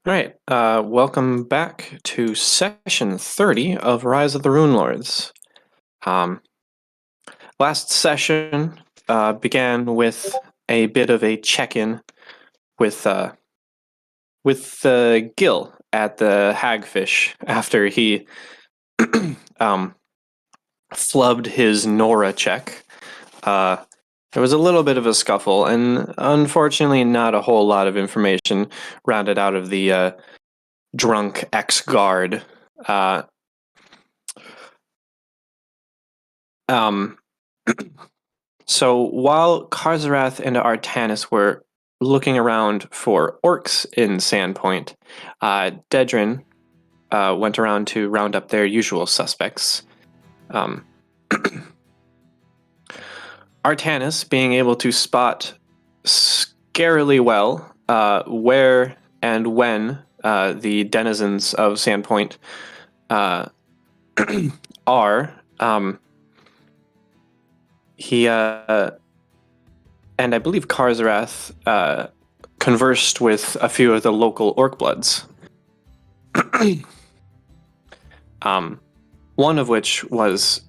All right, welcome back to session 30 of Rise of the Runelords. Um, Last session began with a bit of a check-in with Gil at the Hagfish after he um, flubbed his Nora check. There was a little bit of a scuffle, and unfortunately, not a whole lot of information rounded out of the drunk ex-guard. Um, so while Karzarath and Artanis were looking around for orcs in Sandpoint, Dedrin went around to round up their usual suspects. Um, Artanis, being able to spot scarily well where and when the denizens of Sandpoint are, he and I believe Karzarath conversed with a few of the local orc bloods. One of which was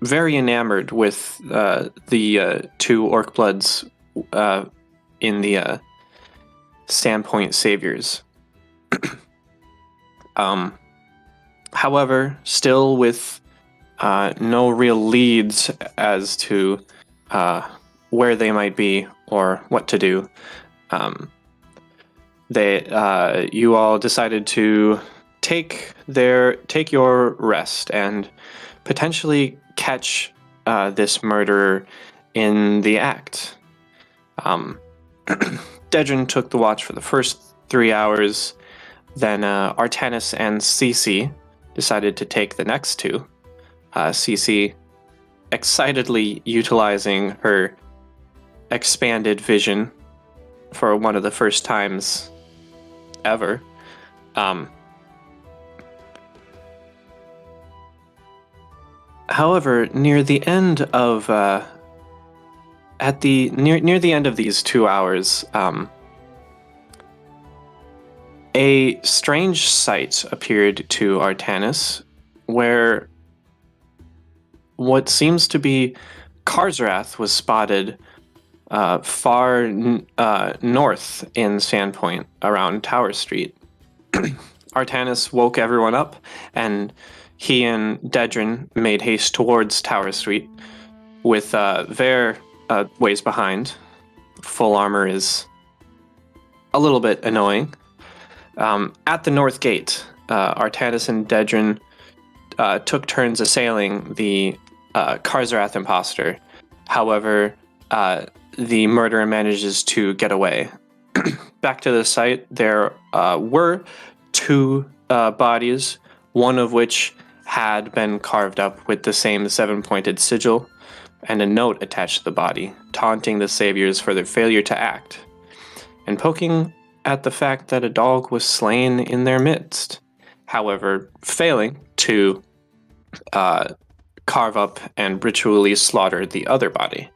very enamored with the two orc bloods in the Sandpoint Saviors. However, still with no real leads as to where they might be or what to do. You all decided to take your rest and potentially catch this murderer in the act. Dedrin took the watch for the first 3 hours. Then Artanis and Cece decided to take the next 2. Cece excitedly utilizing her expanded vision for one of the first times ever. However, near the end of near the end of these 2 hours, a strange sight appeared to Artanis, where what seems to be Karzarath was spotted far north in Sandpoint, around Tower Street. Artanis woke everyone up, and he and Dedrin made haste towards Tower Street, with Ver ways behind. Full armor is a little bit annoying. At the North Gate, Artanis and Dedrin took turns assailing the Karzarath imposter. However, the murderer manages to get away. Back to the site, there were 2 bodies, one of which had been carved up with the same 7-pointed sigil, and a note attached to the body, taunting the saviors for their failure to act, and poking at the fact that a dog was slain in their midst, however, failing to carve up and ritually slaughter the other body.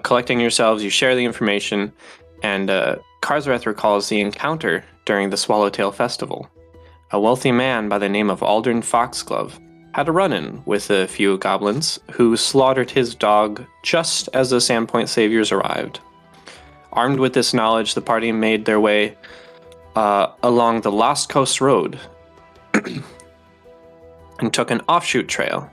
Collecting yourselves, you share the information, and Karzarath recalls the encounter during the Swallowtail Festival. A wealthy man by the name of Aldrin Foxglove had a run-in with a few goblins who slaughtered his dog just as the Sandpoint Saviors arrived. Armed with this knowledge, the party made their way along the Lost Coast Road and took an offshoot trail,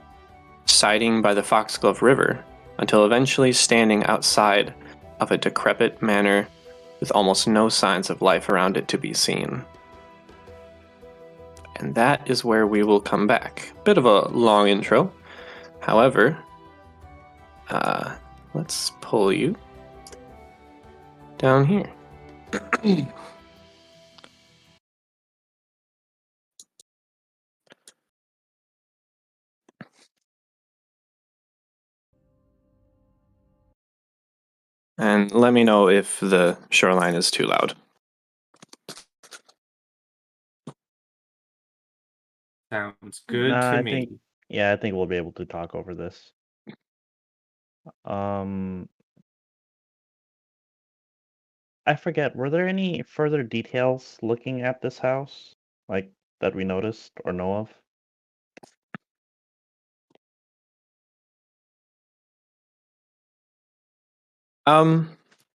siding by the Foxglove River, until eventually standing outside of a decrepit manor with almost no signs of life around it to be seen. And that is where we will come back. Bit of a long intro. However, let's pull you down here. And let me know if the shoreline is too loud. Sounds good to me. I think we'll be able to talk over this. I forget, were there any further details looking at this house? Like, that we noticed or know of?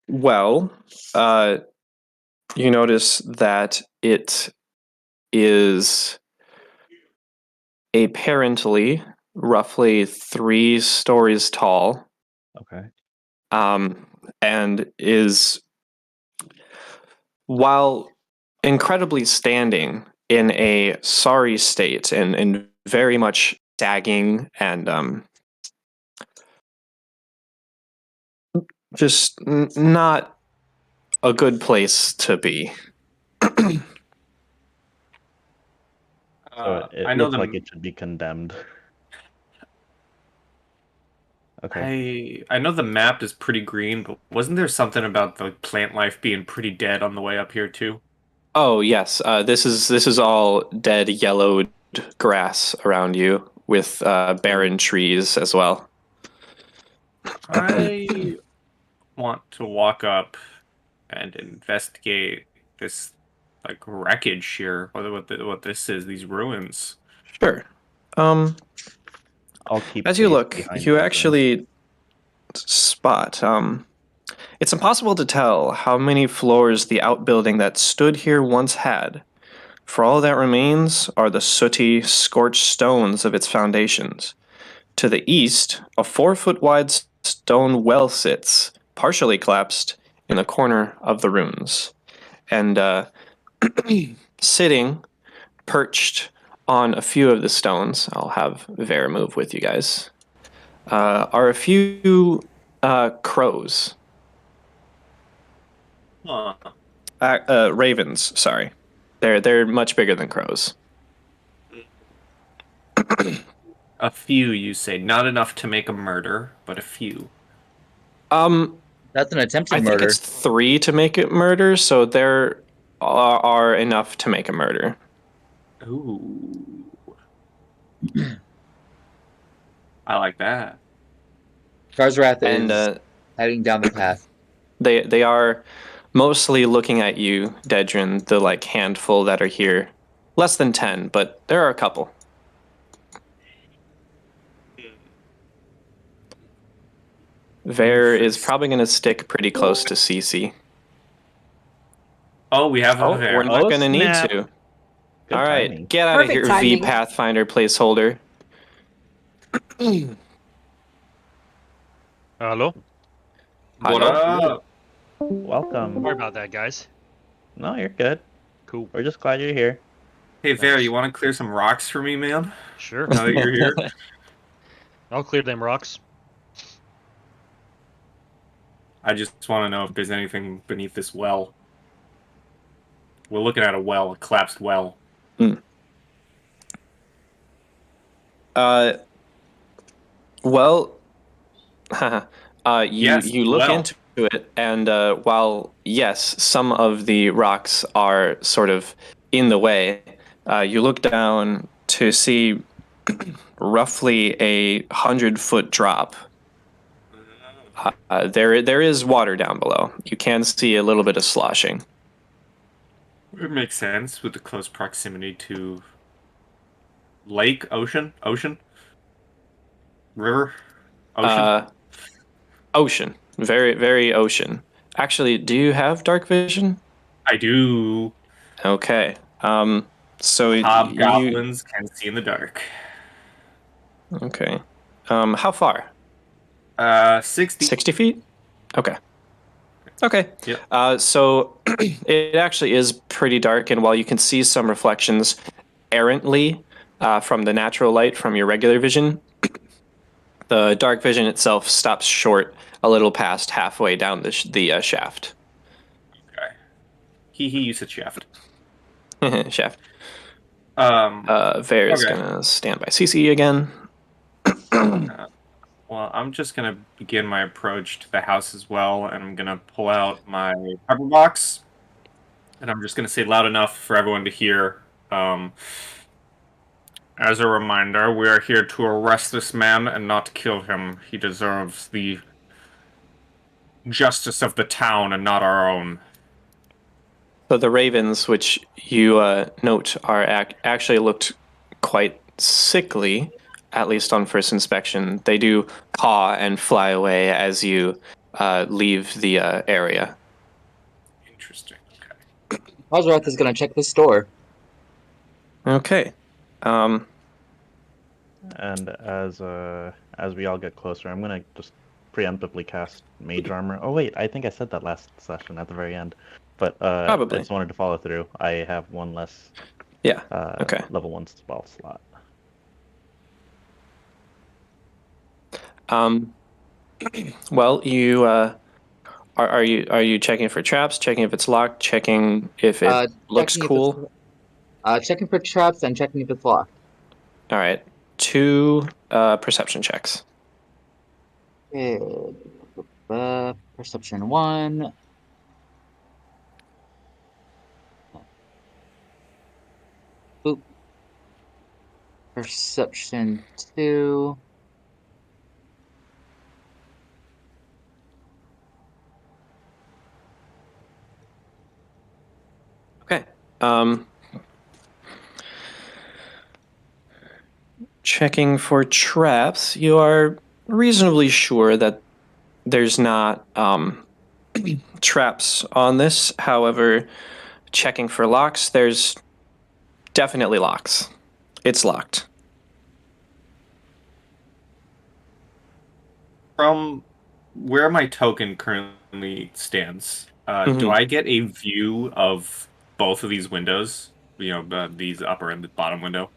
Well, you notice that it is apparently roughly 3 stories tall, Okay. and is, while incredibly standing, in a sorry state and very much sagging and just not a good place to be. So I it know looks like the it should be condemned. Okay. I know the map is pretty green, but wasn't there something about the plant life being pretty dead on the way up here too? Oh yes, this is all dead yellowed grass around you with barren trees as well. I want to walk up and investigate this like wreckage here, what this is, these ruins. Sure. I'll keep As you pace look, behind you Edrin. actually spot. It's impossible to tell how many floors the outbuilding that stood here once had. For all that remains are the sooty, scorched stones of its foundations. To the east, a 4 foot wide stone well sits, partially collapsed, in the corner of the ruins. And sitting, perched on a few of the stones, I'll have Ver move with you guys, are a few crows. Huh. Ravens, sorry. They're much bigger than crows. A few, you say, not enough to make a murder, but a few. That's an attempted I think murder. it's 3 to make it murder, so there are enough to make a murder. Ooh. I like that. Karsrath And is heading down the path. they are mostly looking at you, Dedrin, the like handful that are here. Less than 10, but there are a couple. Ver is probably going to stick pretty close to Cece. Oh, we have a Oh, we're there. not Oh, going to need snap. to. Good All right, timing. get out of Perfect here, V timing. Pathfinder placeholder. Hello? What Hello? up? Welcome. Sorry about that, guys. No, you're good. Cool. We're just glad you're here. Hey, Vera, Thanks. you want to clear some rocks for me, man? Sure. Now that you're here? I'll clear them rocks. I just want to know if there's anything beneath this well. We're looking at a well, a collapsed well. Uh, well, Yes, you look well. into it, and while yes, some of the rocks are sort of in the way, you look down to see roughly 100 foot drop. There is water down below. You can see a little bit of sloshing. It makes sense with the close proximity to lake, ocean, river, ocean. Ocean, very very ocean. Actually, do you have dark vision? I do. Okay. So you Hobgoblins can see in the dark. okay. How far? 60. 60 feet? Okay. Okay. Yep. So it actually is pretty dark, and while you can see some reflections errantly from the natural light from your regular vision, the dark vision itself stops short a little past halfway down the shaft. Okay. You said shaft. Shaft. Um, Ver is okay. gonna stand by CC again. Well, I'm just gonna begin my approach to the house as well, and I'm gonna pull out my pepper box, and I'm just gonna say loud enough for everyone to hear. As a reminder, we are here to arrest this man and not kill him. He deserves the justice of the town and not our own. So the ravens, which you note are actually looked quite sickly, at least on first inspection. They do caw and fly away as you leave the area. Interesting. Okay. Nosworth is gonna check the store. Okay. And as we all get closer, I'm gonna just preemptively cast Mage Armor. Oh wait, I think I said that last session at the very end, but I Probably. just wanted to follow through. I have one less Yeah. Okay. level 1 spell slot. Well, you are you checking for traps? Checking if it's locked? Checking if it looks Checking if cool? it's checking for traps and checking if it's locked. All right. 2 perception checks. Okay. Perception 1. Boop. Perception 2. Okay. Checking for traps. You are reasonably sure that there's not traps on this. However, checking for locks, there's definitely locks. It's locked. From where my token currently stands, do Mhm. I get a view of both of these windows? These upper and the bottom window.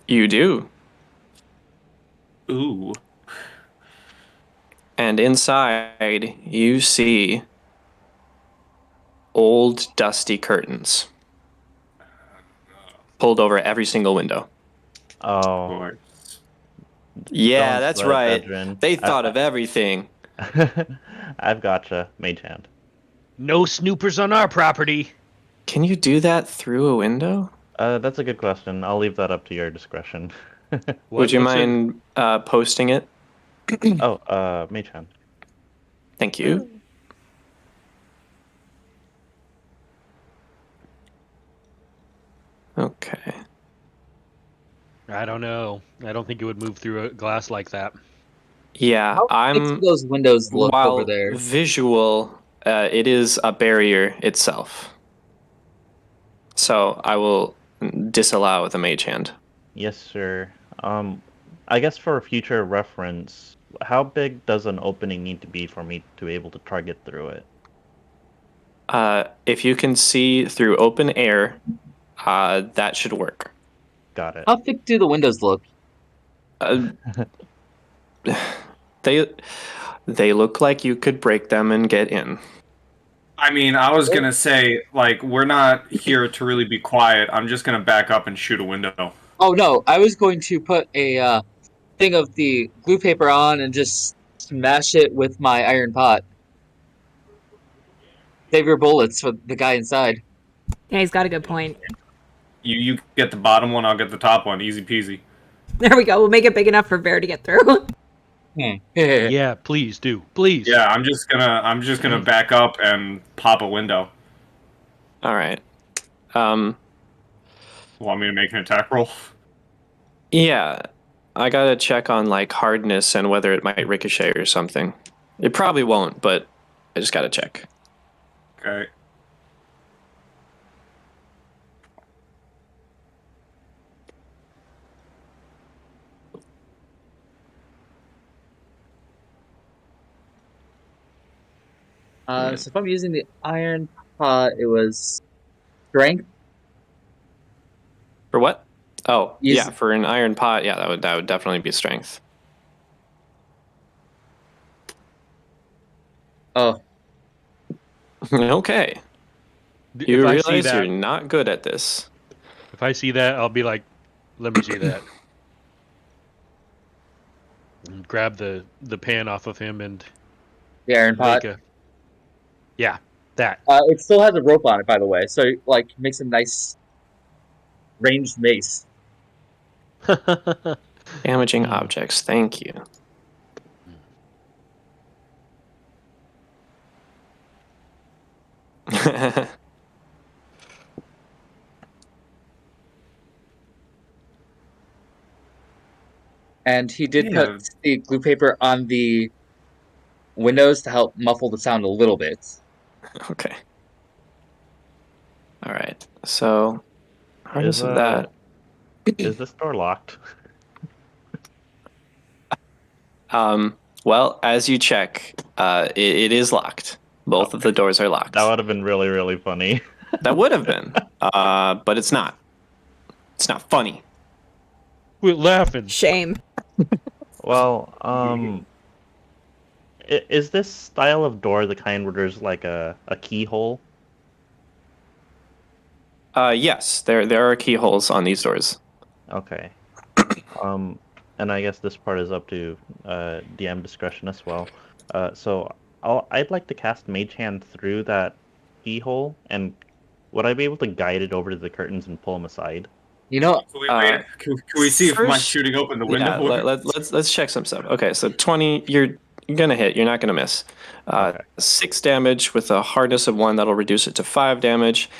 You do. Ooh. And inside, you see old, dusty curtains pulled over every single window. Oh, Boy. Yeah, don't that's sweat, right. Edrin. They thought of everything. I've gotcha, Mage Hand. No snoopers on our property. Can you do that through a window? That's a good question. I'll leave that up to your discretion. Would you What's it- mind posting it? Oh, Mage Hand. Thank you. Okay. I don't know. I don't think it would move through a glass like that. Yeah, How thick do I'm. those windows look over While there? visual, it is a barrier itself. So I will disallow the mage hand. Yes, sir. I guess for future reference, how big does an opening need to be for me to be able to target through it? If you can see through open air, that should work. Got it. How thick do the windows look? Uh, they look like you could break them and get in. I mean, I was gonna say, like, we're not here to really be quiet. I'm just gonna back up and shoot a window. Oh no, I was going to put a thing of the glue paper on and just smash it with my iron pot. Save your bullets for the guy inside. Yeah, he's got a good point. You get the bottom one, I'll get the top one. Easy peasy. There we go. We'll make it big enough for Bear to get through. Yeah, please do. Please. Yeah, I'm just gonna back up and pop a window. All right. Want me to make an attack roll? Yeah, I gotta check on like hardness and whether it might ricochet or something. It probably won't, but I just gotta check. Okay. So if I'm using the iron pot, it was strength. For what? Oh, Use- yeah, for an iron pot, yeah, that would definitely be strength. Oh, Okay. You If I see realize that, you're not good at this. if I see that, I'll be like, "Let me see that." And grab the pan off of him and the iron pot. make a. Yeah, that. It still has a rope on it, by the way, so like makes a nice ranged mace. Damaging objects, thank you. And he did Yeah. put the glue paper on the windows to help muffle the sound a little bit. Okay. All right. So harness Is of that. is this door locked? Well, as you check, it is locked. Both of the doors are locked. That would have been really, really funny. That would have been, but it's not. It's not funny. Quit laughing. Shame. Well, is this style of door the kind where there's like a keyhole? Yes, there are keyholes on these doors. Okay. And I guess this part is up to DM discretion as well. So I'd like to cast Mage Hand through that keyhole, and would I be able to guide it over to the curtains and pull them aside? You know, Can we see if my first- shooting open the Yeah, window? let's check some stuff. Okay, so 20, you're gonna hit. You're not gonna miss. Okay. 6 damage with a hardness of 1. That'll reduce it to 5 damage,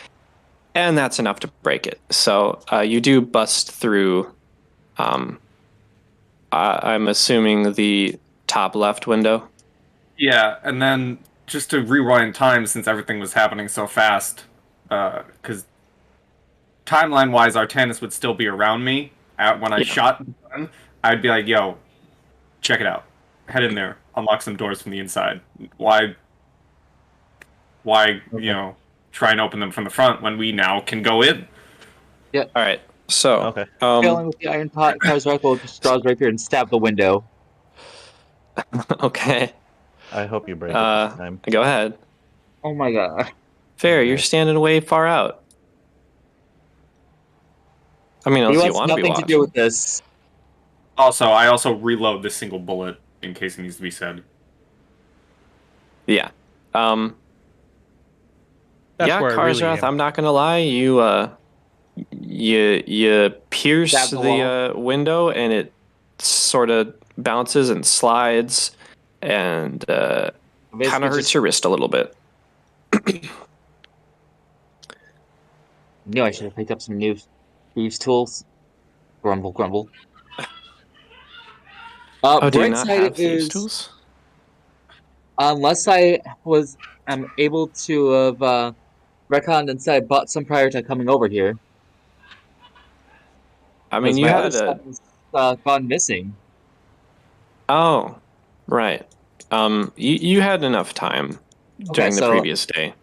and that's enough to break it. So you do bust through. I'm assuming the top left window. Yeah, and then just to rewind time since everything was happening so fast, because timeline-wise, Artanis would still be around me when I Yeah. shot the gun. I'd be like, "Yo, check it out. Head in there. Unlock some doors from the inside. Why? Try and open them from the front when we now can go in?" All right. So Okay. failing with the iron pot, Karzrak will just draw his rapier and stab the window. okay. I hope you break it this time. Go ahead. Oh my god. Fair. Okay. You're standing way far out. I mean, He unless you wants want to be nothing to watching. do with this. Also, I also reload this single bullet in case it needs to be said. Yeah. That's Yeah, where I really Karzrath, am. I'm not gonna lie. You pierce Stab the the window, and it sort of bounces and slides, and kind Basically of hurts just your wrist a little bit. knew I should have picked up some new thieves tools. Grumble, grumble. Oh, do you Bright not side have thieves is, tools? unless am able to have retconned and said I bought some prior to coming over here. I mean, Because you my had other stuff has gone missing. Oh, right. You had enough time during the so- previous day.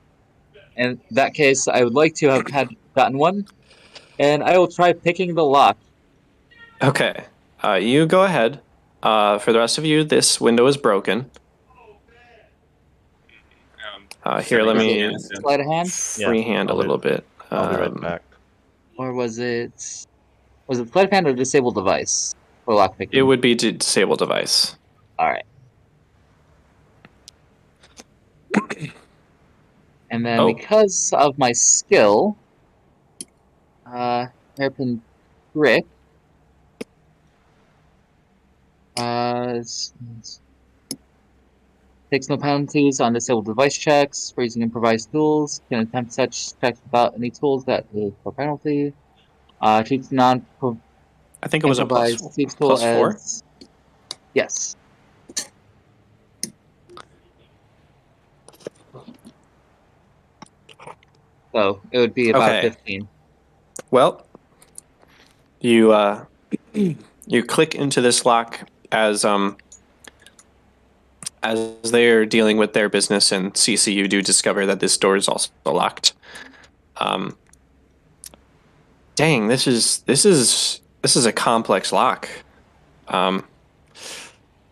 In that case, I would like to have gotten one, and I will try picking the lock. Okay. You go ahead. For the rest of you, this window is broken. Here, let me Sleight of hand, freehand a I'll be- little bit. I'll be right back. or was it sleight of hand or disable device for lock picking? It would be to disable device. All right. And then Oh. because of my skill, hairpin trick. Takes no penalties on disabled device checks for using improvised tools. Can attempt such checks without any tools that is for penalty. Treats non I think it was a improvised thieves tool +4. as yes. So it would be about Okay. 15. Well, you you click into this lock as they're dealing with their business, and CC, you do discover that this door is also locked. Dang, this is a complex lock.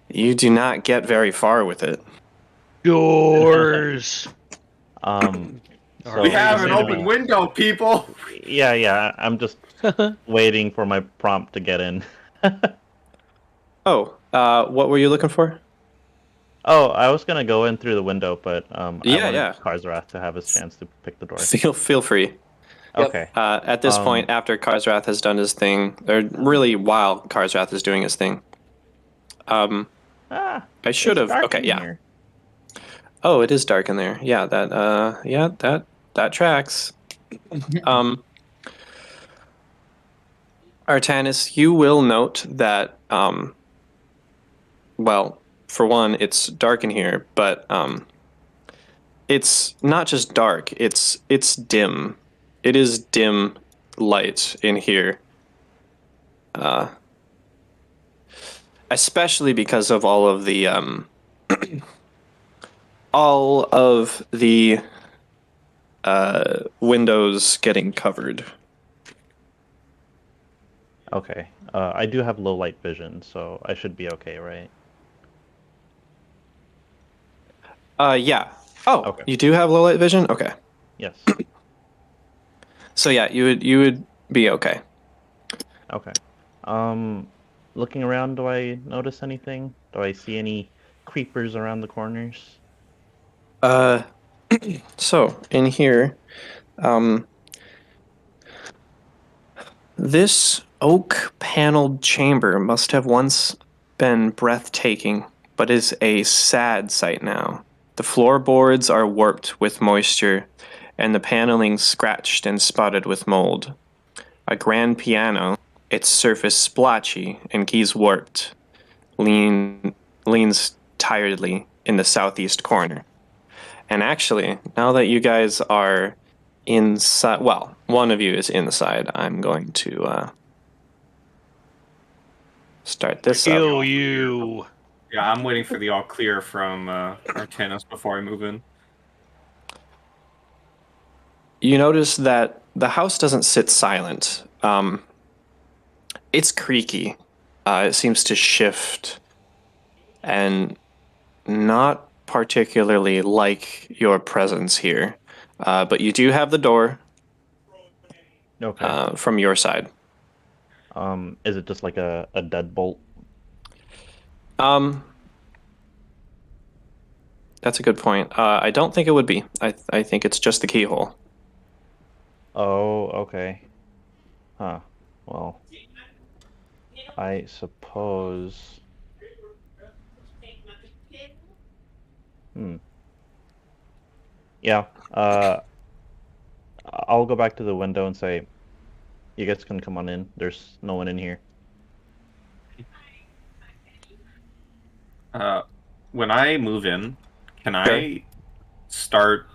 You do not get very far with it. Doors. So We have I'm an gonna open be- window, people. Yeah. I'm just waiting for my prompt to get in. Oh, what were you looking for? Oh, I was gonna go in through the window, but I Yeah, wanted yeah. Karzrath to have his chance to pick the door. Feel free. Yep. Okay. At this point, after Karzrath has done his thing, or really while Karzrath is doing his thing, I should have. It's dark Okay, in yeah. here. Oh, it is dark in there. Yeah, that tracks. Artanis, you will note that well, for one, it's dark in here, but it's not just dark. It's dim. It is dim light in here. Especially because of all of the windows getting covered. Okay. I do have low light vision, so I should be okay, right? Yeah. Oh, Okay. you do have low light vision? Okay. Yes. So yeah, you would be okay. Okay. Looking around, do I notice anything? Do I see any creepers around the corners? So in here, this oak paneled chamber must have once been breathtaking, but is a sad sight now. The floorboards are warped with moisture, and the paneling scratched and spotted with mold. A grand piano, its surface splotchy and keys warped, leans tiredly in the southeast corner. And actually, now that you guys are inside, well, one of you is inside, I'm going to start this up. Kill you. Yeah, I'm waiting for the all clear from Artanis before I move in. You notice that the house doesn't sit silent. It's creaky. It seems to shift and not particularly like your presence here. But you do have the door Okay. from your side. Is it just like a deadbolt? That's a good point. I don't think it would be. I think it's just the keyhole. Oh, okay. Huh. Well, I suppose. Yeah. I'll go back to the window and say, "You guys can come on in. There's no one in here." When I move in, can I start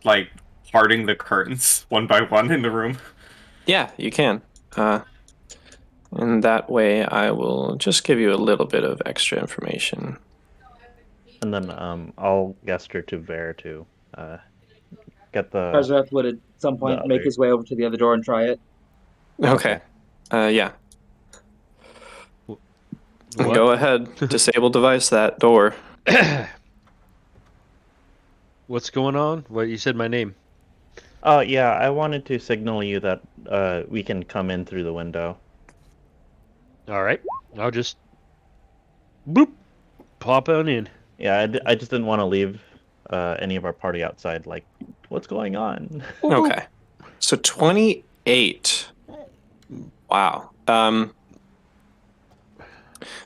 like parting the curtains one by one in the room? Yeah, you can. And that way I will just give you a little bit of extra information. And then I'll gesture to Ver to get the. President would at some point make other- his way over to the other door and try it. Okay. Yeah. What? Go ahead. Disable device that door. What's going on? What, you said my name. Oh yeah, I wanted to signal you that we can come in through the window. All right. I'll just boop pop on in. Yeah, I just didn't want to leave any of our party outside. Like, what's going on? Okay. So 28. Wow.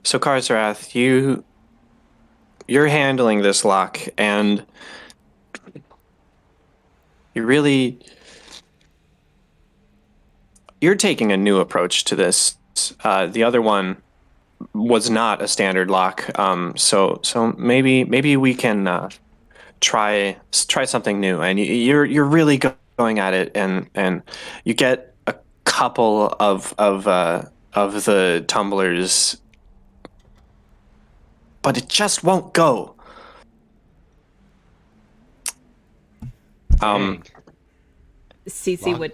So Karzarath, you're handling this lock, and you're taking a new approach to this. The other one was not a standard lock. So maybe we can try something new, and you're really going at it, and you get a couple of the tumblers, but it just won't go. Dang.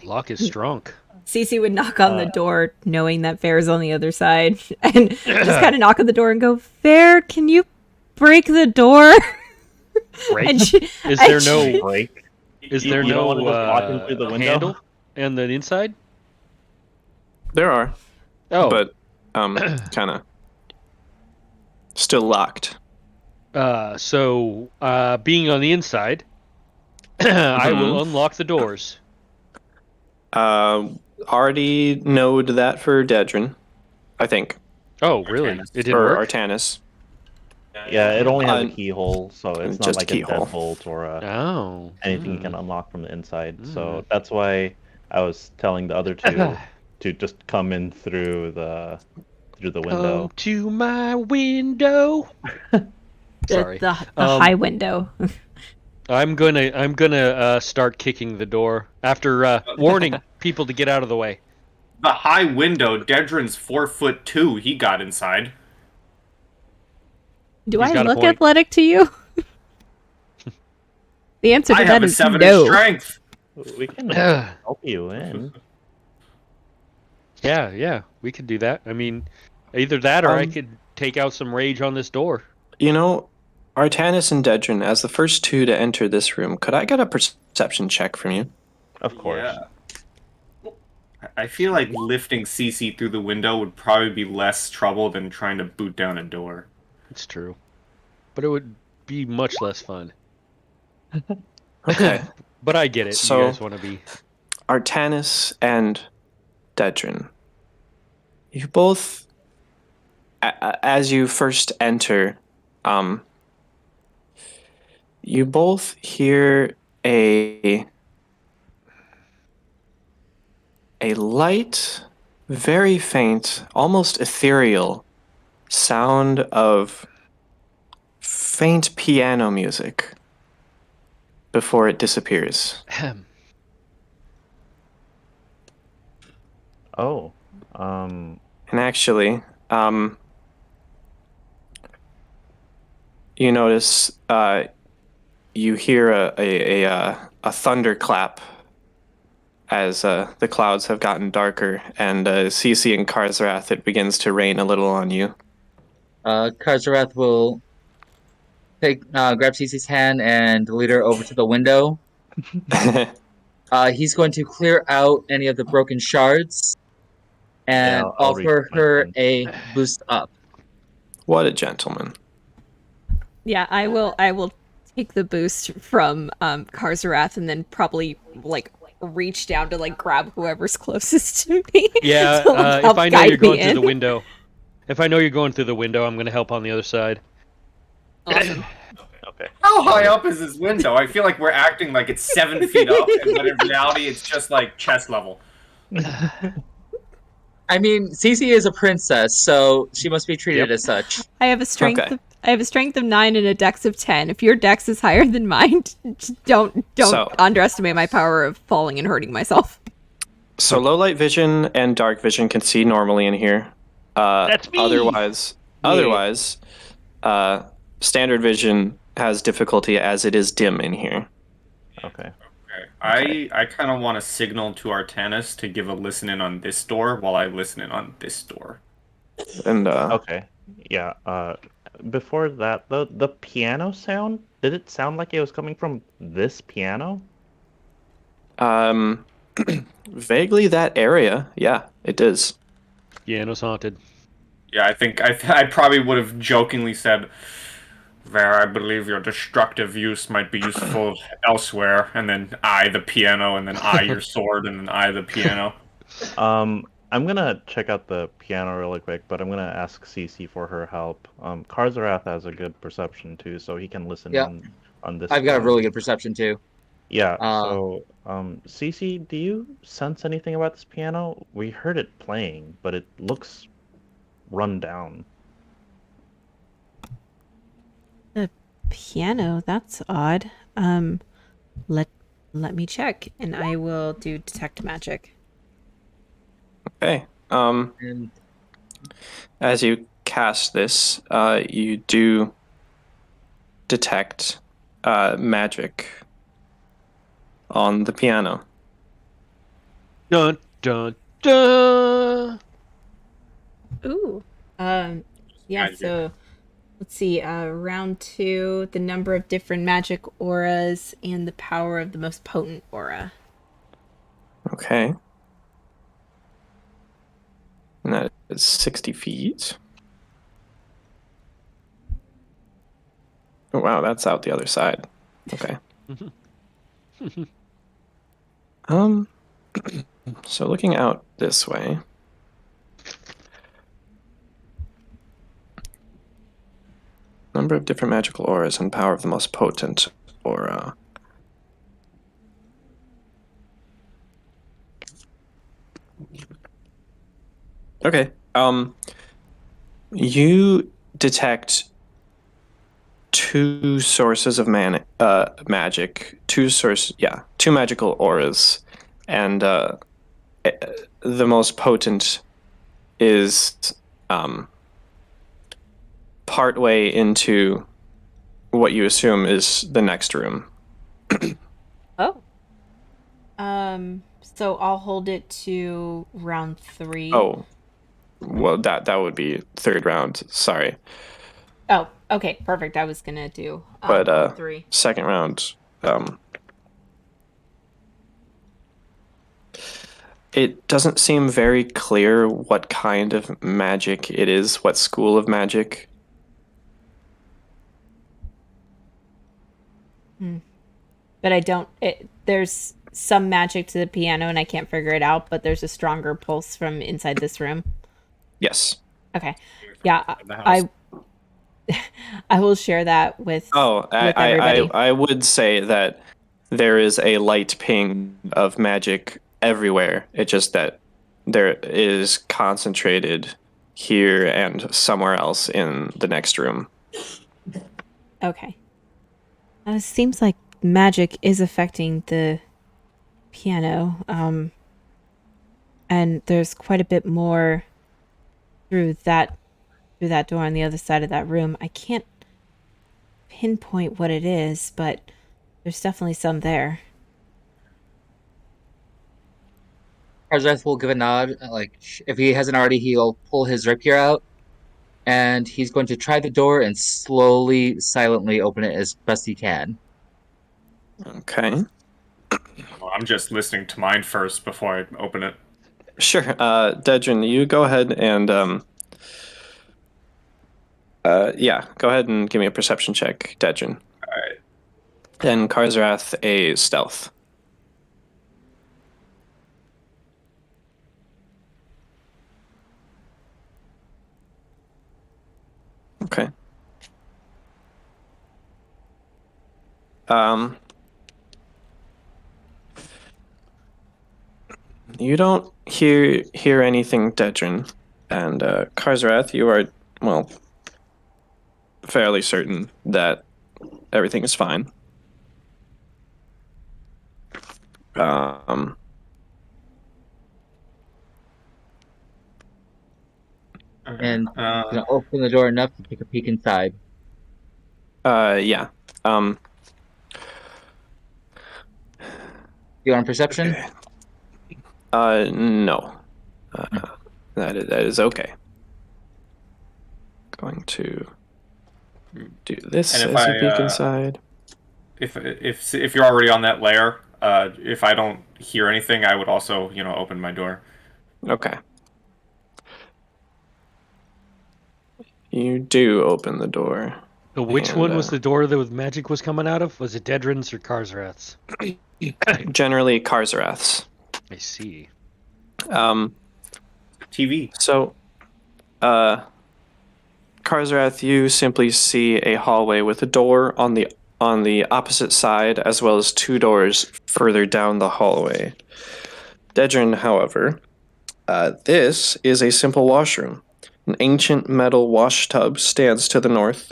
Lock is strong. Cece would knock on the door, knowing that Fair's on the other side, and just kind of knock on the door and go, "Fair, can you break the door?" Break? And Is there and no Break. is You there don't no wanna just walk in through the window? handle and the inside? There are, Oh, but kind of still locked. so being on the inside, I will unlock the doors. Already knowed that for Dedrin, I think, Oh, really? Artanis. It didn't or work. Artanis. Yeah, it only has a Uh, keyhole, so it's not just like a keyhole. deadbolt or Oh. anything you can unlock from the inside. So Mm. that's why I was telling the other two to just come in through through the window. Come to my window. Sorry. The high window. I'm gonna start kicking the door after warning people to get out of the way. The high window, Dedrin's 4'2". He got inside. Do He's I got a look point. athletic to you? The answer to I that have a is 7 no. in strength. We can help you in. Yeah, we could do that. I mean, either that or I could take out some rage on this door. You know, Artanis and Dedrin, as the first two to enter this room, could I get a perception check from you? Of course. Yeah. I feel like lifting Cece through the window would probably be less trouble than trying to boot down a door. It's true, but it would be much less fun. Okay. But I get it. So- You guys want to be. Artanis and Dedrin, you both, as you first enter, you both hear a light, very faint, almost ethereal sound of faint piano music before it disappears. Oh. And actually, you notice you hear a thunderclap as the clouds have gotten darker, and Cece and Karzarath, it begins to rain a little on you. Karzarath will grab Cece's hand and lead her over to the window. He's going to clear out any of the broken shards and I'll reach offer my her hand. a boost up. What a gentleman. Yeah, I will take the boost from Karzarath and then probably like reach down to like grab whoever's closest to me. Yeah, to, like, if help I know guide you're going me through the in. window, I'm going to help on the other side. Awesome. Okay. How high up is this window? I feel like we're acting like it's 7 feet up, and but in reality, it's just like chest level. I mean, Cece is a princess, so she must be treated Yep. as such. I have a strength. Okay. I have a strength of 9 and a dex of 10. If your dex is higher than mine, don't So- underestimate my power of falling and hurting myself. So low light vision and dark vision can see normally in here. That's me! Otherwise, standard vision has difficulty as it is dim in here. Okay. Okay. I kind of want to signal to Artanis to give a listen in on this door while I listen in on this door. And Okay. Yeah. Before that, the piano sound, did it sound like it was coming from this piano? vaguely that area, yeah, it is. Piano's haunted. Yeah, I think I probably would have jokingly said, "There, I believe your destructive use might be useful elsewhere," and then I the piano, and then I your sword, and then I the piano. I'm gonna check out the piano really quick, but I'm gonna ask Cece for her help. Karzarath has a good perception too, so he can listen Yeah. in on this. I've got a side. really good perception too. Yeah. Uh, Cece, do you sense anything about this piano? We heard it playing, but it looks run down. Piano, that's odd. Let me check, and I will do detect magic. Okay. and As you cast this, you do detect magic on the piano. Dun dun dun. Ooh. Yeah, Magic. so let's see, round 2, the number of different magic auras and the power of the most potent aura. Okay. And that is 60 feet. Oh, wow, that's out the other side. Okay. So looking out this way. Number of different magical auras and power of the most potent aura. Okay. You detect two sources of magic. Two magical auras, and the most potent is partway into what you assume is the next room. Oh. So I'll hold it to round 3. Oh, well, that would be third round. Sorry, Oh, okay, perfect. I was gonna do but round 3. second round. It doesn't seem very clear what kind of magic it is, what school of magic. But I don't. There's some magic to the piano, and I can't figure it out. But there's a stronger pulse from inside this room. Yes. Okay. Yeah, The house. I will share that with. Oh, with everybody. I would say that there is a light ping of magic everywhere. It's just that there is concentrated here and somewhere else in the next room. Okay. It seems like magic is affecting the piano. And there's quite a bit more through that door on the other side of that room. I can't pinpoint what it is, but there's definitely some there. Karzeth will give a nod. Like, if he hasn't already, he'll pull his rapier out, and he's going to try the door and slowly, silently open it as best he can. Okay. Well, I'm just listening to mine first before I open it. Sure. Dedrin, you go ahead and go ahead and give me a perception check, Dedrin. Alright. And Karzrath a stealth. Okay. You don't hear anything, Dedrin, and Karzrath, you are fairly certain that everything is fine. And he's gonna open the door enough to take a peek inside. Yeah. You want perception? Okay. No. That is okay. Going to do this And as if you peek inside. If you're already on that layer, if I don't hear anything, I would also, open my door. Okay. You do open the door. So which one was the door that was magic was coming out of? Was it Dedrin's or Karzrath's? Generally, Karzrath's. I see. TV. So, Karzrath, you simply see a hallway with a door on the opposite side, as well as two doors further down the hallway. Dedrin, however, this is a simple washroom. An ancient metal wash tub stands to the north,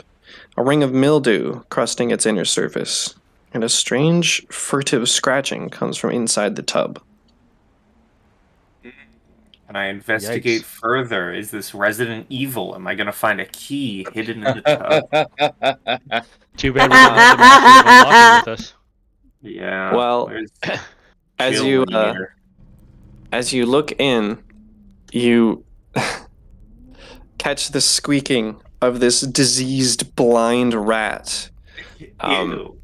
a ring of mildew crusting its inner surface, and a strange, furtive scratching comes from inside the tub. Can I investigate further? Is this Resident Evil? Am I going to find a key hidden in the tub? Too bad we don't have the master of unlocking with us. Yeah. Well, as you look in, you catch the squeaking of this diseased blind rat. Ew.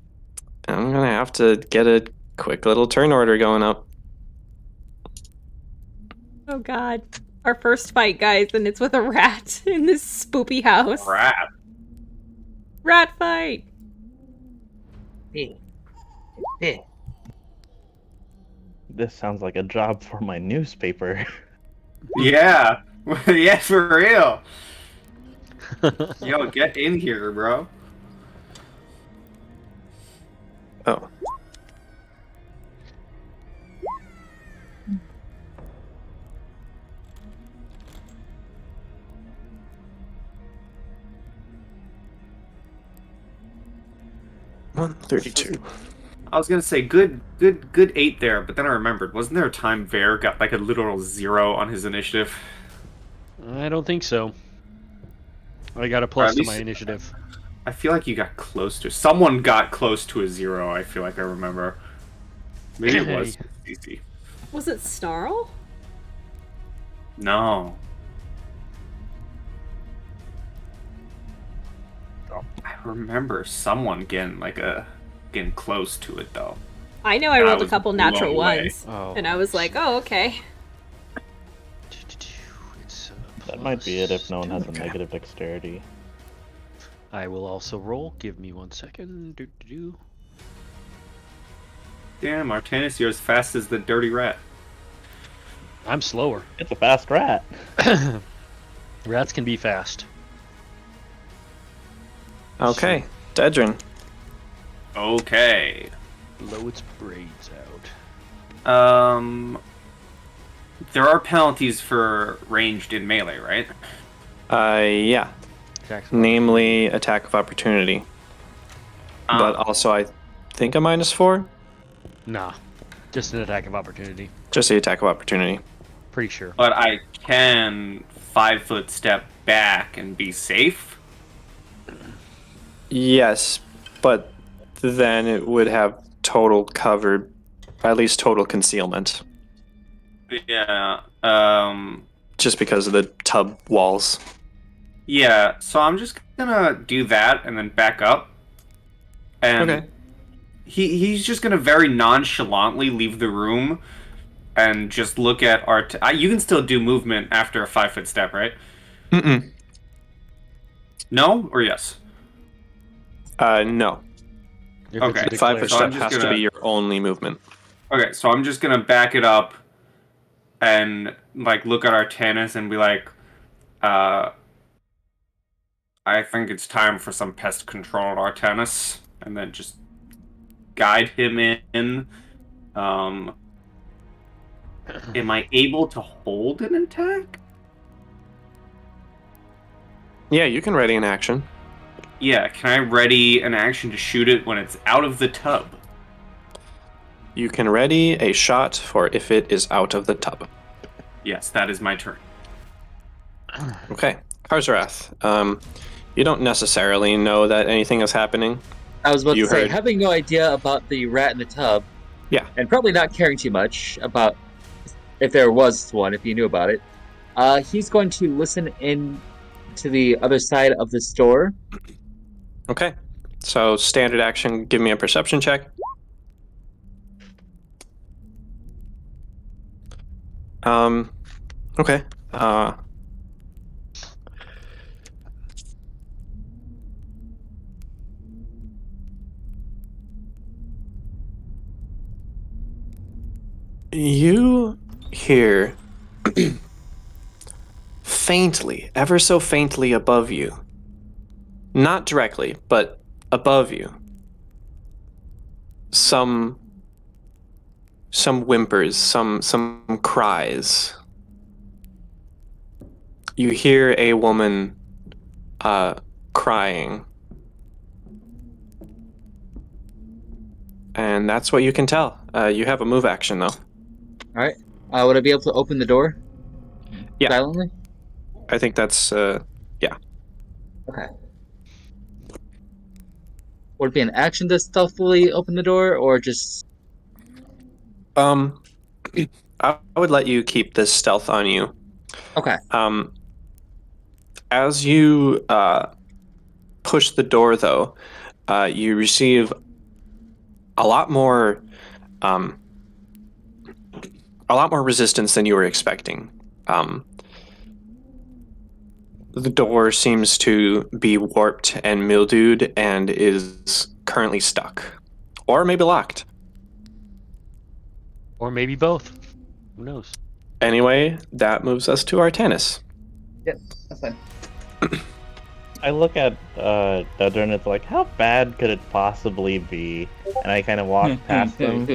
I'm gonna have to get a quick little turn order going up. Oh god. Our first fight, guys, and it's with a rat in this spoopy house. Rat. Rat fight! This sounds like a job for my newspaper. Yeah. Yeah, for real. Yo, get in here, bro. Oh. 132. I was gonna say good 8 there, but then I remembered. Wasn't there a time Vare got like a literal 0 on his initiative? I don't think so. I got a Or plus at to least- my initiative. I feel like you got close to. Someone got close to a 0. I feel like I remember. Maybe it was CC. Was it Snarl? No. I remember someone getting close to it though. I know I And I rolled a was couple blown natural away. ones, Oh. and I was like, oh, okay. It's That might be it if no one has a Okay. negative dexterity. I will also roll. Give me 1 second. Do. Damn, Artanis, you're as fast as the dirty rat. I'm slower. It's a fast rat. Rats can be fast. Okay, Dedrin. Okay. Blow its braids out. There are penalties for ranged in melee, right? Yeah. Attacks. Namely, attack of opportunity. But also, I think a -4? Nah. Just an attack of opportunity. Just the attack of opportunity. Pretty sure. But I can 5-foot step back and be safe. Yes, but then it would have total cover, at least total concealment, Yeah. just because of the tub walls. Yeah. So I'm just gonna do that and then back up. And Okay. he's just gonna very nonchalantly leave the room and just look at you can still do movement after a 5-foot step, right? Mm-mm. No or yes? No. If Okay. it's a 5-foot declared- So I'm step just has to gonna- be your only movement. Okay, so I'm just gonna back it up and like look at Artanis and be like, I think it's time for some pest control, Artanis, and then just guide him in. Am I able to hold an attack? Yeah, you can ready an action. Yeah, can I ready an action to shoot it when it's out of the tub? You can ready a shot for if it is out of the tub. Yes, that is my turn. Okay. Karzarath, you don't necessarily know that anything is happening. I was about You to say, heard- having no idea about the rat in the tub, Yeah. and probably not caring too much about if there was one, if he knew about it, he's going to listen in to the other side of the store. Okay. So standard action, give me a perception check. Okay. You hear faintly, ever so faintly above you. Not directly, but above you. Some whimpers, some cries. You hear a woman crying. And that's what you can tell. You have a move action though. Alright. Would I be able to open the door? Yeah. Silently? I think that's Okay. Would it be an action to stealthily open the door, or just... I would let you keep this stealth on you. Okay. As you push the door, though, you receive a lot more resistance than you were expecting. The door seems to be warped and mildewed and is currently stuck, or maybe locked. Or maybe both. Who knows? Anyway, that moves us to Artanis. Yep, that's fine. I look at Dudder and it's like, how bad could it possibly be? And I kind of walk past them.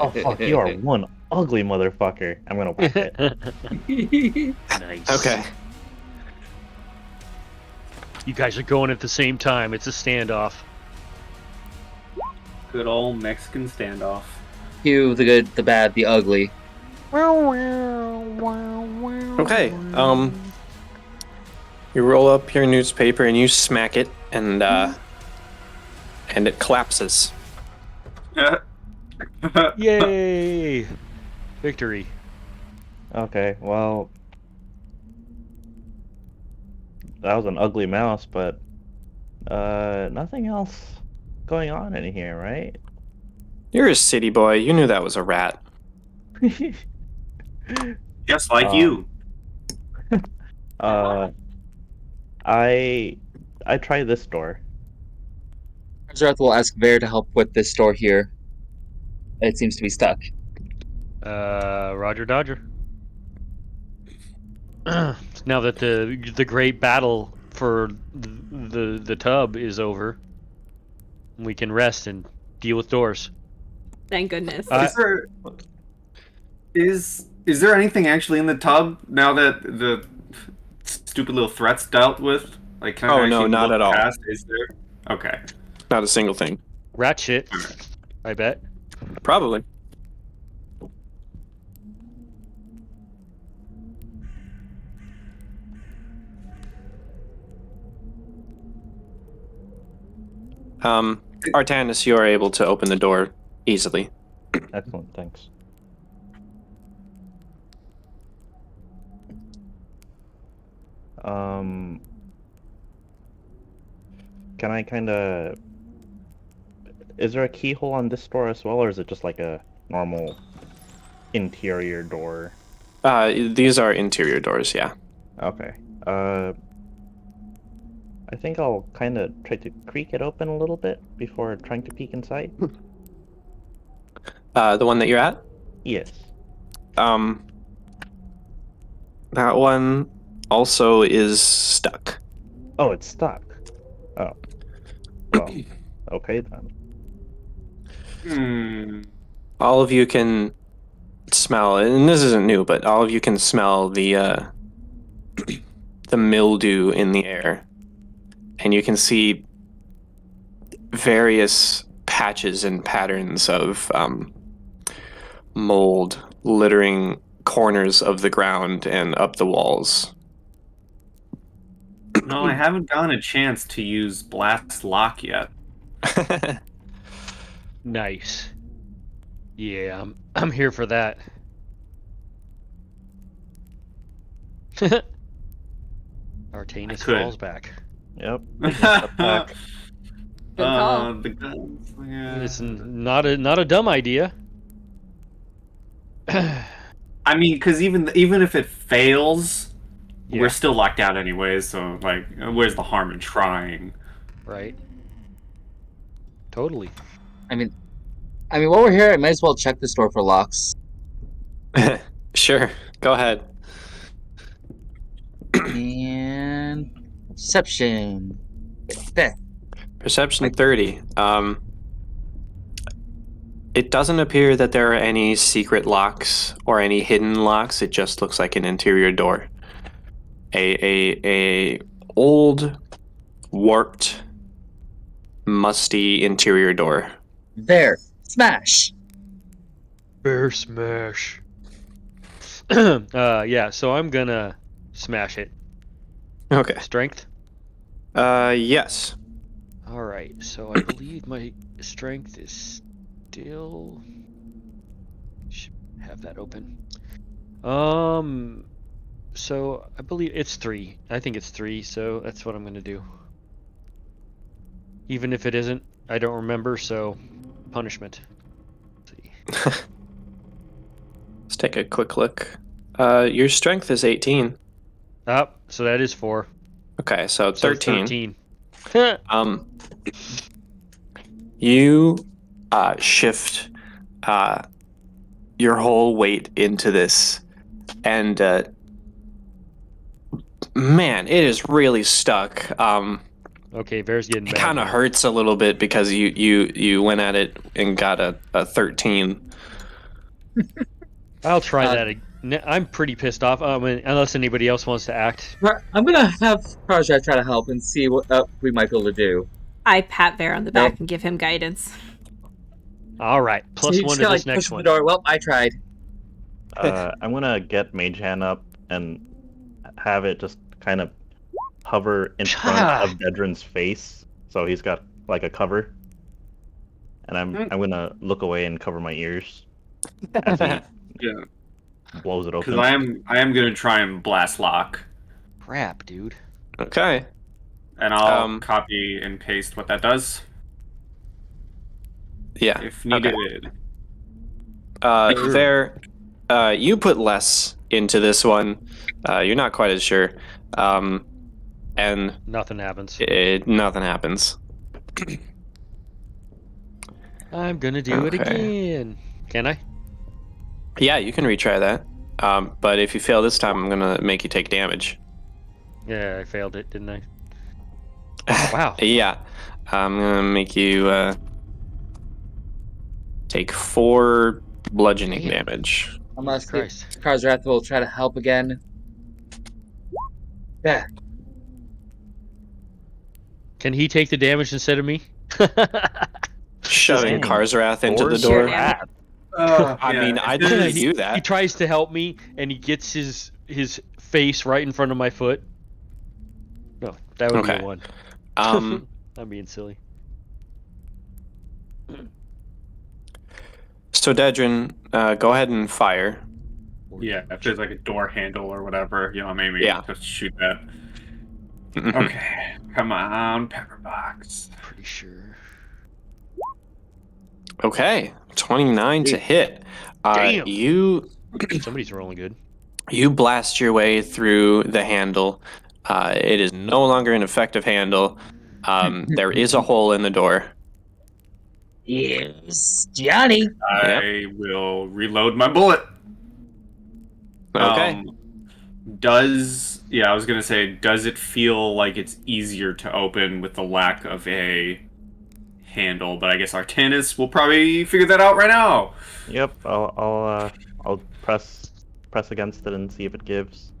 Oh fuck, you are one ugly motherfucker. I'm gonna whack it. Nice. Okay. You guys are going at the same time. It's a standoff. Good old Mexican standoff. Cue the good, the bad, the ugly. Okay. You roll up your newspaper and you smack it, and it collapses. Yay! Victory. Okay, well, that was an ugly mouse, but nothing else going on in here, right? You're a city boy. You knew that was a rat. Just like you. I try this door. Karzrath will ask Ver to help with this door here. It seems to be stuck. Roger Dodger. Now that the great battle for the tub is over, we can rest and deal with doors. Thank goodness. Is there anything actually in the tub now that the stupid little threats dealt with? Like, can I Oh, no, actually not look at all. past? Is there? Okay. Not a single thing. Rat shit, I bet. Probably. Artanis, you are able to open the door easily. Excellent, thanks. Can I kind of... Is there a keyhole on this door as well, or is it just like a normal interior door? These are interior doors, yeah. Okay. I think I'll kind of try to creak it open a little bit before trying to peek inside. The one that you're at? Yes. That one also is stuck. Oh, it's stuck. Oh. Well, okay then. All of you can smell, and this isn't new, but all of you can smell the mildew in the air. And you can see various patches and patterns of mold littering corners of the ground and up the walls. No, I haven't gotten a chance to use Blast Lock yet. Nice. Yeah, I'm here for that. Artanis falls back. Yep. taking a step back. Good call. The guns. Yeah. It's not a dumb idea. I mean, because even if it fails, Yeah. we're still locked out anyways. So, like, where's the harm in trying? Right. Totally. I mean, while we're here, I might as well check this door for locks. Sure, go ahead. And perception. There. Perception 30. It doesn't appear that there are any secret locks or any hidden locks. It just looks like an interior door. A old, warped, musty interior door. There. Smash. Bear smash. Yeah, so I'm gonna smash it. Okay. Strength? Yes. Alright, so I believe my strength is still... Should have that open. So I believe it's 3. I think it's 3, so that's what I'm gonna do. Even if it isn't, I don't remember, so punishment. Let's see. Let's take a quick look. Your strength is 18. So that is 4. Okay, so So 13. 13. You shift your whole weight into this, and man, it is really stuck. Okay, Bear's getting It mad. kind of hurts a little bit because you went at it and got a 13. I'll try that again. I'm pretty pissed off. Unless anybody else wants to act. I'm gonna have Karzrath try to help and see what we might be able to do. I pat Bear on the back and give him guidance. All right, plus So you one just to kinda, this like, next push one. the door. Well, I tried. I'm gonna get Mage Hand up and have it just kind of hover in front of Dedrin's face, so he's got like a cover. And I'm gonna look away and cover my ears as he Yeah, blows it because open. I am gonna try and blast lock, Crap, dude. Okay. and I'll copy and paste what that does Yeah. if Okay. needed. You put less into this one. You're not quite as sure. And Nothing happens. nothing happens. I'm gonna do it Okay. again. Can I? Yeah, you can retry that. But if you fail this time, I'm gonna make you take damage. Yeah, I failed it, didn't I? Wow. Yeah. I'm gonna make you take 4 bludgeoning Damn. damage. I'm gonna Jesus see Christ. if Karzrath will try to help again. Yeah. Can he take the damage instead of me? Shoving Dang. Karzrath into the Doors? door. Yeah. I mean, I'd if let there's- you do that. He tries to help me, and he gets his face right in front of my foot. No, that would be Okay. a 1. Um, I'm being silly. so Dedrin, go ahead and fire. Yeah, if there's like a door handle or whatever, maybe Yeah. just shoot that. Okay, come on, Pepperbox. Pretty sure. Okay, 29 to hit. Damn. You Somebody's rolling good. blast your way through the handle. It is no longer an effective handle. There is a hole in the door. Yes, Johnny. I will reload my bullet. Okay. I was gonna say, does it feel like it's easier to open with the lack of a handle? But I guess Artanis will probably figure that out right now. Yep, I'll press against it and see if it gives.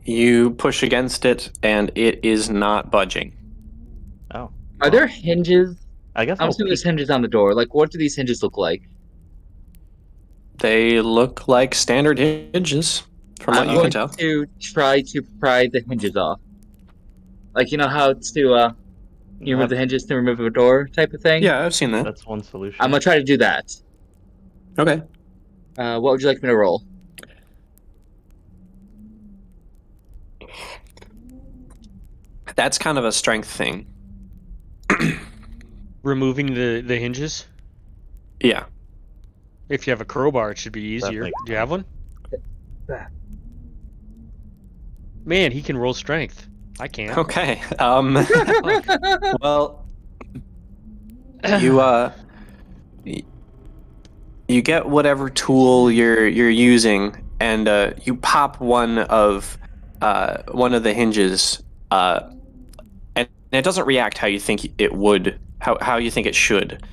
You push against it, and it is not budging. Oh, Are there hinges? I guess I'm I'll assuming there's peek. hinges on the door. Like, what do these hinges look like? They look like standard hinges, from what I'm you can going tell. to try to pry the hinges off. Like, you know how to you remove the hinges to remove a door type of thing? Yeah, I've seen that. That's one solution. I'm gonna try to do that. Okay. What would you like me to roll? That's kind of a strength thing. Removing the hinges? Yeah. If you have a crowbar, it should be easier. makes Do you have one? Yeah. Man, he can roll strength. I can't. Okay. Well, you get whatever tool you're using, and you pop one of the hinges, and it doesn't react how you think it would, how you think it should.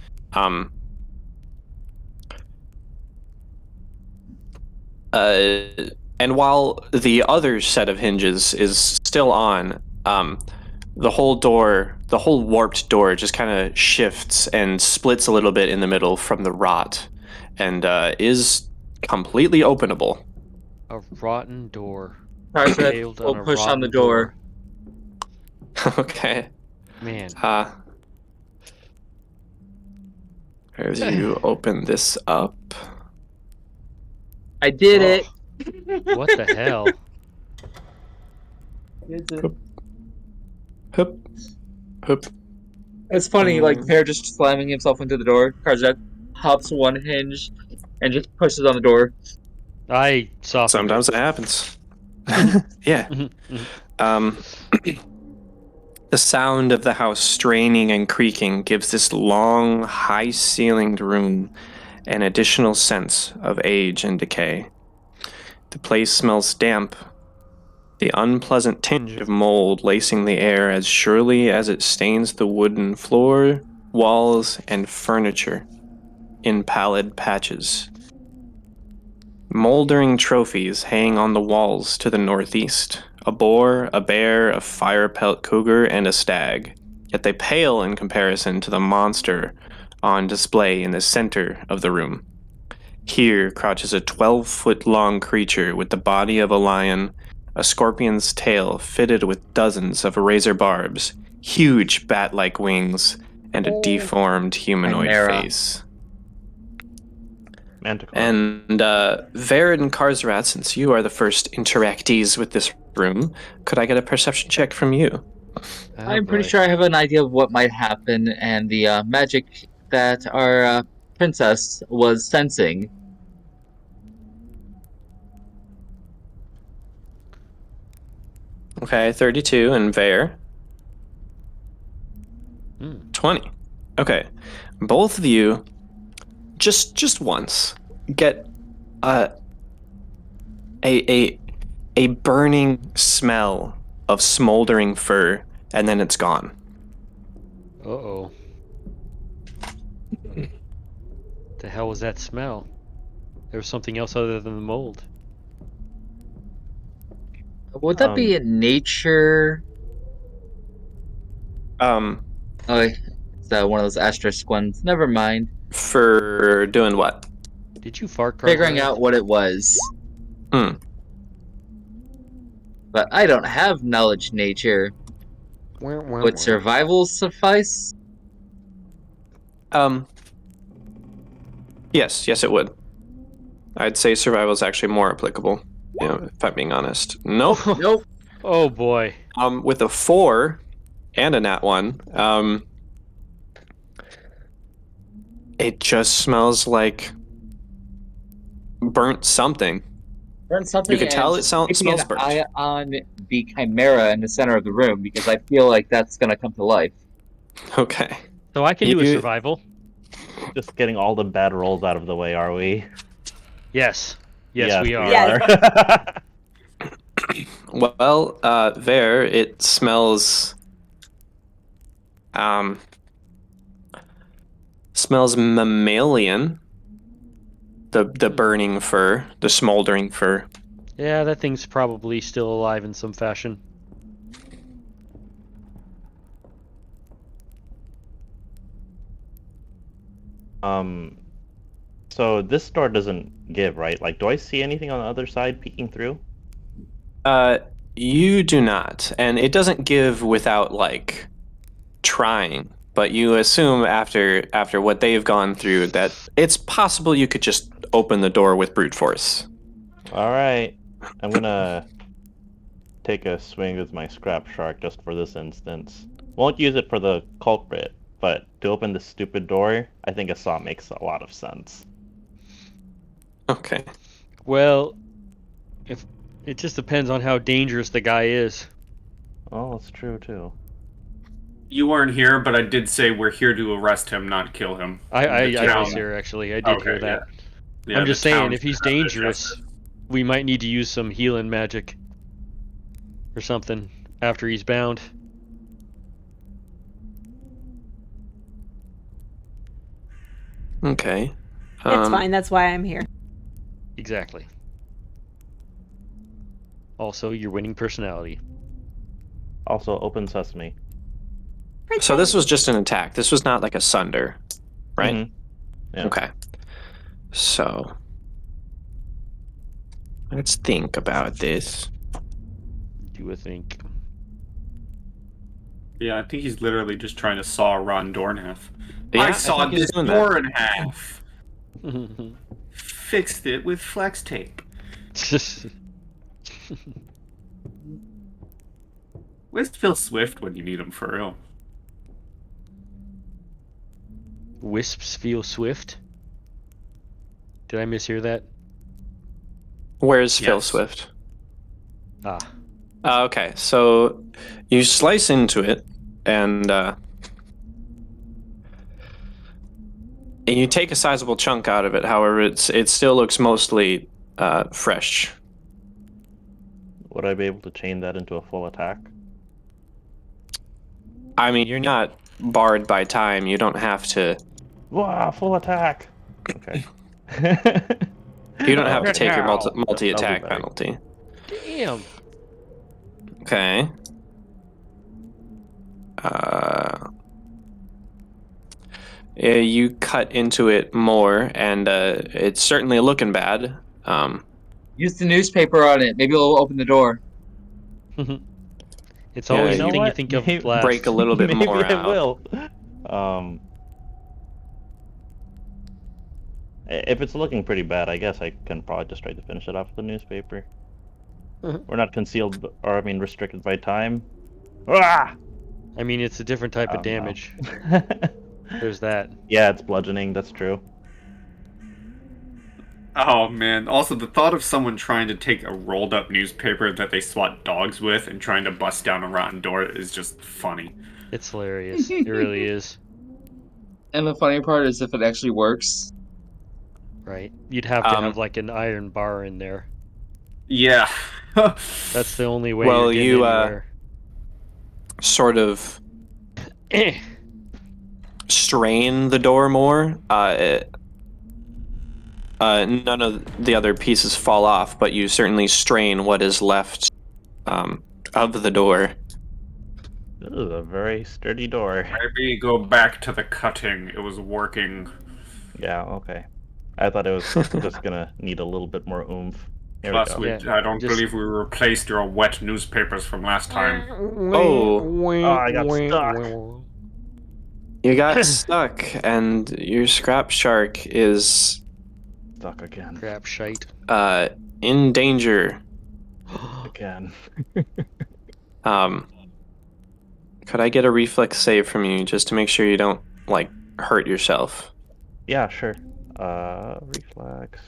And while the other set of hinges is still on, the whole warped door just kind of shifts and splits a little bit in the middle from the rot, and is completely openable. A rotten door. Karzrath Nailed will on a push on the rotten door. Okay. Man. As you open this up. I did it. What the hell? Hup. Hup. It's funny, like Pear just slamming himself into the door. Karzrath hops one hinge and just pushes on the door. I saw. Sometimes it happens. Yeah. The sound of the house straining and creaking gives this long, high-ceilinged room an additional sense of age and decay. The place smells damp, the unpleasant tinge of mold lacing the air as surely as it stains the wooden floor, walls, and furniture in pallid patches. Moldering trophies hang on the walls to the northeast. A boar, a bear, a fire pelt cougar, and a stag. Yet they pale in comparison to the monster on display in the center of the room. Here crouches a 12-foot-long creature with the body of a lion, a scorpion's tail fitted with dozens of razor barbs, huge bat-like wings, and a deformed humanoid Chimera. face. Manticore. And Verid and Karzrat, since you are the first interactees with this room, could I get a perception check from you? I'm pretty sure I have an idea of what might happen and the magic that our princess was sensing. Okay, 32, and Ver, 20. Okay, both of you, just once, get a burning smell of smoldering fur, and then it's gone. Uh-oh. The hell was that smell? There was something else other than the mold. Would that be in nature? Um, Oh, it's one of those asterisk ones. Never mind. for doing what? Did you fart? Figuring Karzrat? out what it was. Hmm. But I don't have knowledge nature. Would survival suffice? Yes, it would. I'd say survival is actually more applicable, if I'm being honest. Nope. Nope. Oh boy. With a 4 and a nat 1, it just smells like burnt something. Burn something. You can tell it keeping smells an burnt. eye on the chimera in the center of the room because I feel like that's gonna come to life. Okay. So I can do a You- survival. Just getting all the bad rolls out of the way, are we? Yes. Yes, we are. Yes. Well, there it smells. Smells mammalian. The burning fur, the smoldering fur. Yeah, that thing's probably still alive in some fashion. So this door doesn't give, right? Like, do I see anything on the other side peeking through? You do not, and it doesn't give without like trying. But you assume after what they've gone through that it's possible you could just open the door with brute force. All right, I'm gonna take a swing with my scrap shark just for this instance. Won't use it for the culprit, but to open this stupid door, I think a saw makes a lot of sense. Okay. Well, if it just depends on how dangerous the guy is. Oh, that's true too. You weren't here, but I did say we're here to arrest him, not kill him. I The was town- here actually. I did hear Okay, that. Yeah, I'm the just saying, town if he's should have the dangerous, justice. we might need to use some healing magic or something after he's bound. Okay. It's fine. That's why I'm here. Exactly. Also, your winning personality. Also, open sesame. So this was just an attack. This was not like a sunder, right? Mhm. Yeah. Okay. So let's think about this. Do a think. Yeah, I think he's literally just trying to saw a rotten door in half. Yeah, I I sawed think he's this doing that. door in half. Fixed it with flex tape. Where's Phil Swift when you need him for real? Wisps feel swift. Did I mishear that? Where's Phil Yes. Swift? Ah. Okay, so you slice into it, and you take a sizable chunk out of it. However, it still looks mostly fresh. Would I be able to chain that into a full attack? I mean, you're not barred by time. You don't have to. Wow, full attack! Okay. You don't have to take your Now. multi-attack That'll be penalty. Damn. Okay. You cut into it more, and it's certainly looking bad. Use the newspaper on it. Maybe it'll open the door. It's Yeah, always you the know thing you what? think of Maybe- last. break a little bit Maybe more it out. will. If it's looking pretty bad, I guess I can probably just try to finish it off with the newspaper. We're not concealed, or I mean restricted by time. Ah! I mean, it's a different type of No. damage. There's that. Yeah, it's bludgeoning. That's true. Oh man! Also, the thought of someone trying to take a rolled-up newspaper that they swat dogs with and trying to bust down a rotten door is just funny. It's hilarious. It really is. And the funny part is if it actually works. Right. You'd have to have like an iron bar in there. Yeah. That's the only way Well, you're getting you anywhere. sort of strain the door more. None of the other pieces fall off, but you certainly strain what is left of the door. This is a very sturdy door. Maybe go back to the cutting. It was working. Yeah, okay. I thought it was just gonna need a little bit more oomph. Here Plus, we go. Yeah, I don't just- believe we replaced your wet newspapers from last time. I got stuck. You got stuck, and your scrap shark is Stuck again. Crap shite. in danger. Again. Could I get a reflex save from you just to make sure you don't like hurt yourself? Yeah, sure. Reflex.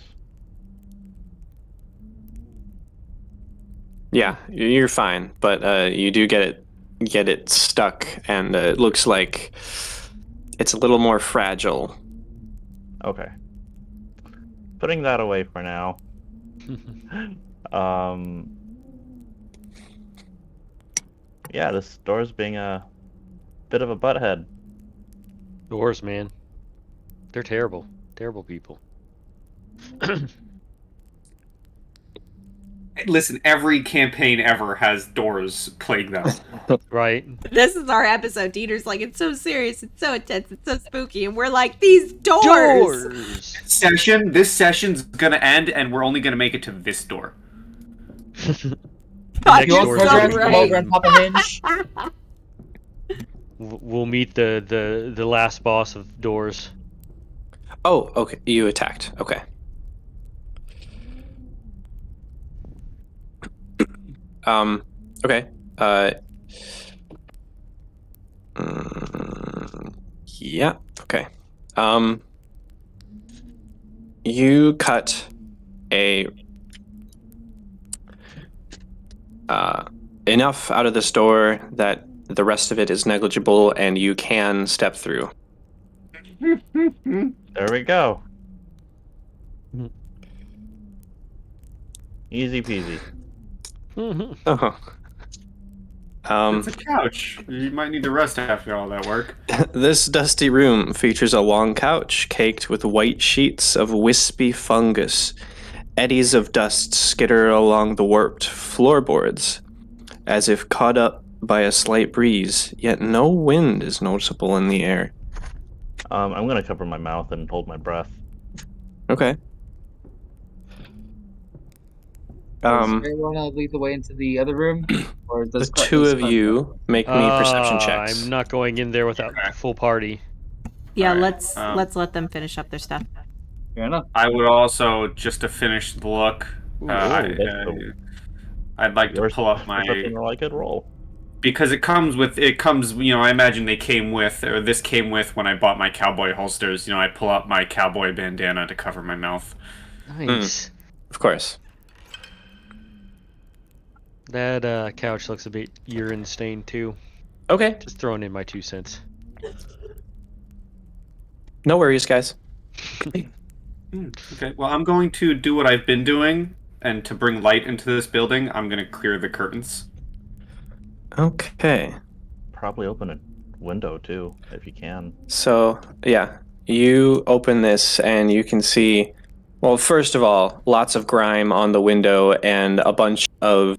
Yeah, you're fine, but you do get it stuck, and it looks like it's a little more fragile. Okay. Putting that away for now. Yeah, this door's being a bit of a butthead. Doors, man. They're terrible. Terrible people. Listen, every campaign ever has doors plague them. Right? This is our episode. Dieter's like, it's so serious, it's so intense, it's so spooky, and we're like, these doors. This session's gonna end, and we're only gonna make it to this door. God, next you're door so is gonna be right. Come over and pop a hinge. We'll meet the last boss of doors. Oh, okay. You attacked. Okay. Okay. Yeah. Okay. You cut a enough out of this door that the rest of it is negligible, and you can step through. There we go. Easy peasy. Oh. It's a couch. You might need to rest after all that work. This dusty room features a long couch caked with white sheets of wispy fungus. Eddies of dust skitter along the warped floorboards, as if caught up by a slight breeze, yet no wind is noticeable in the air. I'm gonna cover my mouth and hold my breath. Okay. Does everyone lead the way into the other room? Or The does two of you make me perception checks. I'm not going in there without Okay. full party. Yeah, Alright, let's let them finish up their stuff. Fair enough. I would also, just to finish the look, that's cool. I'd like to Yours pull up is my... looking like a roll. Because it comes, I imagine they came with, or this came with when I bought my cowboy holsters. I pull up my cowboy bandana to cover my mouth. Nice. Of course. That couch looks a bit urine stained too. Okay. Just throwing in my 2 cents. No worries, guys. Okay, well, I'm going to do what I've been doing, and to bring light into this building, I'm going to clear the curtains. Okay. Probably open a window too, if you can. So, yeah, you open this and you can see, well, first of all, lots of grime on the window and a bunch of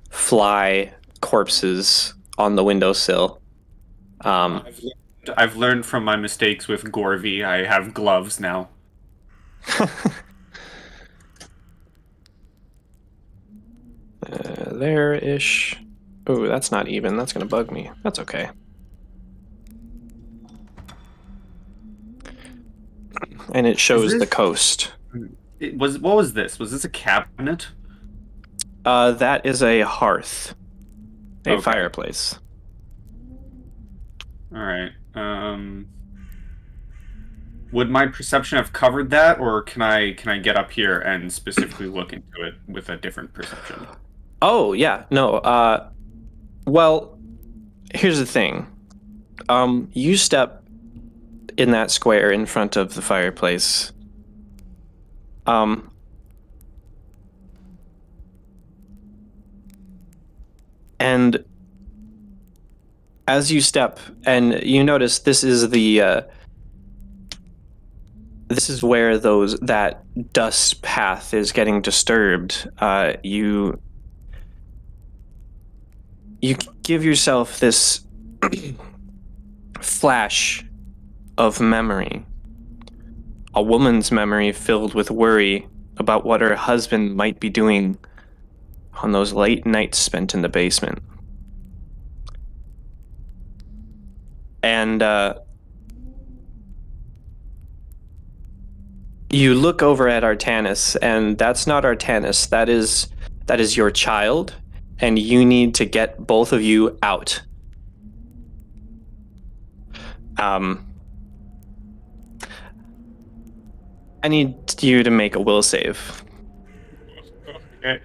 fly corpses on the windowsill. I've looked I've learned from my mistakes with Gorvy. I have gloves now. There-ish. Oh, that's not even. That's gonna bug me. That's okay. And it shows the this- coast. What was this? Was this a cabinet? That is a hearth. A Okay. fireplace. All right. Would my perception have covered that, or can I get up here and specifically look into it with a different perception? Oh, yeah. No. Well, here's the thing. You step in that square in front of the fireplace. And as you step, and you notice this is this is where that dust path is getting disturbed. You give yourself this flash of memory, a woman's memory filled with worry about what her husband might be doing on those late nights spent in the basement. And you look over at Artanis, and that's not Artanis. That is your child, and you need to get both of you out. I need you to make a will save. Okay.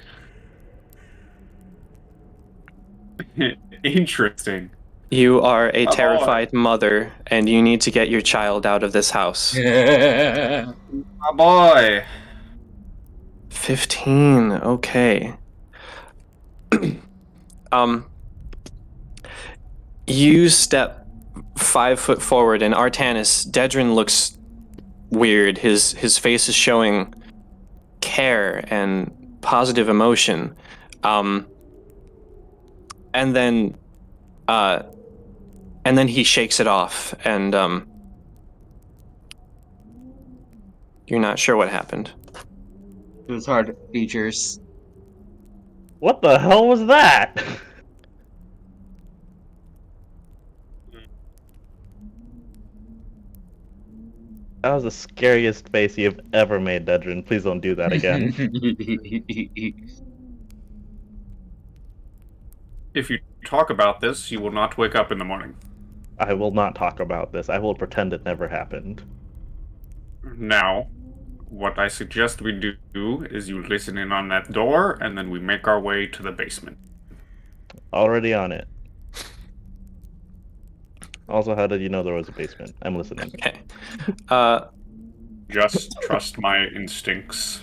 Interesting. You are a Oh. terrified mother, and you need to get your child out of this house. My boy. 15, okay. You step 5 foot forward, and Artanis, Dedrin looks weird. His face is showing care and positive emotion. And then he shakes it off, and you're not sure what happened. It was hard features. What the hell was that? That was the scariest face you've ever made, Dedrin. Please don't do that again. If you talk about this, you will not wake up in the morning. I will not talk about this. I will pretend it never happened. Now, what I suggest we do is you listen in on that door, and then we make our way to the basement. Already on it. Also, how did you know there was a basement? I'm listening. Okay. Just trust my instincts.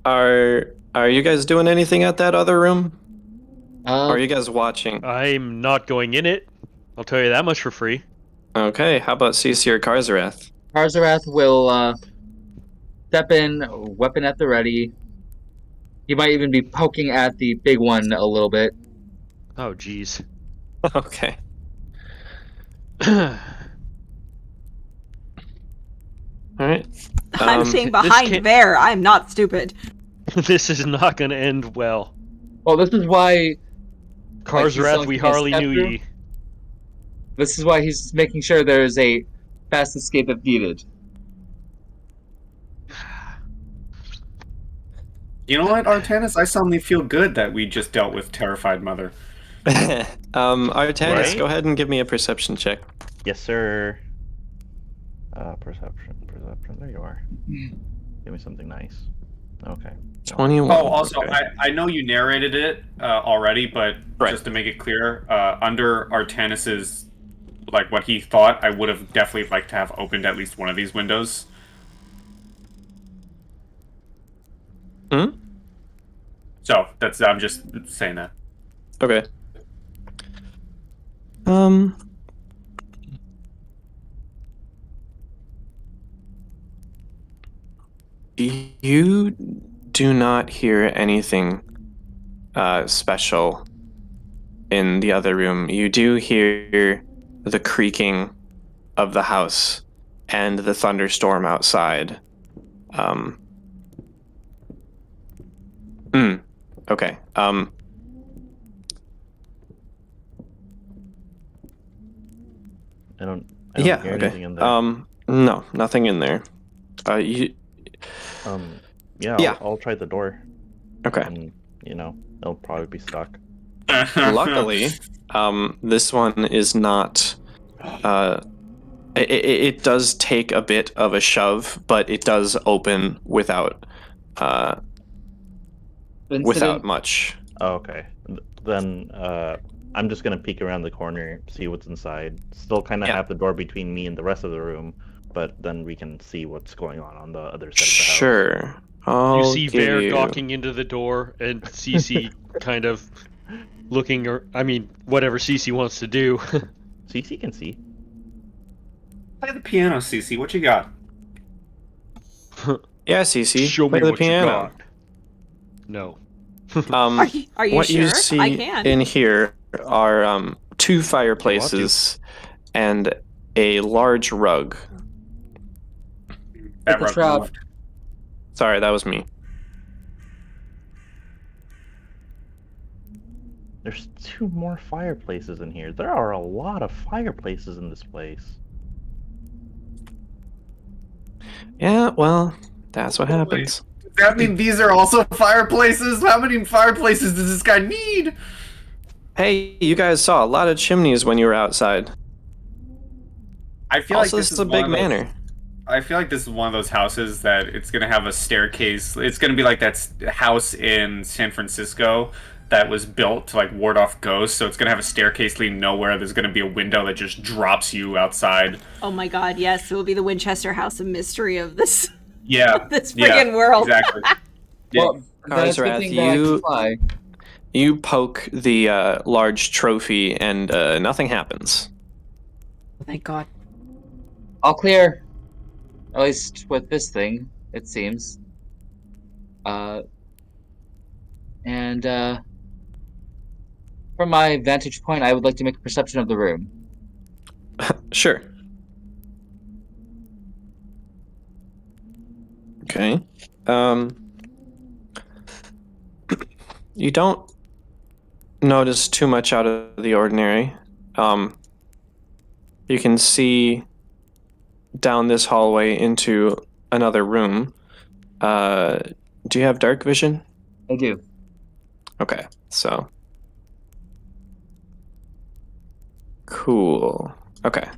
Are you guys doing anything at that other room? Or are you Um, guys watching? I'm not going in it. I'll tell you that much for free. Okay, how about CC or Karzarath? Karzarath will step in, weapon at the ready. He might even be poking at the big one a little bit. Oh, jeez. Okay. Alright. I'm staying this behind can't- there. I'm not stupid. This is not going to end well. Well, this is why. Karzarath, we hardly knew ye. This is why he's making sure there is a fast escape if needed. You know what, Artanis? I suddenly feel good that we just dealt with terrified mother. Artanis, Right? go ahead and give me a perception check. Yes, sir. Perception. There you are. Give me something nice. Okay. 21. Oh, also, okay. I know you narrated it already, but Right. just to make it clear, under Artanis's, like, what he thought, I would have definitely liked to have opened at least one of these windows. Hmm? So, I'm just saying that. Okay. You do not hear anything special in the other room. You do hear the creaking of the house and the thunderstorm outside. Okay. I don't Yeah. hear Okay. anything in there. No, nothing in there. Yeah, Yeah. I'll try the door, Okay. and it'll probably be stuck. Luckily, this one is not. It does take a bit of a shove, but it does open without Incident. much. Oh, okay. Then I'm just gonna peek around the corner, see what's inside. Still kind of Yeah. have the door between me and the rest of the room, but then we can see what's going on the other side of the house. Sure. You I'll see give Bear you... docking into the door and Cece kind of looking, or I mean, whatever Cece wants to do. Cece can see. Play the piano, Cece. What you got? Yeah, Cece. Show play me the what piano. you got. No. Are you what sure? you see I can. in here are 2 fireplaces and a large rug. That It's rug Rob. moved. Sorry, that was me. There's 2 more fireplaces in here. There are a lot of fireplaces in this place. Yeah, well, that's what happens. Does that mean these are also fireplaces? How many fireplaces does this guy need? Hey, you guys saw a lot of chimneys when you were outside. I feel Also, like this is a big manor. I feel like this is one of those houses that it's gonna have a staircase. It's gonna be like that house in San Francisco that was built to like ward off ghosts. So it's gonna have a staircase leading nowhere. There's gonna be a window that just drops you outside. Oh my god, yes, it will be the Winchester House of Mystery of this Yeah, this friggin' world. Exactly. Well, that's a good Karzrath, thing that I can fly. You poke the large trophy and nothing happens. Thank God. All clear. At least with this thing, it seems. And from my vantage point, I would like to make a perception of the room. Sure. Okay. You don't notice too much out of the ordinary. You can see down this hallway into another room. Do you have dark vision? I do. Okay, so. Cool. Okay.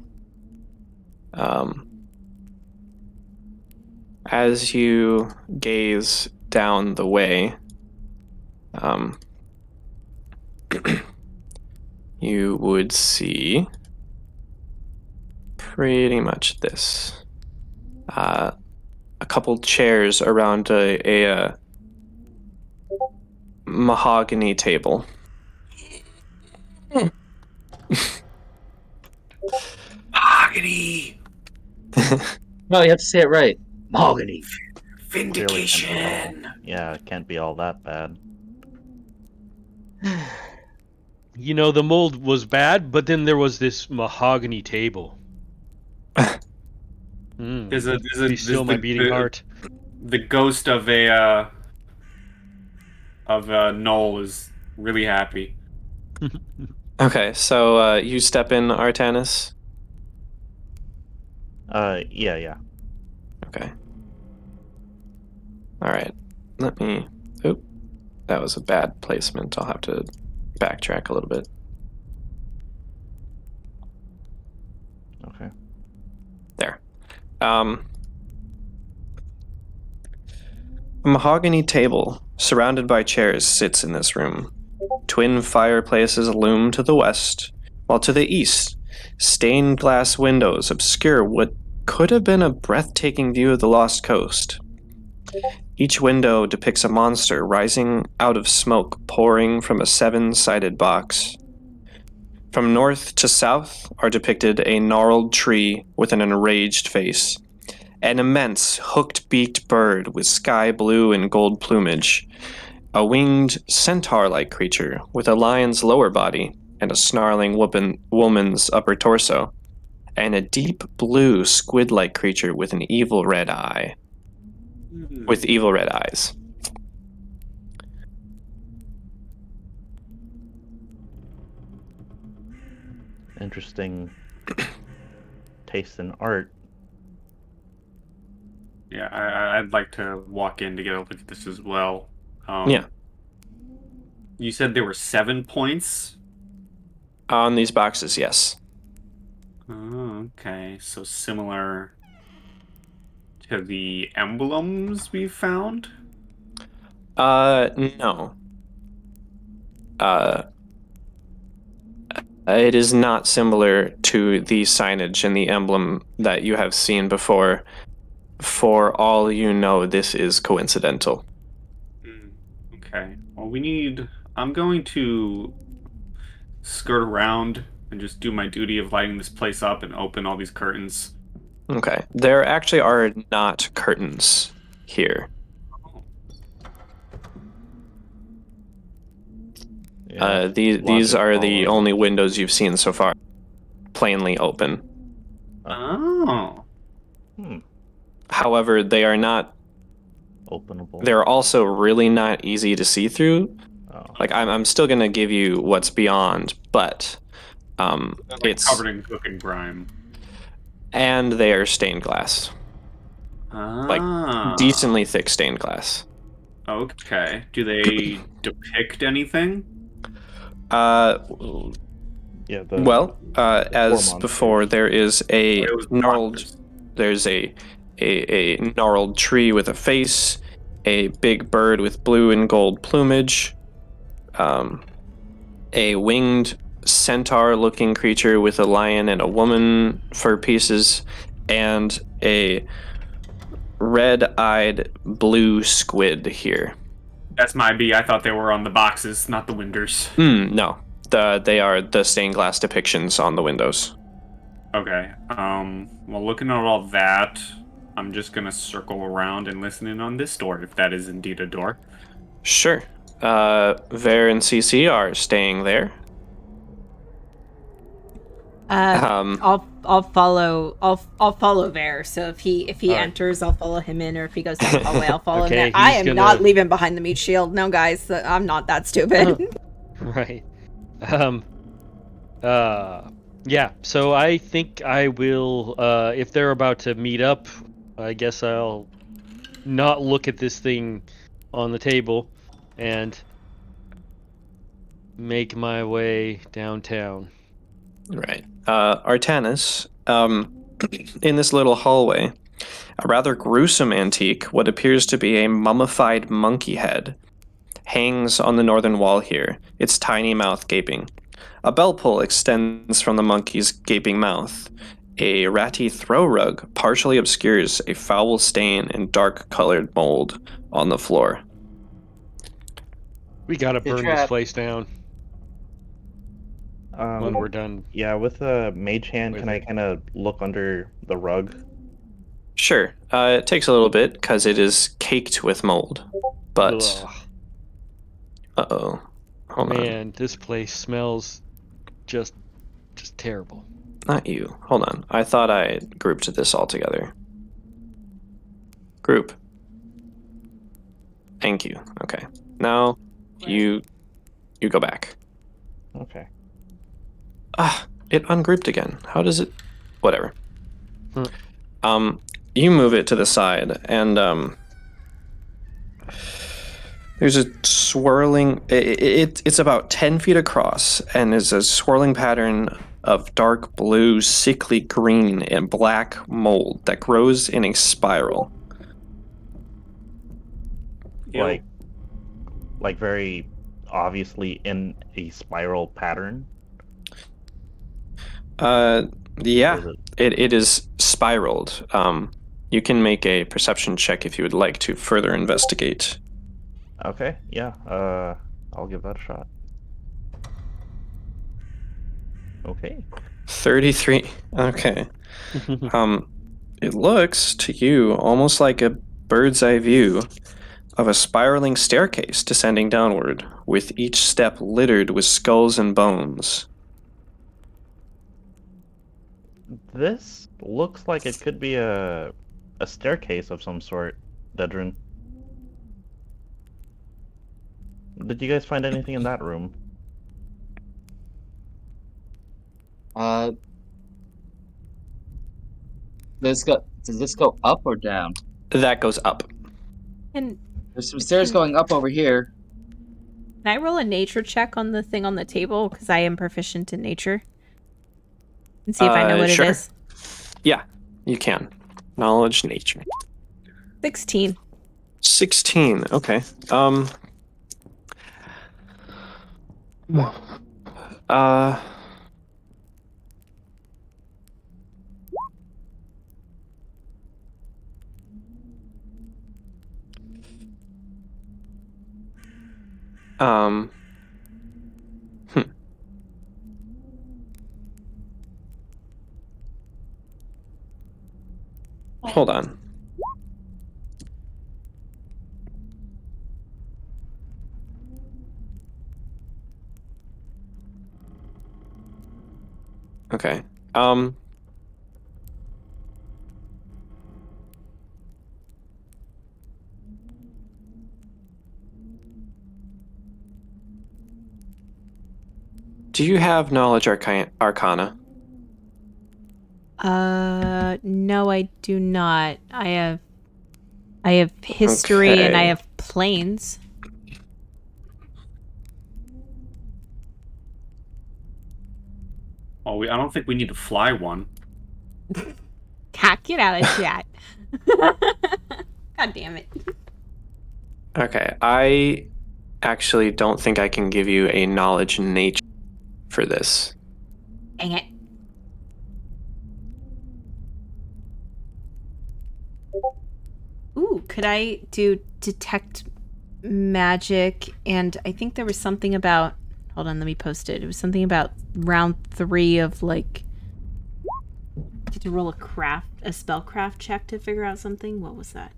As you gaze down the way, you would see pretty much this. A couple chairs around a mahogany table. Mahogany. No, you have to say it right. Mahogany. Vindication. Yeah, it can't be all that bad. You know, the mold was bad, but then there was this mahogany table. Be still my beating heart. The ghost of Noel is really happy. Okay, so you step in, Artanis. Yeah. Okay. All right. Let me. Oop, that was a bad placement. I'll have to backtrack a little bit. Okay. There. A mahogany table surrounded by chairs sits in this room. Twin fireplaces loom to the west, while to the east, stained glass windows obscure what could have been a breathtaking view of the Lost Coast. Each window depicts a monster rising out of smoke pouring from a 7-sided box. From north to south are depicted a gnarled tree with an enraged face, an immense hooked-beaked bird with sky blue and gold plumage, a winged centaur-like creature with a lion's lower body and a snarling woman's upper torso, and a deep blue squid-like creature with an evil red eye. With evil red eyes. Interesting taste in art. Yeah, I'd like to walk in to get a look at this as well. Yeah. You said there were 7 points? On these boxes, yes. Oh, okay. So similar to the emblems we found? No. It is not similar to the signage and the emblem that you have seen before. For all you know, this is coincidental. Okay. Well, I'm going to skirt around and just do my duty of lighting this place up and open all these curtains. Okay. There actually are not curtains here. Yeah, These are the only windows you've seen so far. Plainly open. Oh. However, they are not. Openable. They're also really not easy to see through. Oh. Like I'm still gonna give you what's beyond, but it's covered in gook and grime. And they are stained glass, like decently thick stained glass. Okay. Do they depict anything? Yeah. As before, there is a gnarled. Monsters. There's a gnarled tree with a face, a big bird with blue and gold plumage, a winged centaur-looking creature with a lion and a woman fur pieces, and a red-eyed blue squid here. That's my B. I thought they were on the boxes, not the windows. No. They are the stained glass depictions on the windows. Okay. Well, looking at all that, I'm just gonna circle around and listen in on this door, if that is indeed a door. Sure. Ver and CC are staying there. I'll follow. I'll follow Ver. So if he enters, I'll follow him in, or if he goes down the hallway, I'll follow Okay, him. I am he's not gonna- leaving behind the meat shield. No, guys, I'm not that stupid. Right. Yeah, so I think I will, if they're about to meet up, I guess I'll not look at this thing on the table and make my way downtown. Right. Artanis, in this little hallway, a rather gruesome antique, what appears to be a mummified monkey head, hangs on the northern wall here, its tiny mouth gaping. A bell pull extends from the monkey's gaping mouth. A ratty throw rug partially obscures a foul stain and dark-colored mold on the floor. We gotta burn this trap. place down when we're done. Yeah, with a mage hand, With can I it. kind of look under the rug? Sure, it takes a little bit because it is caked with mold. But, Ugh, uh-oh. Hold on. man, this place smells just terrible. Not you. Hold on. I thought I grouped this all together. Group. Thank you. Okay. Now you go back. Okay. It ungrouped again. How does it? Whatever. Hmm. You move it to the side, and there's a swirling. It's about 10 feet across, and is a swirling pattern of dark blue, sickly green, and black mold that grows in a spiral. Like very obviously in a spiral pattern. Yeah, Or is it- it is spiraled. You can make a perception check if you would like to further investigate. Okay, yeah. I'll give that a shot. Okay. 33. Okay. It looks to you almost like a bird's eye view of a spiraling staircase descending downward, with each step littered with skulls and bones. This looks like it could be a staircase of some sort, Dedrin. Did you guys find anything in that room? Does this go up or down? That goes up. And There's some stairs Can- going up over here. can I roll a nature check on the thing on the table? Because I am proficient in nature. And see if I know what Sure. it is. Yeah, you can. Knowledge, nature. 16. 16. Okay. Uh. Um. Hold on. Okay. Do you have knowledge arcana? No, I do not. I have history and I Okay. have planes. Oh, I don't think we need to fly one. Get out of chat. God damn it. Okay. I actually don't think I can give you a knowledge nature for this. Dang it. Ooh, could I do detect magic? And I think there was something about. Hold on, let me post it. It was something about round 3 of like. Did you roll a spellcraft check to figure out something? What was that?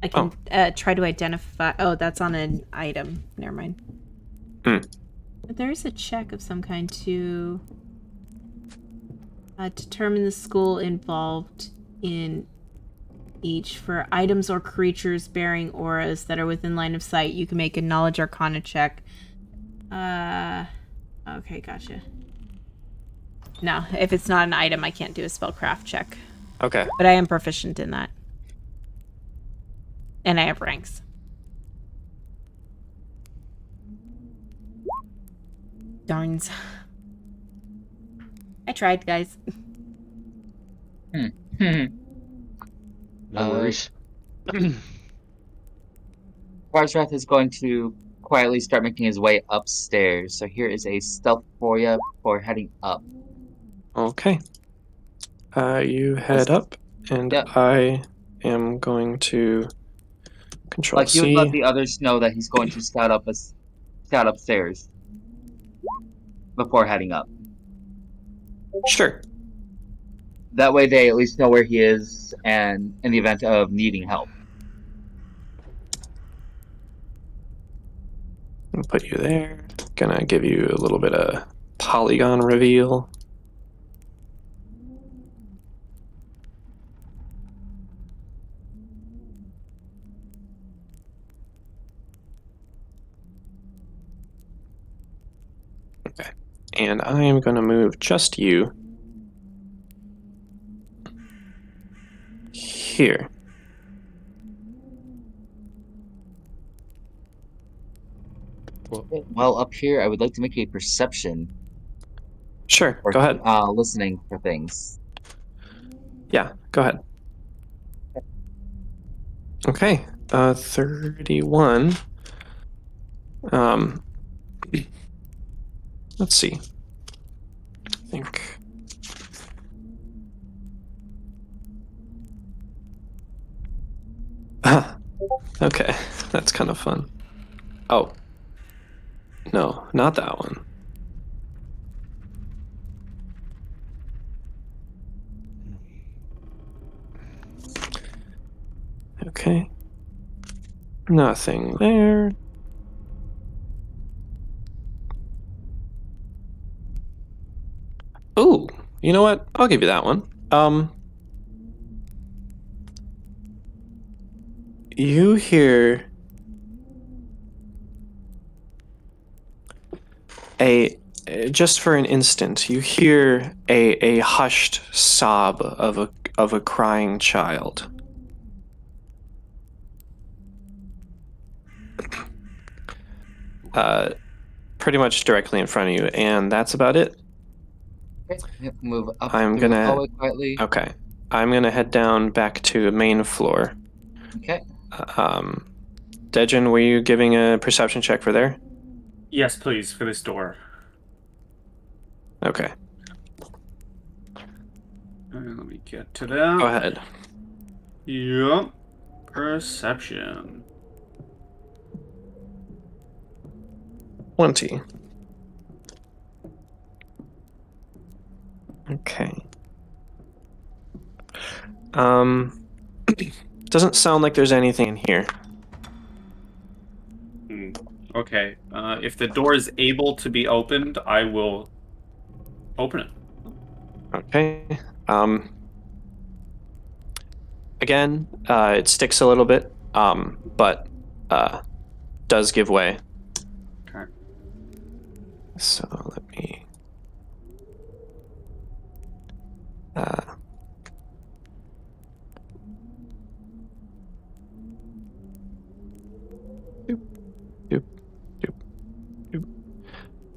I can try to identify. Oh, that's on an item. Never mind. Hmm. But there's a check of some kind to determine the school involved in each. For items or creatures bearing auras that are within line of sight, you can make a knowledge arcana check. Okay, gotcha. No, if it's not an item, I can't do a spellcraft check. Okay. But I am proficient in that. And I have ranks. Darns. I tried, guys. No worries. Farzrath is going to quietly start making his way upstairs. So here is a stealth for you for heading up. Okay. You head up, and Yep. I am going to control Like you would let C. the others know that he's going to scout upstairs before heading up. Sure. That way they at least know where he is and in the event of needing help. I'll put you there. Gonna give you a little bit of polygon reveal. Okay. And I am gonna move just you here. Well, up here, I would like to make a perception Sure, or go ahead. listening for things. Yeah, go ahead. Okay, 31. Let's see. I think. Okay, that's kind of fun. Oh. No, not that one. Okay. Nothing there. Ooh, You know what? I'll give you that one. You hear just for an instant, you hear a hushed sob of a crying child. Pretty much directly in front of you, and that's about it. Okay, yep, move up I'm through the gonna- hallway quietly. Okay, I'm gonna head down back to main floor. Okay. Dejin, were you giving a perception check for there? Yes, please, for this door. Okay, Let me get to that. go ahead. Yep. Perception. 20. Okay. Doesn't sound like there's anything in here. Okay. If the door is able to be opened, I will open it. Okay. Again, it sticks a little bit, but does give way. Okay. So let me.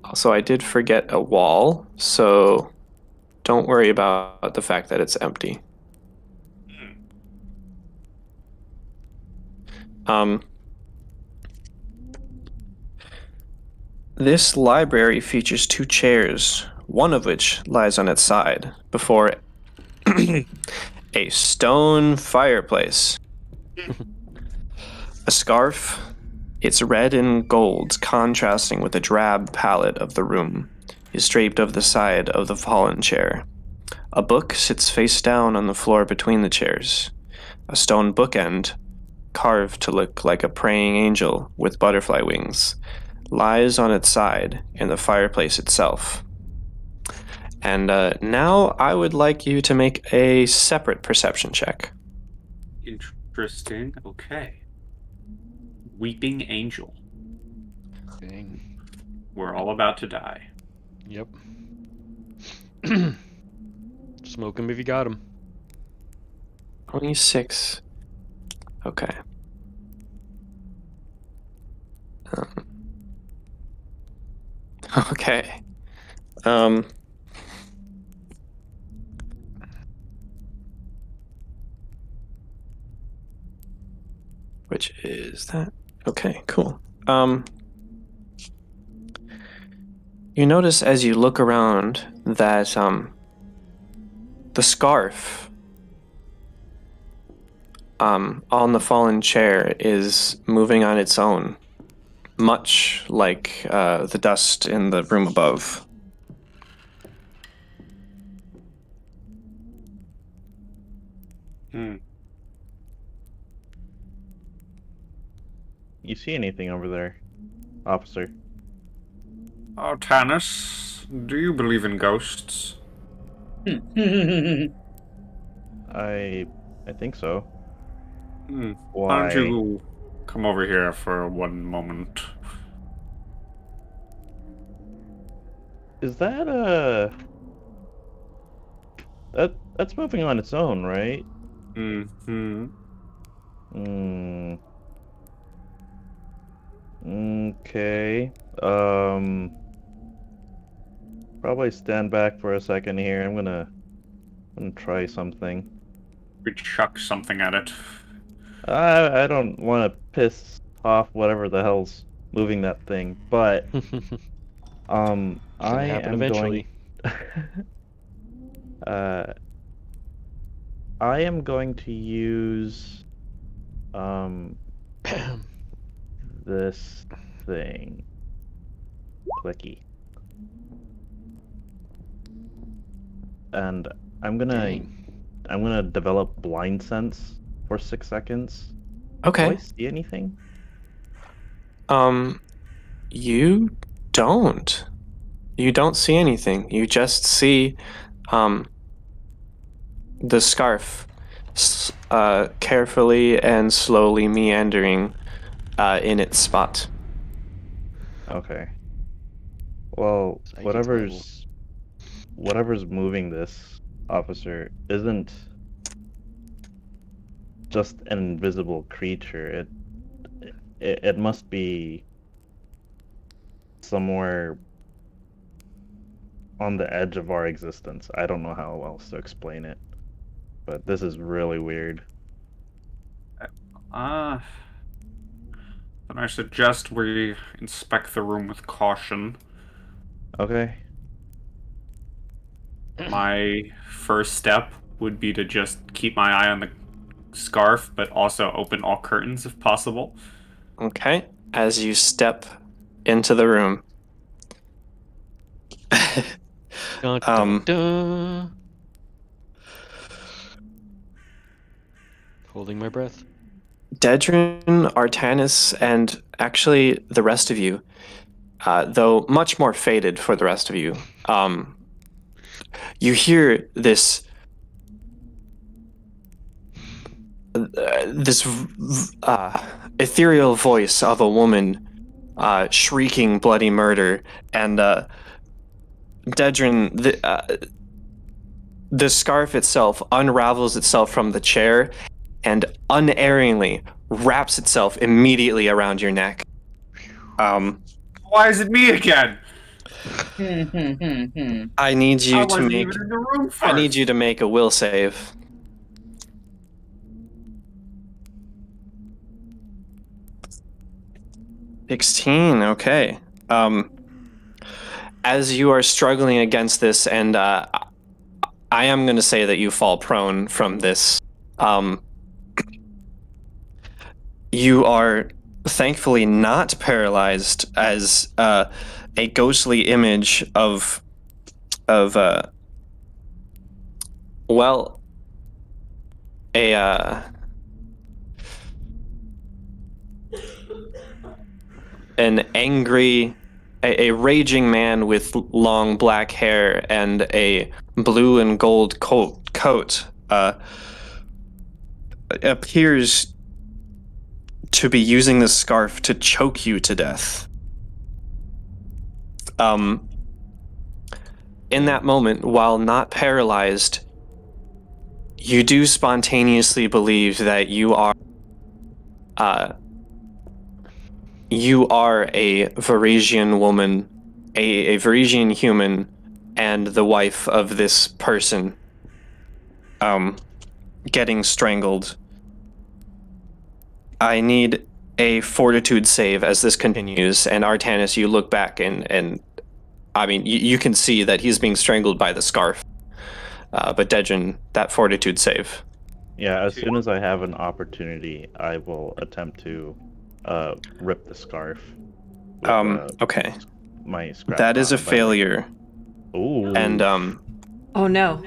Also, I did forget a wall, so don't worry about the fact that it's empty. This library features 2 chairs, one of which lies on its side, before a stone fireplace. A scarf, its red and gold contrasting with the drab palette of the room, is draped over the side of the fallen chair. A book sits face down on the floor between the chairs. A stone bookend, carved to look like a praying angel with butterfly wings, lies on its side in the fireplace itself. And now I would like you to make a separate perception check. Interesting. Okay. Weeping Angel. Dang. We're all about to die. Yep. Smoke him if you got him. 26. Okay. Okay. Which is that? Okay, cool. You notice as you look around that the scarf on the fallen chair is moving on its own, much like the dust in the room above. You see anything over there, officer? Oh, Tannis, do you believe in ghosts? I think so. Why Why? don't you come over here for one moment? Is that that's moving on its own, right? Mm-hmm. Okay. Probably stand back for a second here. I'm gonna try something. We chuck something at it. I don't want to piss off whatever the hell's moving that thing, but I happen am eventually. I am going to use this thing. Clicky. And I'm gonna develop blind sense for 6 seconds. Do Okay. I see anything? You don't. You don't see anything. You just see the scarf carefully and slowly meandering in its spot. Okay. Well, Psychic whatever's moving this officer isn't just an invisible creature. It must be somewhere on the edge of our existence. I don't know how else to explain it, but this is really weird. Then I suggest we inspect the room with caution. Okay. My first step would be to just keep my eye on the scarf, but also open all curtains if possible. Okay. As you step into the room. Dun, dun, dun. Holding my breath. Dedrin, Artanis, and actually the rest of you, though much more faded for the rest of you, you hear this ethereal voice of a woman shrieking bloody murder, and Dedrin, the scarf itself unravels itself from the chair and unerringly wraps itself immediately around your neck. Why is it me again? I need I you to wasn't make. even in the room first. I need you to make a will save. $16. Okay. As you are struggling against this, and I am going to say that you fall prone from this. You are thankfully not paralyzed, as a ghostly image of an angry, a raging man with long black hair and a blue and gold coat appears to be using the scarf to choke you to death. In that moment, while not paralyzed, you do spontaneously believe that you are a Varisian woman, a Varisian human, and the wife of this person getting strangled. I need a fortitude save as this continues, and Artanis, you look back and I mean, you can see that he's being strangled by the scarf. But Dedrin, that fortitude save. Yeah, as soon as I have an opportunity, I will attempt to rip the scarf. With, Okay. My scrap. That is a failure. Ooh. And Oh no.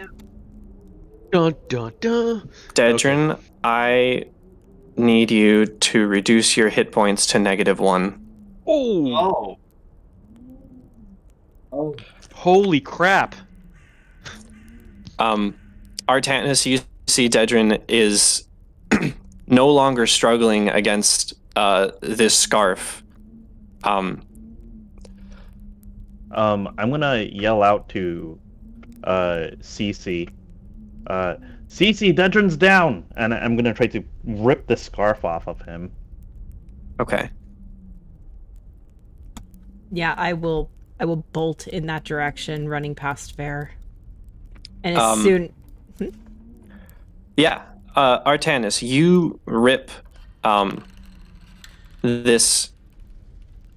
Dun, dun, dun. Dedrin, Okay. I need you to reduce your hit points to -1. Oh, Oh. holy crap. Artanis, you see Dedrin is no longer struggling against this scarf. I'm gonna yell out to Cece. Cece, Dedrin's down, and I'm gonna try to rip the scarf off of him. Okay. Yeah, I will bolt in that direction, running past Fair. And as soon Yeah, Artanis, you rip this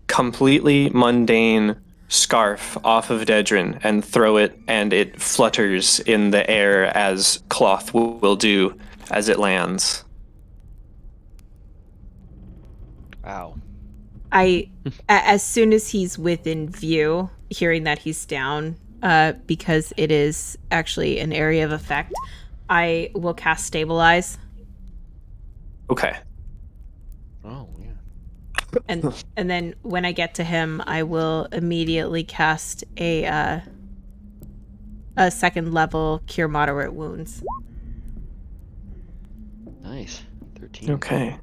completely mundane scarf off of Dedrin and throw it, and it flutters in the air as cloth will do as it lands. Wow. as soon as he's within view, hearing that he's down, because it is actually an area of effect, I will cast Stabilize. Okay. Oh, yeah. And then when I get to him, I will immediately cast a a second level cure moderate wounds. Nice. 13. Okay.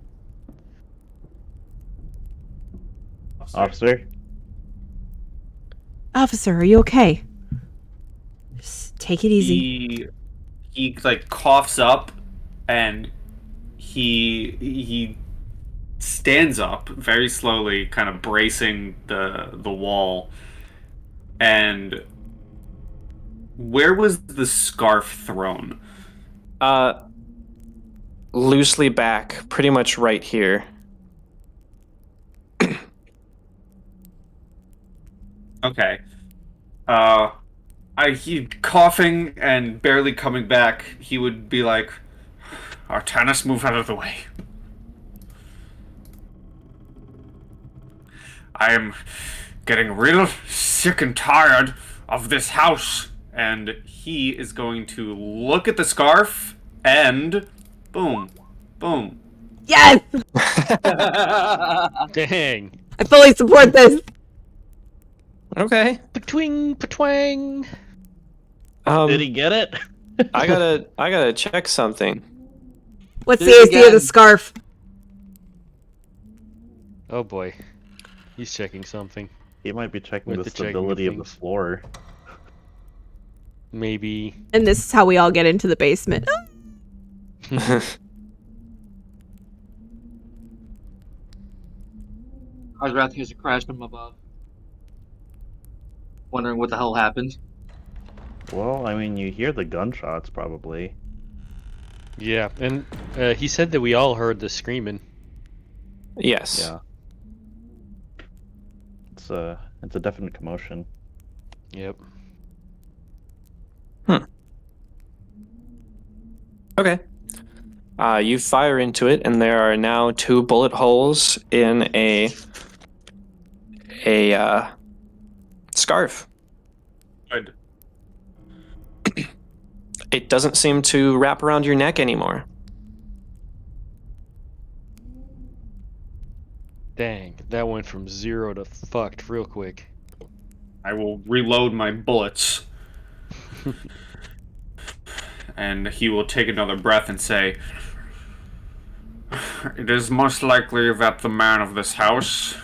Officer? Officer, are you okay? Just take it easy. He like coughs up, and he stands up very slowly, kind of bracing the wall. And where was the scarf thrown? Loosely back, pretty much right here. Okay. He coughing and barely coming back. He would be like, "Artanis, move out of the way. I am getting real sick and tired of this house." And he is going to look at the scarf and boom, boom. Yes! Dang. I fully support this. Okay. Patwing, patwang. Did he get it? I gotta check something. What's Do the it AC of the again. scarf? Oh boy. He's checking something. He might be checking With the the checking stability of the things. floor. Maybe. And this is how we all get into the basement. Karsrath hears a crash from above. Wondering what the hell happened. Well, I mean, you hear the gunshots probably. Yeah, and he said that we all heard the screaming. Yes. Yeah. It's a definite commotion. Yep. Okay. You fire into it, and there are now 2 bullet holes in a scarf. Good. It doesn't seem to wrap around your neck anymore. Dang, that went from 0 to fucked real quick. I will reload my bullets. And he will take another breath and say, "It is most likely that the man of this house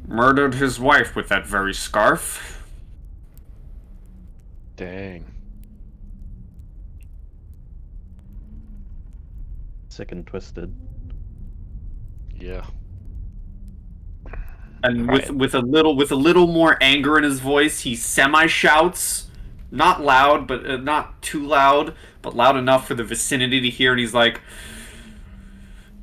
murdered his wife with that very scarf." Dang. Sick and twisted. Yeah. And with a little more anger in his voice, he semi-shouts, not loud, but not too loud, but loud enough for the vicinity to hear. And he's like,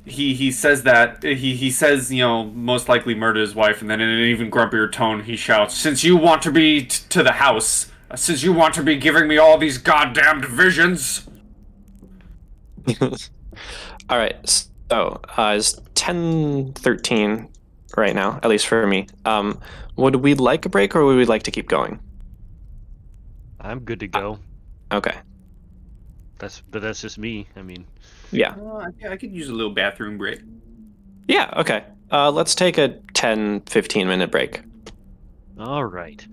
he says that he says, you know, most likely murdered his wife, and then in an even grumpier tone, he shouts, "Since you want to be to the house, since you want to be giving me all these goddamned visions." All right. So it's 10:13 right now, at least for me. Would we like a break, or would we like to keep going? I'm good to go. Okay. But that's just me. I mean, Yeah. I could use a little bathroom break. Yeah. Okay. Let's take a 10-15 minute break. all right.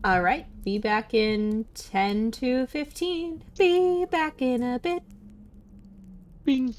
All right. Be back in 10 to 15. Be back in a bit. Bing.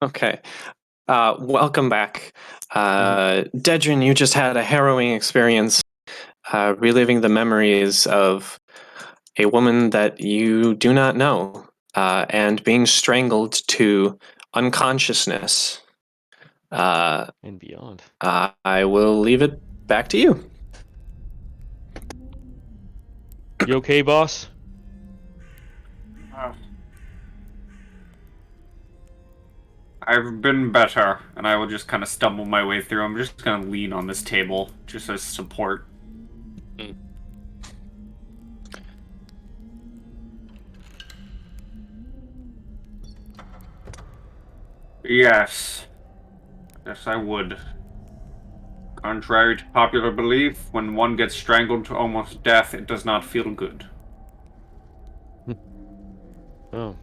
Okay. Welcome back. Dedrin, you just had a harrowing experience reliving the memories of a woman that you do not know and being strangled to unconsciousness. And beyond. I will leave it back to you. You okay, boss? I've been better, and I will just kind of stumble my way through. I'm just going to lean on this table just as support. Yes. Yes, I would. Contrary to popular belief, when one gets strangled to almost death, it does not feel good. Oh.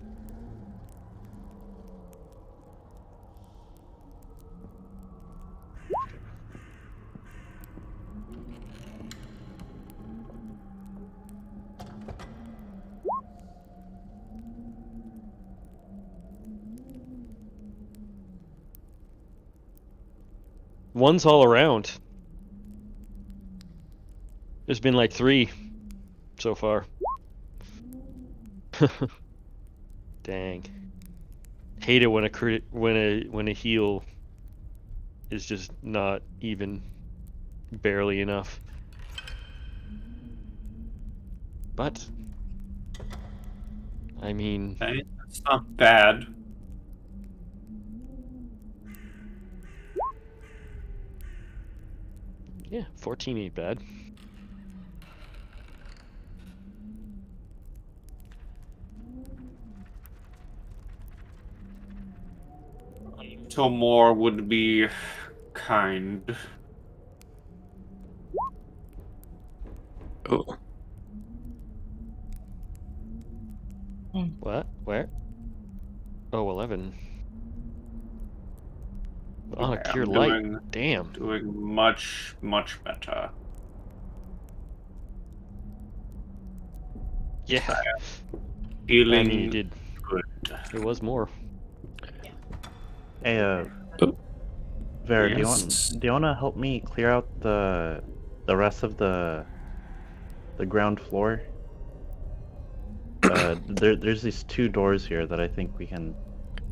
One's all around. There's been like 3 so far. Dang. Hate it when a heal is just not even barely enough. But I mean, Okay, it's not bad. yeah, 14 ain't bad. A little more would be kind. Oh. What? Where? Oh, 11. On a Okay, cure I'm light. Damn. doing much, much better. Yeah. Healing I mean, you did. good. It was more. Hey, Oh. Vera, Yes. do you want to help me clear out the rest of the ground floor? There's these 2 doors here that I think we can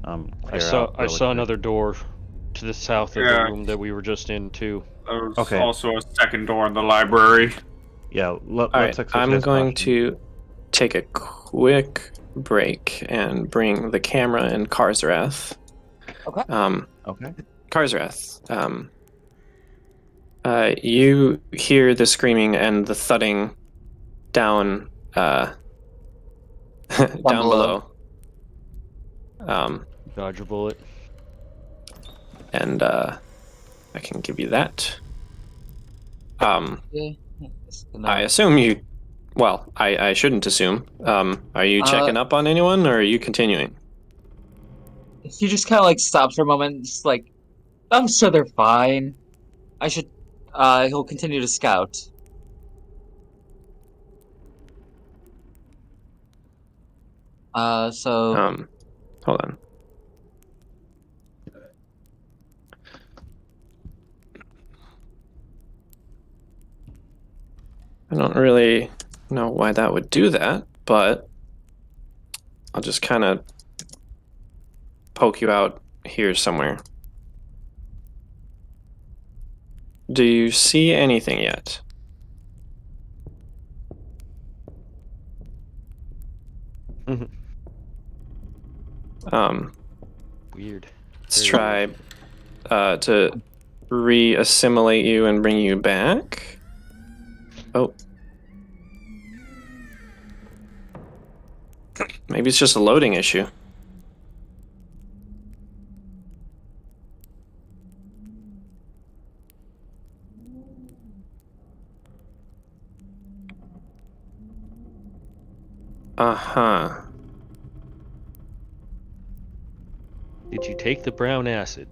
clear out. I saw another door to the south of the Yeah. room that we were just in too. There's Okay. also a second door in the library. Yeah, All let's right, exercise I'm going caution. to take a quick break and bring the camera and Karzrath. Okay. Okay. Karzrath, you hear the screaming and the thudding down down below. below. Dodge a bullet. And I can give you that. Yeah. I assume you. Well, I shouldn't assume. Are you checking up on anyone, or are you continuing? He just kind of like stops for a moment, just like, I'm sure they're fine. I should. He'll continue to scout. So Hold on. I don't really know why that would do that, but I'll just kind of poke you out here somewhere. Do you see anything yet? Weird. Let's Very try to re-assimilate you and bring you back. Oh. Maybe it's just a loading issue. Uh-huh. Did you take the brown acid?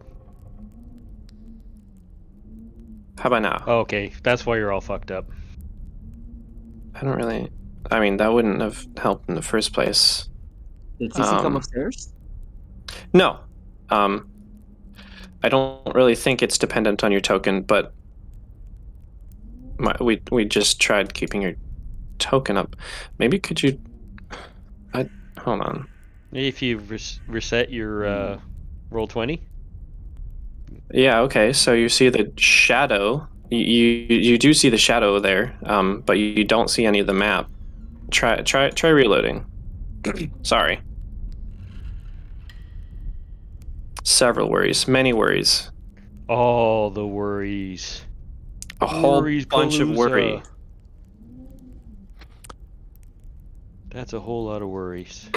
How about now? Oh, okay, that's why you're all fucked up. I don't really... I mean, that wouldn't have helped in the first place. did CC come upstairs? No. I don't really think it's dependent on your token, but we just tried keeping your token up. Maybe could you? Hold on. If you reset your roll 20. Yeah. Okay. So you see the shadow. You do see the shadow there, but you don't see any of the map. Try reloading. Sorry. Several worries. Many worries. All the worries. A whole Worries bunch of worry. palooza. That's a whole lot of worries.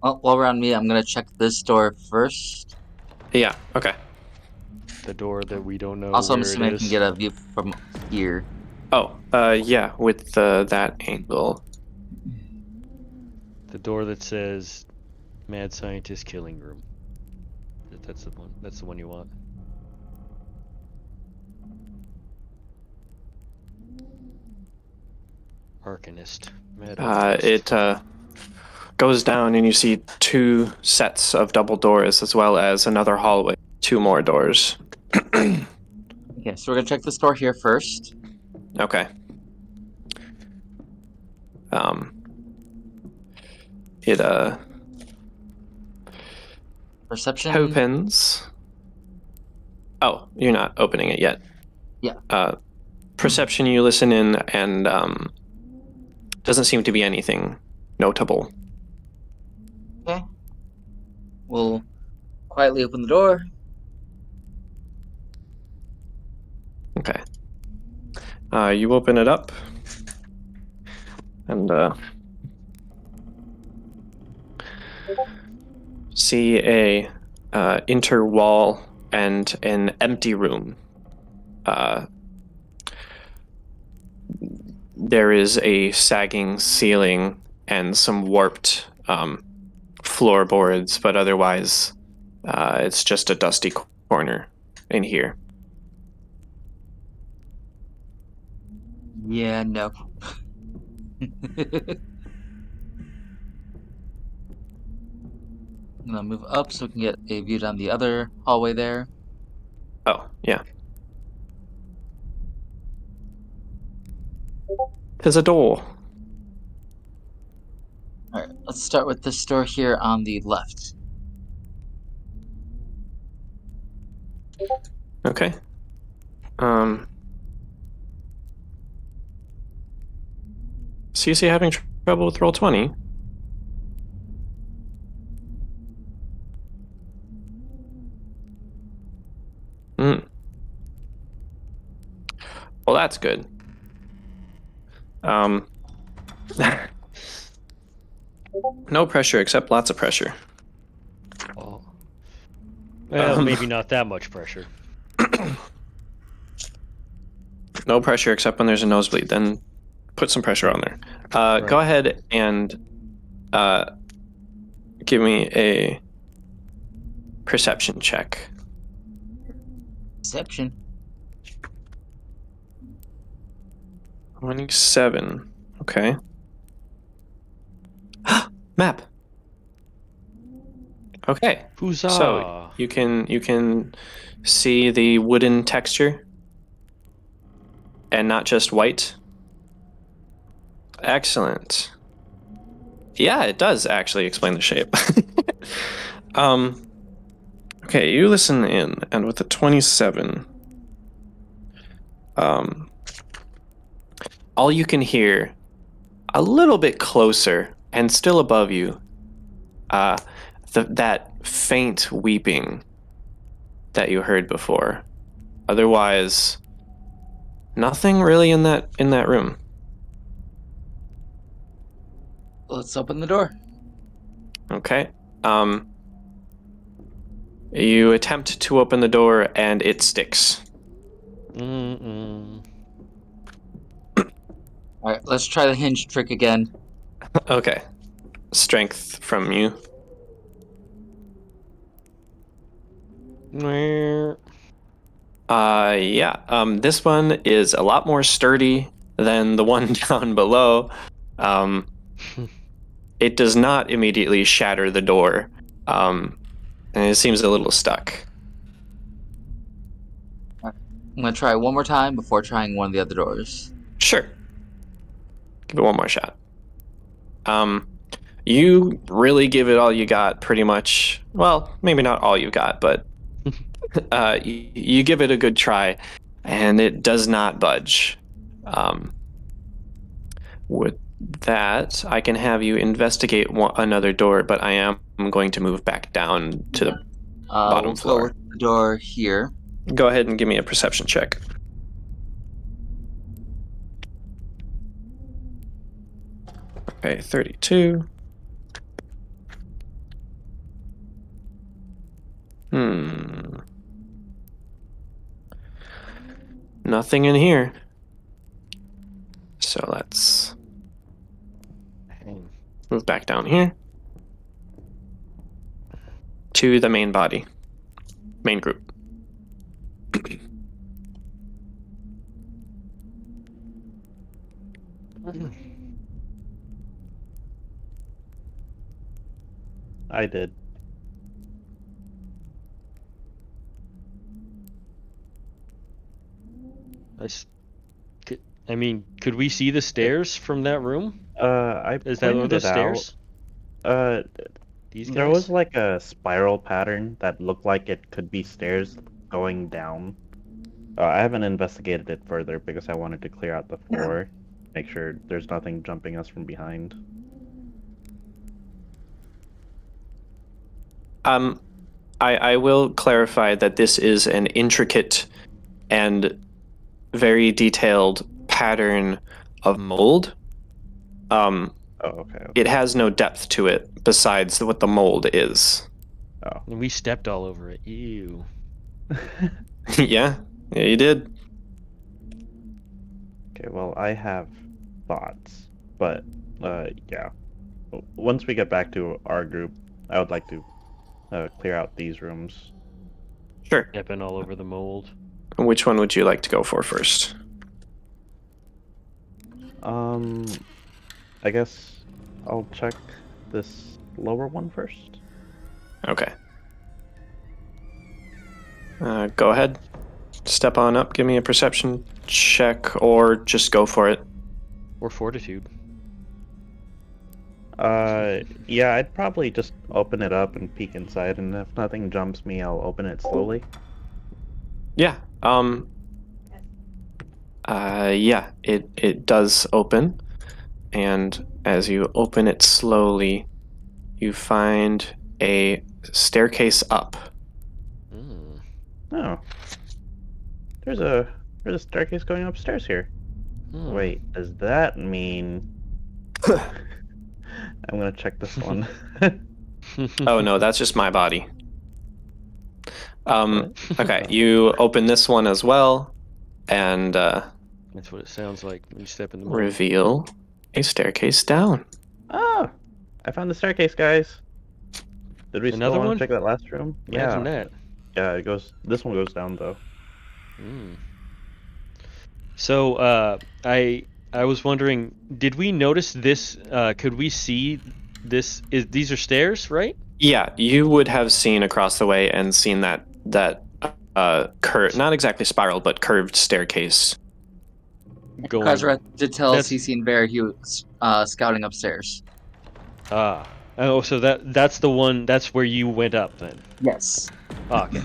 Well, while we're on me, I'm gonna check this door first. Yeah. Okay. The door that we don't know Also, I'm where it assuming I can is. get a view from here. Oh. Yeah. With that angle. The door that says "Mad Scientist Killing Room." That's the one. That's the one you want. Arcanist. Mad Arcanist. It goes down, and you see 2 sets of double doors, as well as another hallway. 2 more doors. Okay, so we're gonna check this door here first. Okay. It Perception. opens. Oh, you're not opening it yet. Yeah. Perception, you listen in, and doesn't seem to be anything notable. Okay. We'll quietly open the door. Okay. You open it up, and see a interwall and an empty room. There is a sagging ceiling and some warped floorboards, but otherwise, it's just a dusty corner in here. Yeah, no. I'm gonna move up so we can get a view down the other hallway there. Oh, yeah. There's a door. Alright, let's start with this door here on the left. Okay. CC having trouble with roll 20? Well, that's good. No pressure, except lots of pressure. Oh. Well, maybe not that much pressure. No pressure except when there's a nosebleed. Then put some pressure on there. Right. Go ahead and give me a perception check. Perception. 27. Okay. Map. Okay. Huzzah! So you can see the wooden texture and not just white. Excellent. Yeah, it does actually explain the shape. Okay, you listen in, and with the 27, all you can hear, a little bit closer and still above you, that faint weeping that you heard before. Otherwise, nothing really in that room. Let's open the door. Okay. You attempt to open the door and it sticks. Alright, let's try the hinge trick again. Okay. Strength from you. Yeah. This one is a lot more sturdy than the one down below. it does not immediately shatter the door, and it seems a little stuck. I'm gonna try one more time before trying one of the other doors. Sure. Give it one more shot. You really give it all you got, pretty much. Well, maybe not all you got, but you give it a good try, and it does not budge. With that, I can have you investigate another door, but I am going to move back down to the bottom We'll floor. go with the door here. Go ahead and give me a perception check. Okay, 32. Nothing in here. So let's move back down here to the main body, main group. I did. I mean, could we see the stairs from that room? I Is that pointed those it stairs? out. These There guys? was like a spiral pattern that looked like it could be stairs going down. I haven't investigated it further because I wanted to clear out the floor, make sure there's nothing jumping us from behind. I will clarify that this is an intricate and very detailed pattern of mold. Oh, okay. It has no depth to it besides what the mold is. Oh. And we stepped all over it. Ew. Yeah, you did. Okay, well, I have thoughts, but yeah. Once we get back to our group, I would like to clear out these rooms. Sure. Stepping all over the mold. Which one would you like to go for first? I guess I'll check this lower one first. Okay. Go ahead. Step on up. Give me a perception check, or just go for it. Or fortitude. Yeah, I'd probably just open it up and peek inside, and if nothing jumps me, I'll open it slowly. Yeah. Yeah, it does open, and as you open it slowly, you find a staircase up. Mm. Oh. There's a staircase going upstairs here. Hmm. Wait, does that mean I'm gonna check this one. Oh no, that's just my body. Okay, you open this one as well, and That's what it sounds like when you step in the mold. reveal a staircase down. Oh, I found the staircase, guys. Did we Another still want one? to check that last room? Imagine that. Yeah, it goes. This one goes down though. Mm. So, I was wondering, did we notice this? Could we see this? These are stairs, right? Yeah, you would have seen across the way and seen that not exactly spiral, but curved staircase. Going. Kazrat did tell That's- Cece and Bear he was scouting upstairs. Ah. Oh, so that's the one. That's where you went up then. Yes. Oh, okay.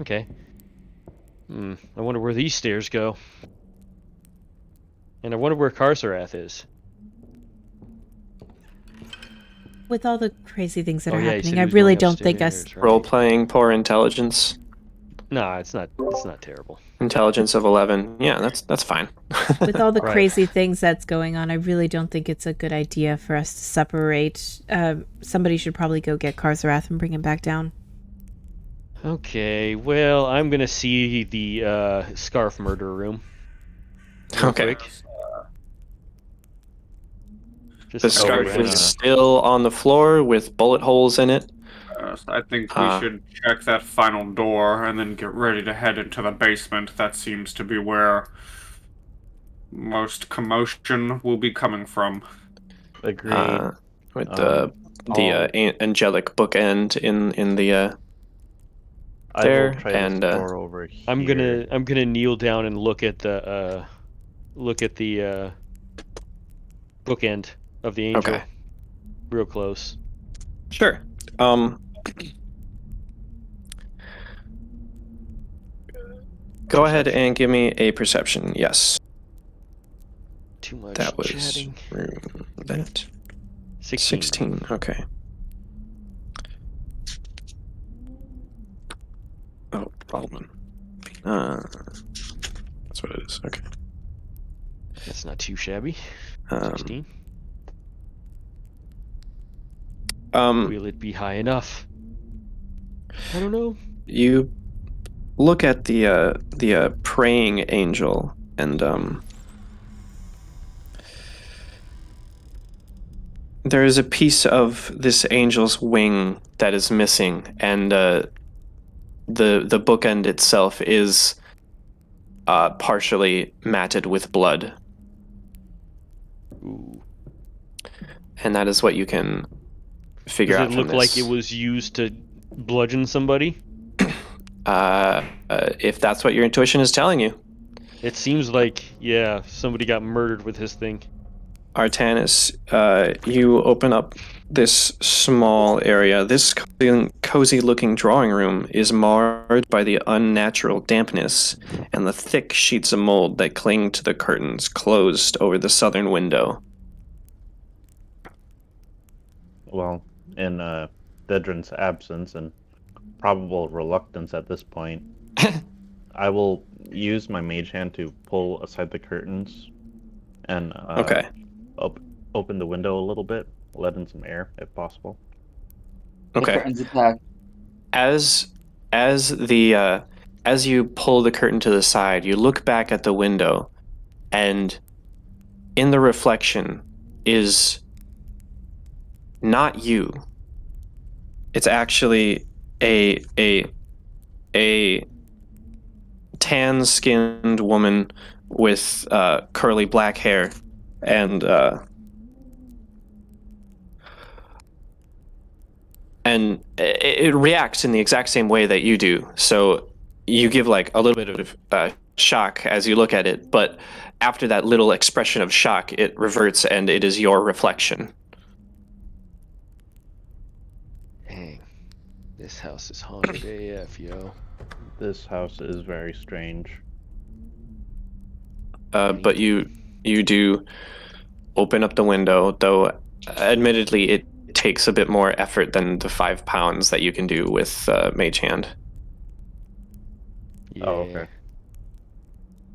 Okay. I wonder where these stairs go. And I wonder where Karsarath is. With all the crazy things that Oh, are yeah, you said happening, he I was really going don't think us. upstairs, right? Role playing poor intelligence. Nah, it's not. It's not terrible. Intelligence of 11. Yeah, that's fine. With all the Right. crazy things that's going on, I really don't think it's a good idea for us to separate. Somebody should probably go get Karzarath and bring him back down. Okay. Well, I'm gonna see the scarf murder room. real Okay. quick. Just The so scarf we're is gonna- still on the floor with bullet holes in it. So I think we should check that final door and then get ready to head into the basement. That seems to be where most commotion will be coming from. Agreed. with the angelic bookend in the I there, will try and this door over here. I'm gonna kneel down and look at the bookend of the angel. Okay. Real close. Sure. Go ahead and give me a perception. Yes, Too much that was chatting. that 16. 16. Okay. Oh, wrong one. That's what it is. Okay. That's not too shabby. 16. Will it be high enough? I don't know. You look at the praying angel, and there is a piece of this angel's wing that is missing, and the bookend itself is partially matted with blood, Ooh. and that is what you can figure Does out it from look like this. it was used to bludgeon somebody? If that's what your intuition is telling you. It seems like, yeah, somebody got murdered with his thing. Artanis, you open up this small area. This cozy-looking drawing room is marred by the unnatural dampness and the thick sheets of mold that cling to the curtains closed over the southern window. Well, in Dedrin's absence and probable reluctance at this point, I will use my mage hand to pull aside the curtains and Okay. open the window a little bit, let in some air if possible. The Okay. curtains attack. As you pull the curtain to the side, you look back at the window, and in the reflection is not you. It's actually a tan-skinned woman with curly black hair, and it reacts in the exact same way that you do. So you give like a little bit of shock as you look at it, but after that little expression of shock, it reverts and it is your reflection. Dang. This house is haunted AF, yo. This house is very strange. But you do open up the window, though admittedly it takes a bit more effort than the 5 pounds that you can do with Mage Hand. Yeah. Oh, okay. You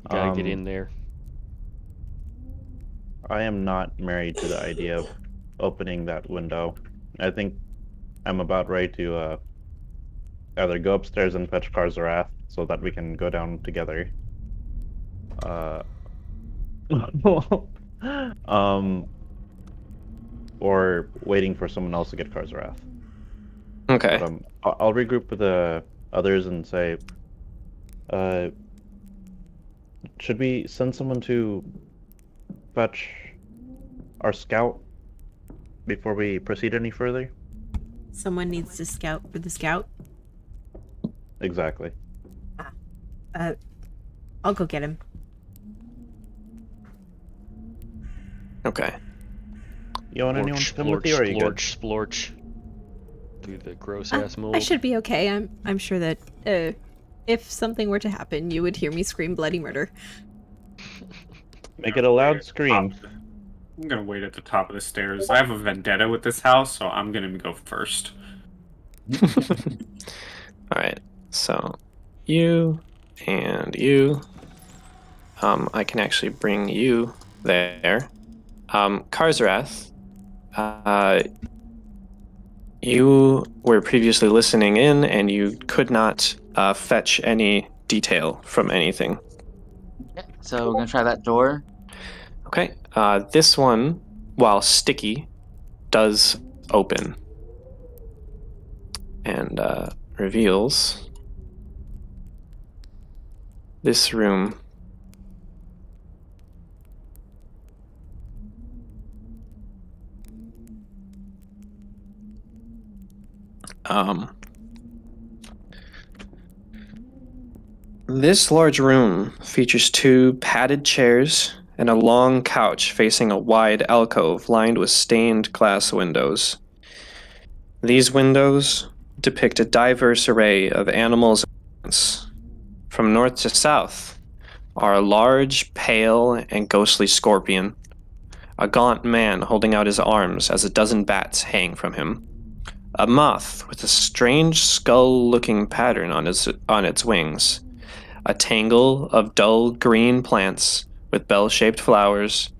gotta get in there. I am not married to the idea of opening that window. I think I'm about ready to either go upstairs and fetch Karzarath so that we can go down together. Or waiting for someone else to get Karzarath. Okay. But I'll regroup with the others and say, should we send someone to fetch our scout before we proceed any further? Someone needs to scout for the scout. Exactly. I'll go get him. Okay. You want anyone to come with you, or are you good? Splorch. Through the gross ass mold. I should be okay. I'm sure that if something were to happen, you would hear me scream bloody murder. Make it a loud scream. I'm gonna wait at the top of the stairs. I have a vendetta with this house, so I'm gonna go first. Alright, so you and you. I can actually bring you there. Karzarath, you were previously listening in and you could not fetch any detail from anything. Yeah, so we're gonna try that door. Okay, this one, while sticky, does open and reveals this room. This large room features 2 padded chairs and a long couch facing a wide alcove lined with stained glass windows. These windows depict a diverse array of animals and plants. From north to south are a large, pale, and ghostly scorpion, a gaunt man holding out his arms as a dozen bats hang from him, a moth with a strange skull-looking pattern on its wings, a tangle of dull green plants with bell-shaped flowers,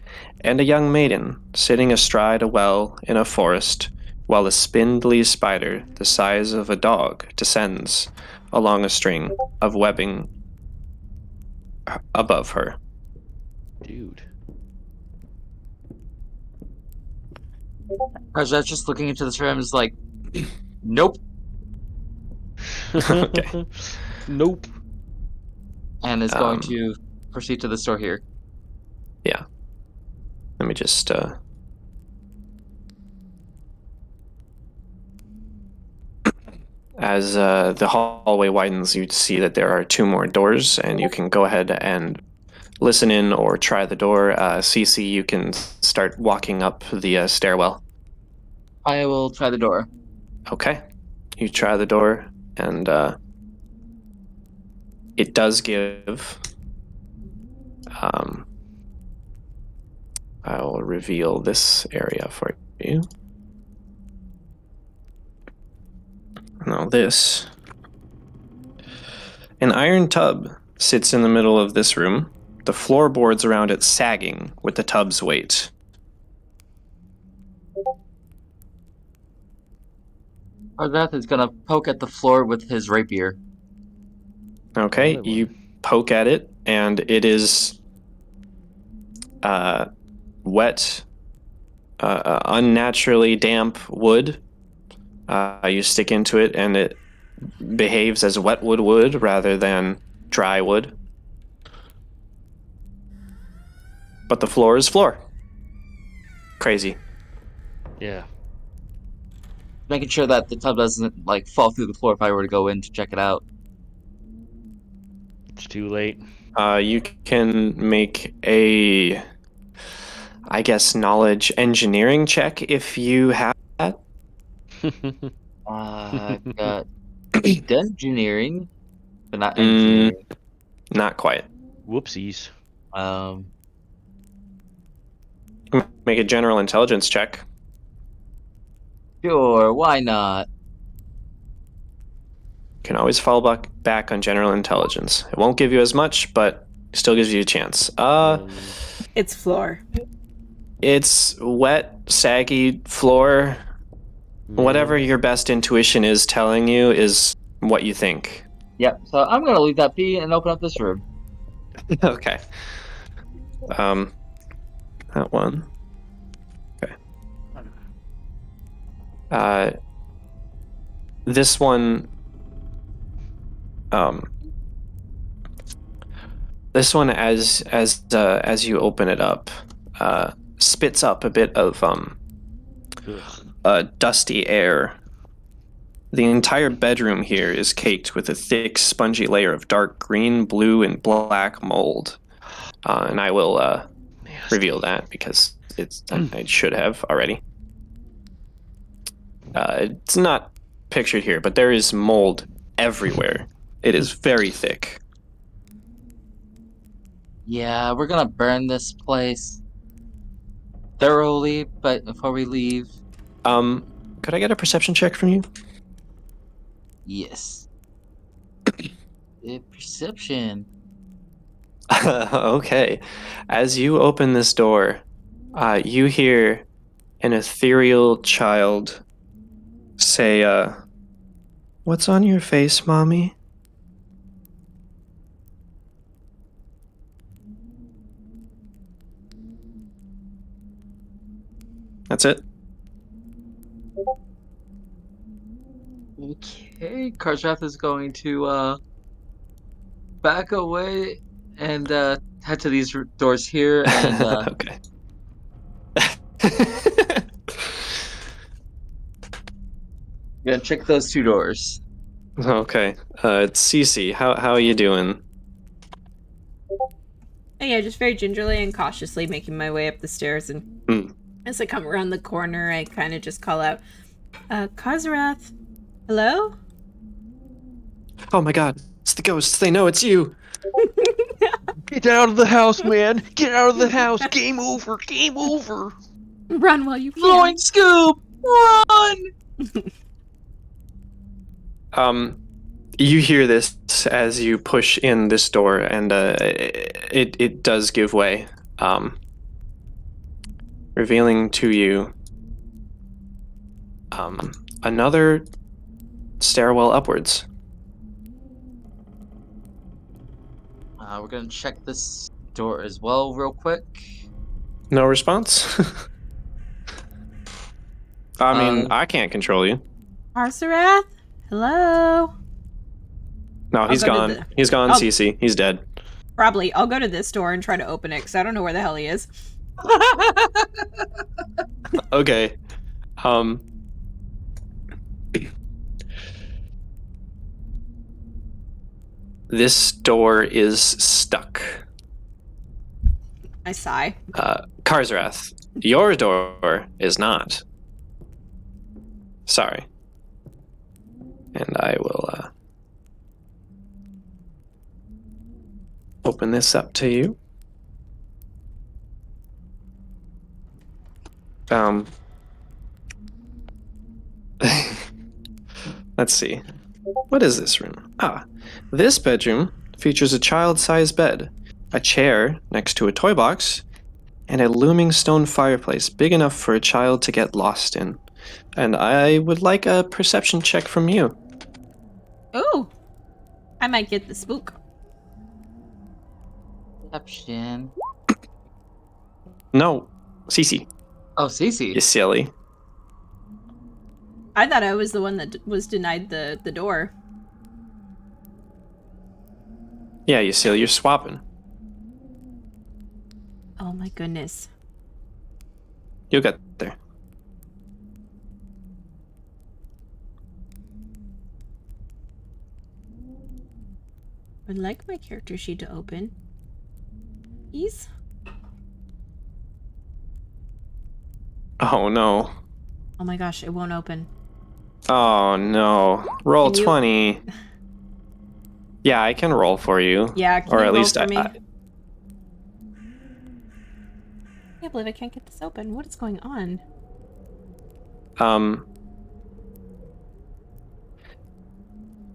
and a young maiden sitting astride a well in a forest while a spindly spider the size of a dog descends along a string of webbing above her. Dude. Karzrath just looking into this room is like, nope, Okay. Nope. and is going to proceed to the store here. Yeah. Let me just as the hallway widens, you see that there are 2 more doors, and you can go ahead and listen in or try the door. CC, you can start walking up the stairwell. I will try the door. Okay. You try the door, and it does give. I will reveal this area for you. Now this. An iron tub sits in the middle of this room, the floorboards around it sagging with the tub's weight. Karzrath is gonna poke at the floor with his rapier. Okay, Another you poke at it, and it is wet, unnaturally damp wood. You stick into it, and it behaves as wet wood rather than dry wood. But the floor is floor. Crazy. Yeah. Making sure that the tub doesn't like fall through the floor if I were to go in to check it out. It's too late. You can make a, I guess, knowledge engineering check if you have that. Got engineering, but not engineering. Not quite. Whoopsies. Make a general intelligence check. Sure, why not? You can always fall back on general intelligence. It won't give you as much, but still gives you a chance. It's floor. It's wet, saggy floor. Whatever your best intuition is telling you is what you think. Yep, so I'm gonna leave that be and open up this room. Okay. That one. Okay. This one. This one, as you open it up, spits up a bit of dusty air. The entire bedroom here is caked with a thick, spongy layer of dark green, blue, and black mold. And I will reveal that because I should have already. It's not pictured here, but there is mold everywhere. It is very thick. Yeah, we're gonna burn this place thoroughly, but before we leave, Could I get a perception check from you? yes. Perception. Okay. As you open this door, you hear an ethereal child say, "What's on your face, Mommy?" That's it. Okay, Karzrath is going to back away and head to these doors here and Okay. Gonna check those 2 doors. Okay. It's Cece. How are you doing? And yeah, just very gingerly and cautiously making my way up the stairs, and as I come around the corner, I kind of just call out, Kazarath, hello? Oh my god, it's the ghosts. They know it's you. Get out of the house, man! Get out of the house! Game over! Game over! Run while you can. Blowing scoop! Run! You hear this as you push in this door, and it does give way, revealing to you another stairwell upwards. We're gonna check this door as well, real quick. No response? I mean, I can't control you. Kazarath, hello? No, he's I'll go gone. to He's gone, I'll- Cece. He's dead. Probably. I'll go to this door and try to open it, because I don't know where the hell he is. Okay. This door is stuck. I sigh. Karzarath, your door is not. Sorry. And I will open this up to you. Let's see. What is this room? This bedroom features a child-sized bed, a chair next to a toy box, and a looming stone fireplace big enough for a child to get lost in. And I would like a perception check from you. Ooh! I might get the spook. Perception. No, Cece, Oh, Cece. you silly. I thought I was the one that was denied the door. Yeah, you silly, you're swapping. Oh my goodness. You'll get there. I'd like my character sheet to open. Please? Oh no. Oh my gosh, it won't open. Oh no. Roll Can you- 20. Yeah, I can roll for you. Yeah, can Or you at roll least for me? I I can't believe I can't get this open. What is going on?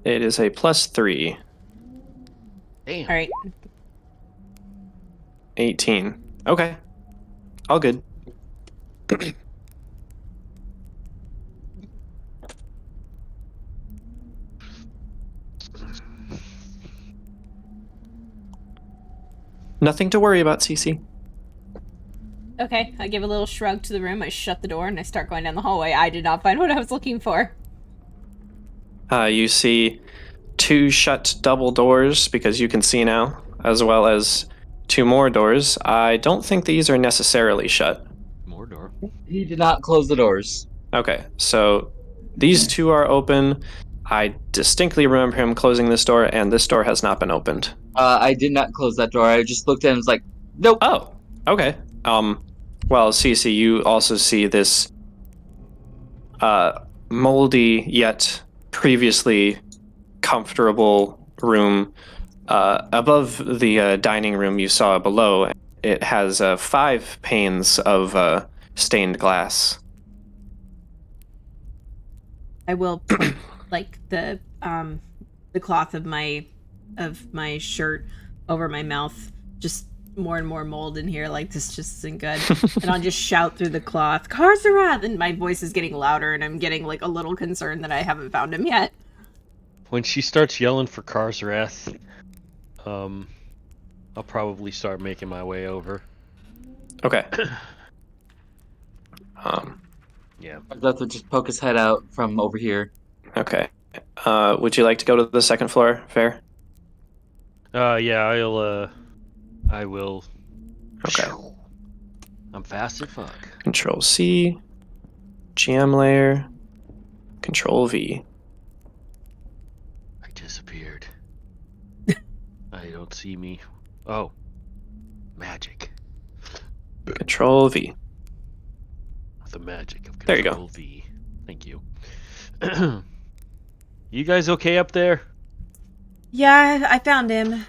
It is a +3. Damn. Alright. 18. Okay. All good. Nothing to worry about, Cece. Okay, I give a little shrug to the room, I shut the door, and I start going down the hallway. I did not find what I was looking for. You see 2 shut double doors, because you can see now, as well as 2 more doors. I don't think these are necessarily shut. More door. He did not close the doors. Okay, so these 2 are open. I distinctly remember him closing this door, and this door has not been opened. I did not close that door. I just looked at it and was like, nope. Oh, okay. Well, Cece, you also see this moldy yet previously comfortable room above the dining room you saw below. It has 5 panes of stained glass. I will put like the cloth of my shirt over my mouth. Just more and more mold in here. Like, this just isn't good. And I'll just shout through the cloth, Karzarath! And my voice is getting louder, and I'm getting like a little concerned that I haven't found him yet. When she starts yelling for Karzarath, I'll probably start making my way over. Okay. Yeah. That would just poke his head out from over here. Okay. Would you like to go to the second floor, Fair? Yeah, I will. Okay. I'm fast as fuck. Control C, GM layer, Control V. I disappeared. I don't see me. Oh. Magic. Control V. The magic of There you go. Control V. Thank you. You guys okay up there? Yeah, I found him.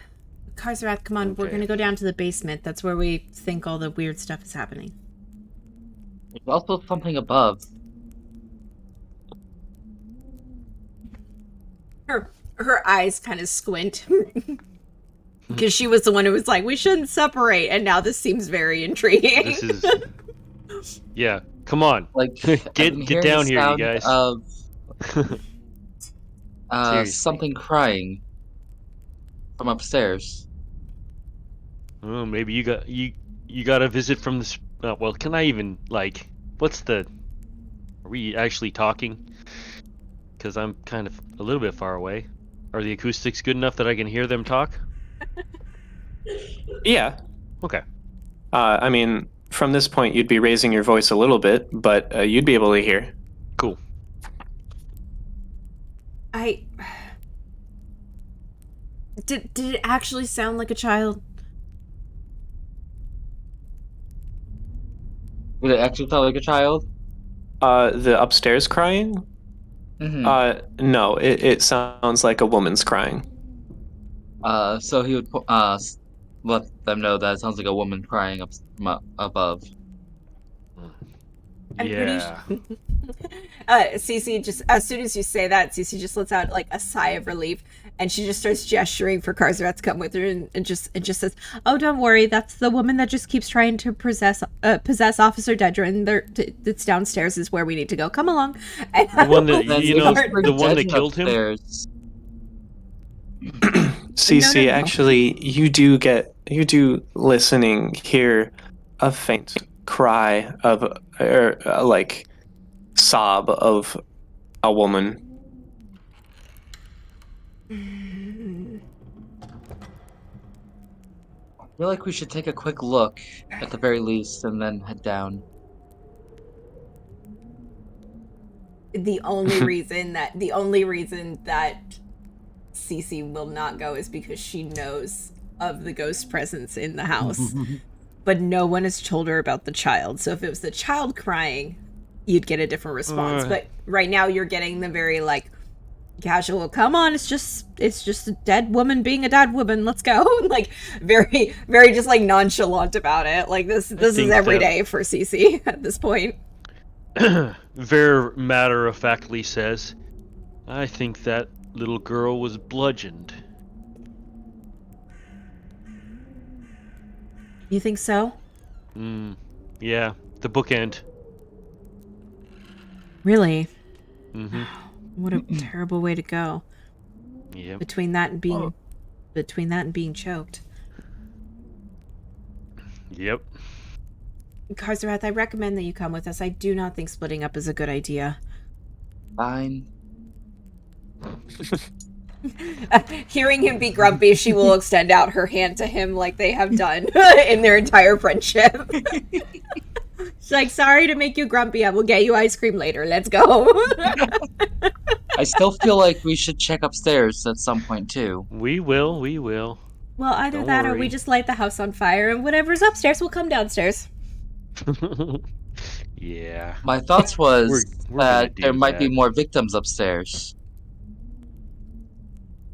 Karzarath, come on, we're Okay. gonna go down to the basement. That's where we think all the weird stuff is happening. There's also something above. Her eyes kind of squint. Because she was the one who was like, we shouldn't separate, and now this seems very intriguing. This is. Yeah, come on. Like Get down here, you guys. Of Seriously. something crying from upstairs. Oh, maybe you got a visit from this. Well, can I even like? What's the? Are we actually talking? Because I'm kind of a little bit far away. Are the acoustics good enough that I can hear them talk? Yeah. Okay. I mean, from this point, you'd be raising your voice a little bit, but you'd be able to hear. Cool. Did it actually sound like a child? Did it actually sound like a child? The upstairs crying? Mm-hmm. No, it sounds like a woman's crying. So he would let them know that it sounds like a woman crying up from above. I'm pretty Yeah. Cece just, as soon as you say that, Cece just lets out like a sigh of relief, and she just starts gesturing for Karzarath to come with her, and just says, "Oh, don't worry, that's the woman that just keeps trying to possess Officer Dedrin. It's downstairs is where we need to go. Come along." And The one that Then you know, leave her the one that dead killed him. upstairs. Cece, No. actually, you do listening hear a faint cry of, like, sob of a woman. I feel like we should take a quick look, at the very least, and then head down. the only reason that Cece will not go is because she knows of the ghost presence in the house. But no one has told her about the child. So if it was the child crying, you'd get a different response. But right now you're getting the very like casual, come on, it's just a dead woman being a dead woman, let's go. Like very, very just like nonchalant about it. Like this is every day for Cece at this point. Very matter-of-factly says, I think that little girl was bludgeoned. You think so? Yeah, the bookend. Really? Mm-hmm. What a terrible way to go. Yep. Between that and being choked. Yep. Karzarath, I recommend that you come with us. I do not think splitting up is a good idea. Fine. Hearing him be grumpy, she will extend out her hand to him like they have done in their entire friendship. She's like, sorry to make you grumpy. I will get you ice cream later. Let's go. I still feel like we should check upstairs at some point, too. We will. Well, either Don't that or worry. we just light the house on fire and whatever's upstairs will come downstairs. Yeah. My thoughts was We're gonna that do there might be that. more victims upstairs.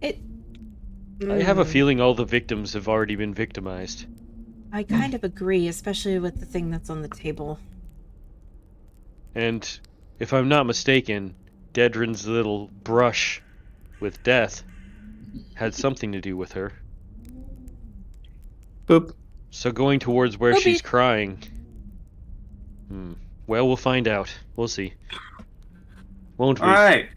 I have a feeling all the victims have already been victimized. I kind of agree, especially with the thing that's on the table. And if I'm not mistaken, Dedrin's little brush with death had something to do with her. Boop. So going towards where Boopy. she's crying. Well, we'll find out. We'll see. Won't we? All right.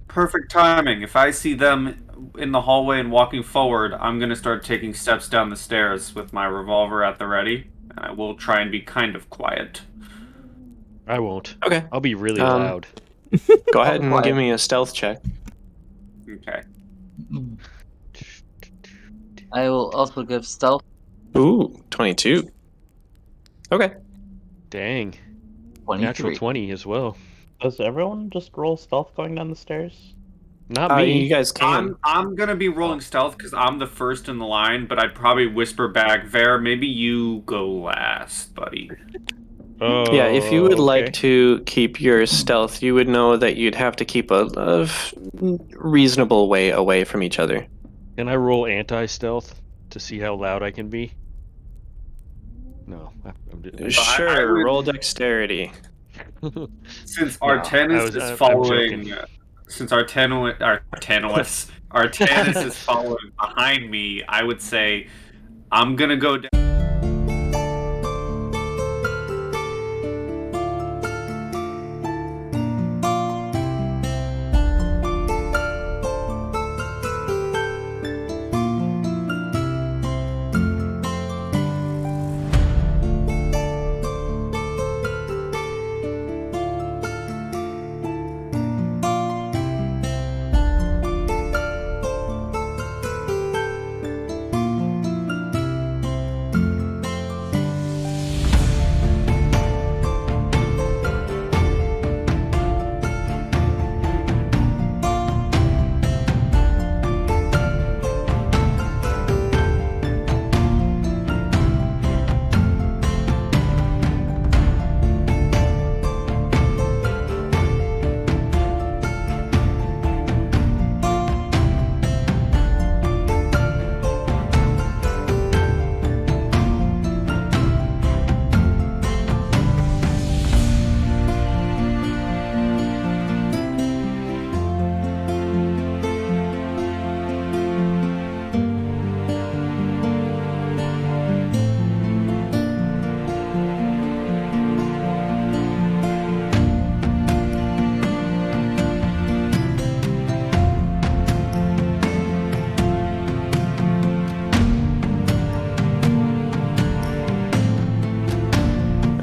Perfect timing. If I see them in the hallway and walking forward, I'm going to start taking steps down the stairs with my revolver at the ready. I will try and be kind of quiet. I won't. Okay. I'll be really Um, loud. Go ahead and quiet. give me a stealth check. Okay. I will also give stealth. Ooh, 22. Okay. Dang. 23. Natural 20 as well. Does everyone just roll stealth going down the stairs? Not me. You guys can. I'm gonna be rolling stealth because I'm the first in the line, but I'd probably whisper back, Ver, maybe you go last, buddy. Oh, Yeah, if you would like okay. to keep your stealth, you would know that you'd have to keep a reasonable way away from each other. Can I roll anti-stealth to see how loud I can be? No. Sure, would- roll dexterity. Since No, Artanis is I'm following, joking. since Artanis is following behind me, I would say I'm gonna go down.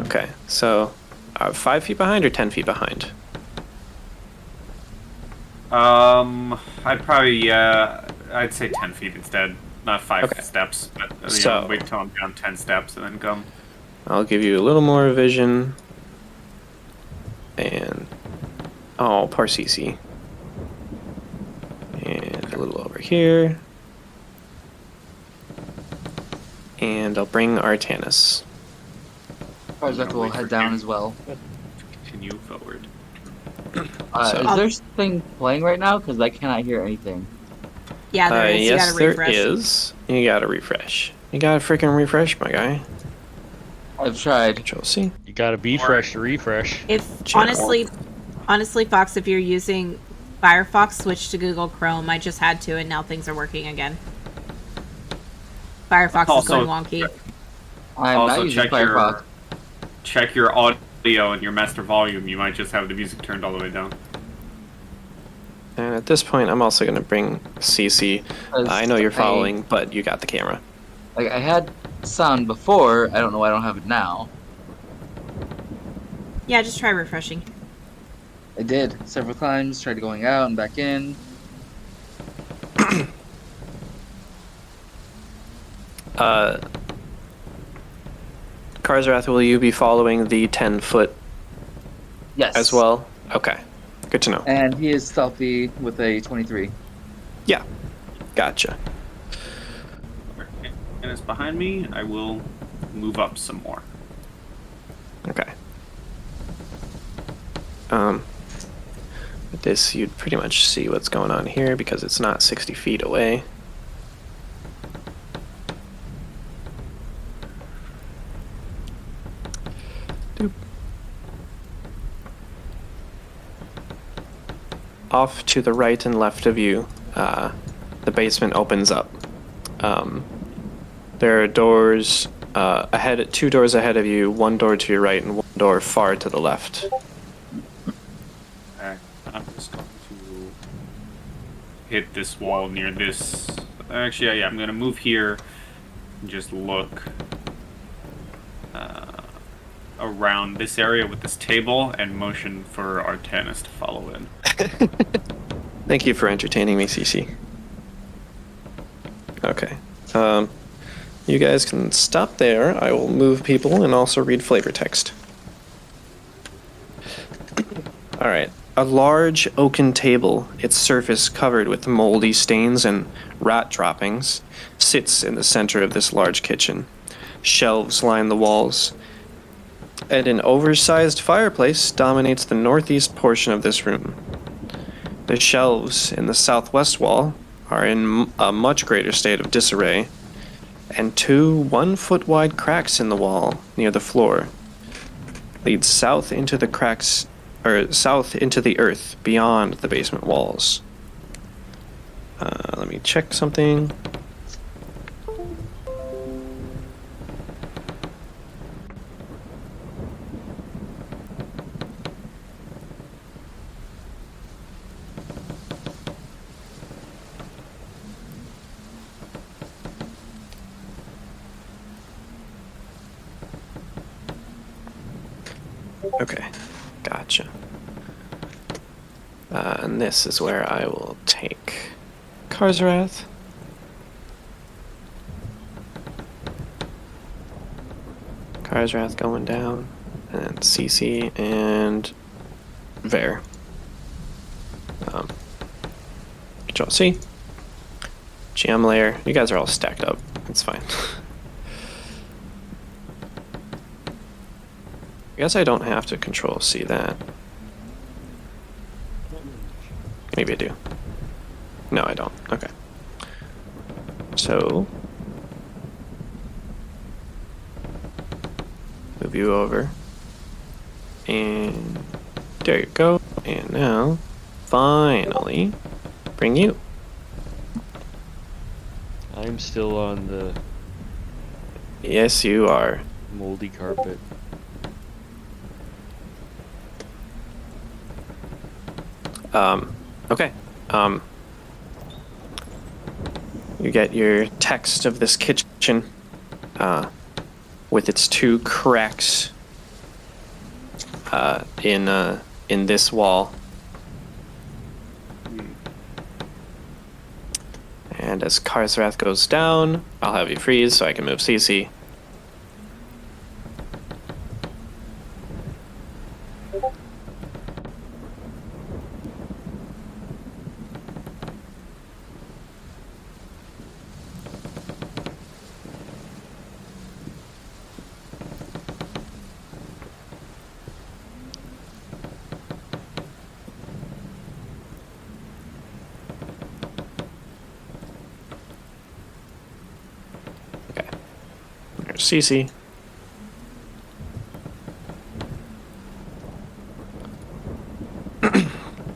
Okay, so 5 feet behind or 10 feet behind? I'd say 10 feet instead, not 5 Okay. steps. But So- wait till I'm down 10 steps and then come. I'll give you a little more vision. And oh, poor CC. And a little over here. And I'll bring Artanis. Karzeth will head down as well. Continue forward. So- Is there something playing right now? Because I cannot hear anything. Yeah, there is. You Yes, gotta there refresh. is. You gotta refresh. You gotta freaking refresh, my guy. I've tried. Control C. You gotta be fresh to refresh. If Channel. honestly, Fox, if you're using Firefox, switch to Google Chrome. I just had to, and now things are working again. Firefox is Also- going wonky. I'm Also, not using check Firefox. check your audio and your master volume. You might just have the music turned all the way down. And at this point, I'm also gonna bring CC. I know you're following, but you got the camera. Like, I had sound before. I don't know why I don't have it now. Yeah, just try refreshing. I did several times. Tried going out and back in. Karzrath, will you be following the 10-foot Yes. as well? Okay, good to know. And he is stealthy with a 23. Yeah, gotcha. And it's behind me. I will move up some more. Okay. With this, you'd pretty much see what's going on here because it's not 60 feet away. Doop. Off to the right and left of you, the basement opens up. There are doors ahead, 2 doors ahead of you, 1 door to your right and 1 door far to the left. Okay, I'm just going to hit this wall near this. Actually, yeah, I'm going to move here and just look around this area with this table and motion for Artanis to follow in. Thank you for entertaining me, CC. Okay. You guys can stop there. I will move people and also read flavor text. All right. A large oaken table, its surface covered with moldy stains and rat droppings, sits in the center of this large kitchen. Shelves line the walls, and an oversized fireplace dominates the northeast portion of this room. The shelves in the southwest wall are in a much greater state of disarray, and 2 1-foot-wide cracks in the wall near the floor lead south into the cracks, or south into the earth beyond the basement walls. Let me check something. Okay, gotcha. And this is where I will take Karzarath. Karzarath going down, and CC and Ver. Control C. GM layer. You guys are all stacked up. It's fine. I guess I don't have to Control C that. Maybe I do. No, I don't. Okay. So, move you over. And there you go. And now, finally, bring you. I'm still on the Yes, you are. moldy carpet. Okay. You get your text of this kitchen, with its 2 cracks, in this wall. And as Karzarath goes down, I'll have you freeze so I can move CC. CC.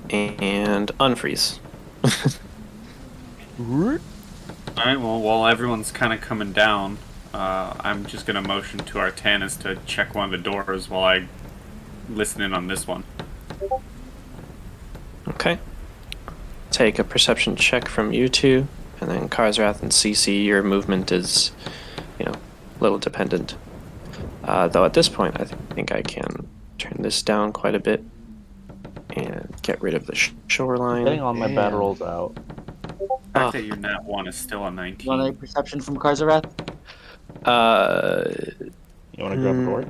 And unfreeze. Alright, well, while everyone's kind of coming down, I'm just going to motion to Artanis to check one of the doors while I listen in on this one. Okay. Take a perception check from you 2, and then Karzarath and CC, your movement is, a little dependent. Though at this point, I think I can turn this down quite a bit and get rid of the shoreline. Getting all my bad rolls out. The fact that your nat 1 is still a 19. You want a perception from Karzarath? You want to grab a door?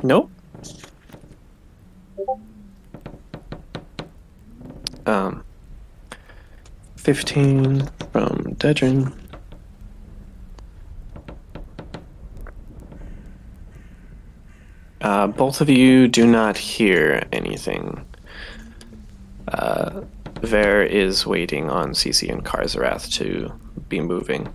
Nope. 15 from Dedrin. Both of you do not hear anything. Ver is waiting on CC and Karzarath to be moving.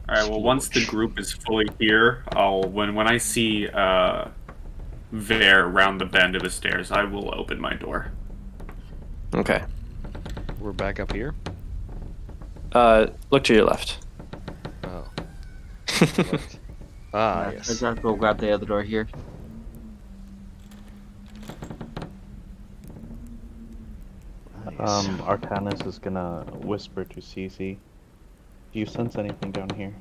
Alright, well, once the group is fully here, when I see Ver round the bend of the stairs, I will open my door. Okay. We're back up here. Look to your left. Oh. Left. Yes. Karzarath will grab the other door here. Artanis is gonna whisper to Cece. Do you sense anything down here?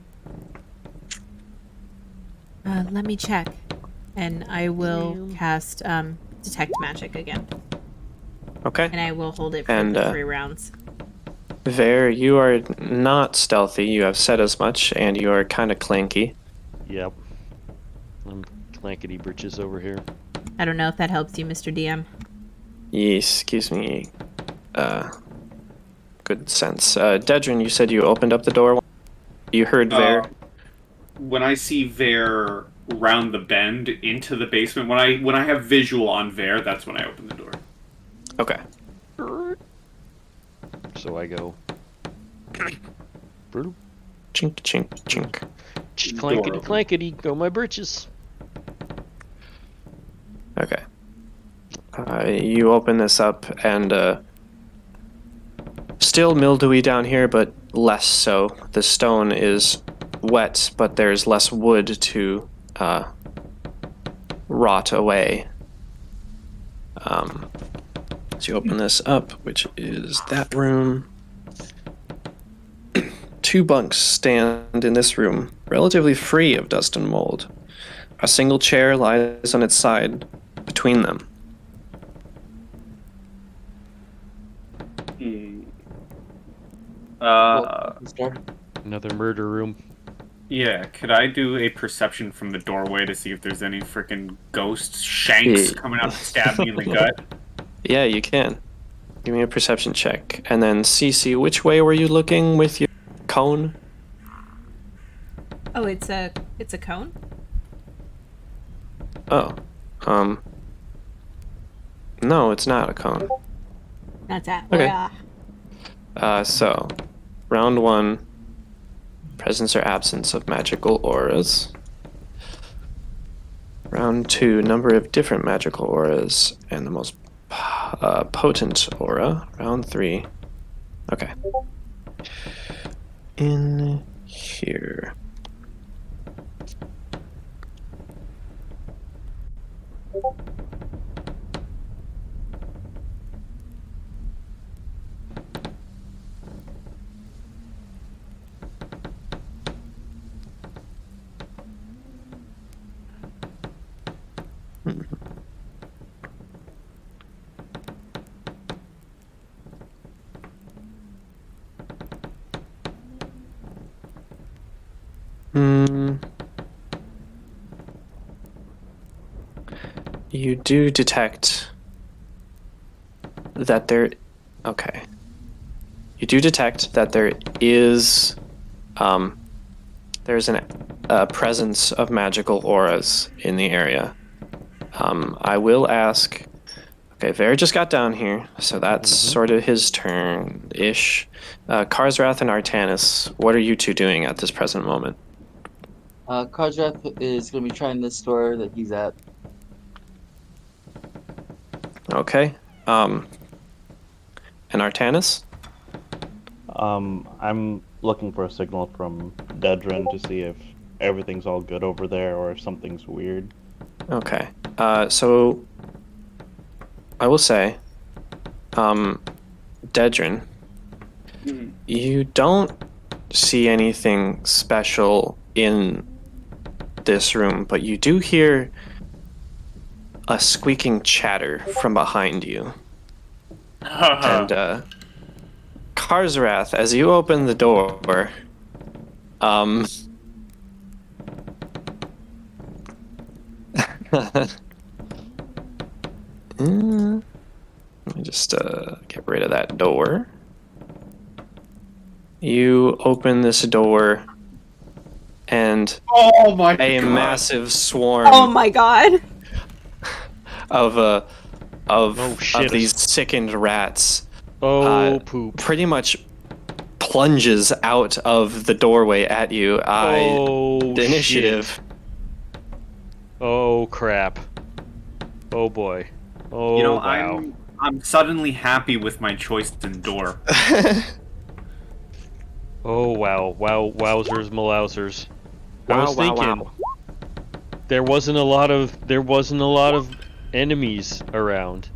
Let me check. And I will cast Detect Magic again. Okay. And I will hold it for And, 3 rounds. Ver, you are not stealthy. You have said as much, and you are kind of clanky. Yep. I'm clankety britches over here. I don't know if that helps you, Mr. DM. Yes, gives me good sense. Dedrin, you said you opened up the door. You heard Ver. When I see Ver round the bend into the basement, when I have visual on Ver, that's when I open the door. Okay. So I go. Brutal. Chink, chink, chink. Clankety clankety, go my britches. Okay. You open this up, and still mildewy down here, but less so. The stone is wet, but there's less wood to rot away. So you open this up, which is that room. 2 bunks stand in this room, relatively free of dust and mold. A single chair lies on its side between them. Another murder room. Yeah, could I do a perception from the doorway to see if there's any freaking ghost shanks coming out to stab me in the gut? Yeah, you can. Give me a perception check. And then Cece, which way were you looking with your cone? Oh, it's a cone? Oh. No, it's not a cone. That's it. Okay. So, round 1, presence or absence of magical auras. Round 2, number of different magical auras and the most potent aura. Round 3. Okay. In here. You do detect that there... Okay. You do detect that there is... there's a presence of magical auras in the area. I will ask... Okay, Ver just got down here, so that's sort of his turn-ish. Karsrath and Artanis, what are you two doing at this present moment? Karsrath is going to be trying this door that he's at. Okay. And Artanis? I'm looking for a signal from Dedrin to see if everything's all good over there or if something's weird. Okay. So I will say, Dedrin, you don't see anything special in this room, but you do hear a squeaking chatter from behind you. And Karsrath, as you open the door, let me just get rid of that door. You open this door, and oh my a God. massive swarm Oh my god. of shit. these sickened rats Poop. pretty much plunges out of the doorway at you. The initiative. Shit. Oh crap. Oh boy. Oh You know, wow. I'm suddenly happy with my choice in door. Oh wow. Wowzers malousers. I Wow, was wow, thinking wow. there wasn't a lot of enemies around.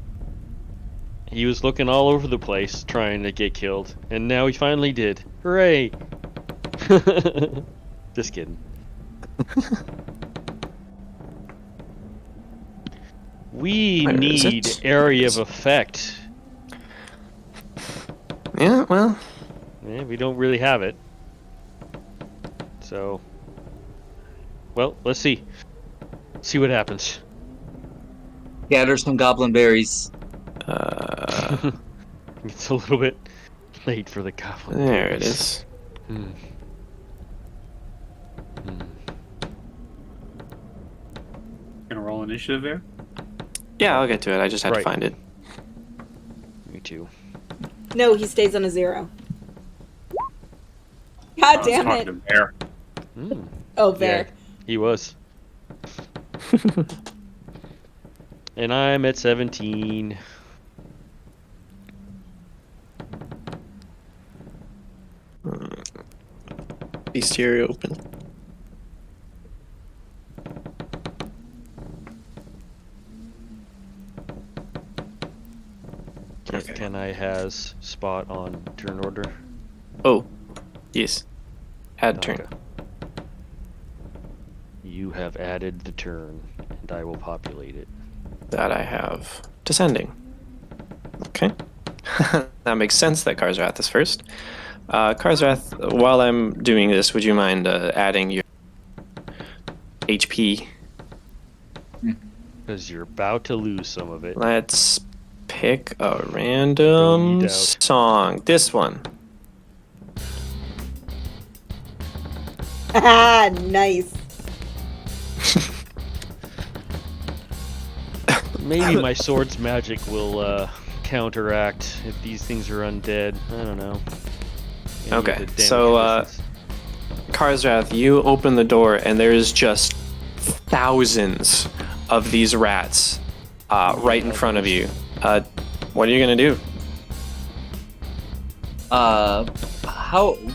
He was looking all over the place trying to get killed, and now he finally did. Hooray! Just kidding. We Where is need it? area of effect. Yeah, well, Yeah, we don't really have it. So, well, let's see. See what happens. Gather some goblin berries. It's a little bit late for the goblin. There it is. Hmm. Hmm. Gonna roll initiative there. Yeah, I'll get to it. I just had to Right. find it. Me too. No, he stays on a 0. God I was damn talking it. to Bear. Hmm. Oh, Yeah, there. he was. And I'm at 17. Bestiary open. Okay. Can I has spot on turn order? Oh, yes. Add turn. Okay. You have added the turn, and I will populate it. That I have descending. Okay. That makes sense that Karsrath is first. Karsrath, while I'm doing this, would you mind adding your HP? Because you're about to lose some of it. Let's pick a Don't random you doubt. song. This one. Ah, nice. Maybe my sword's magic will counteract if these things are undead. I don't know. Any of Okay, the damage so, resistance. Karsrath, you open the door and there's just thousands of these rats right in front of you. What are you gonna do?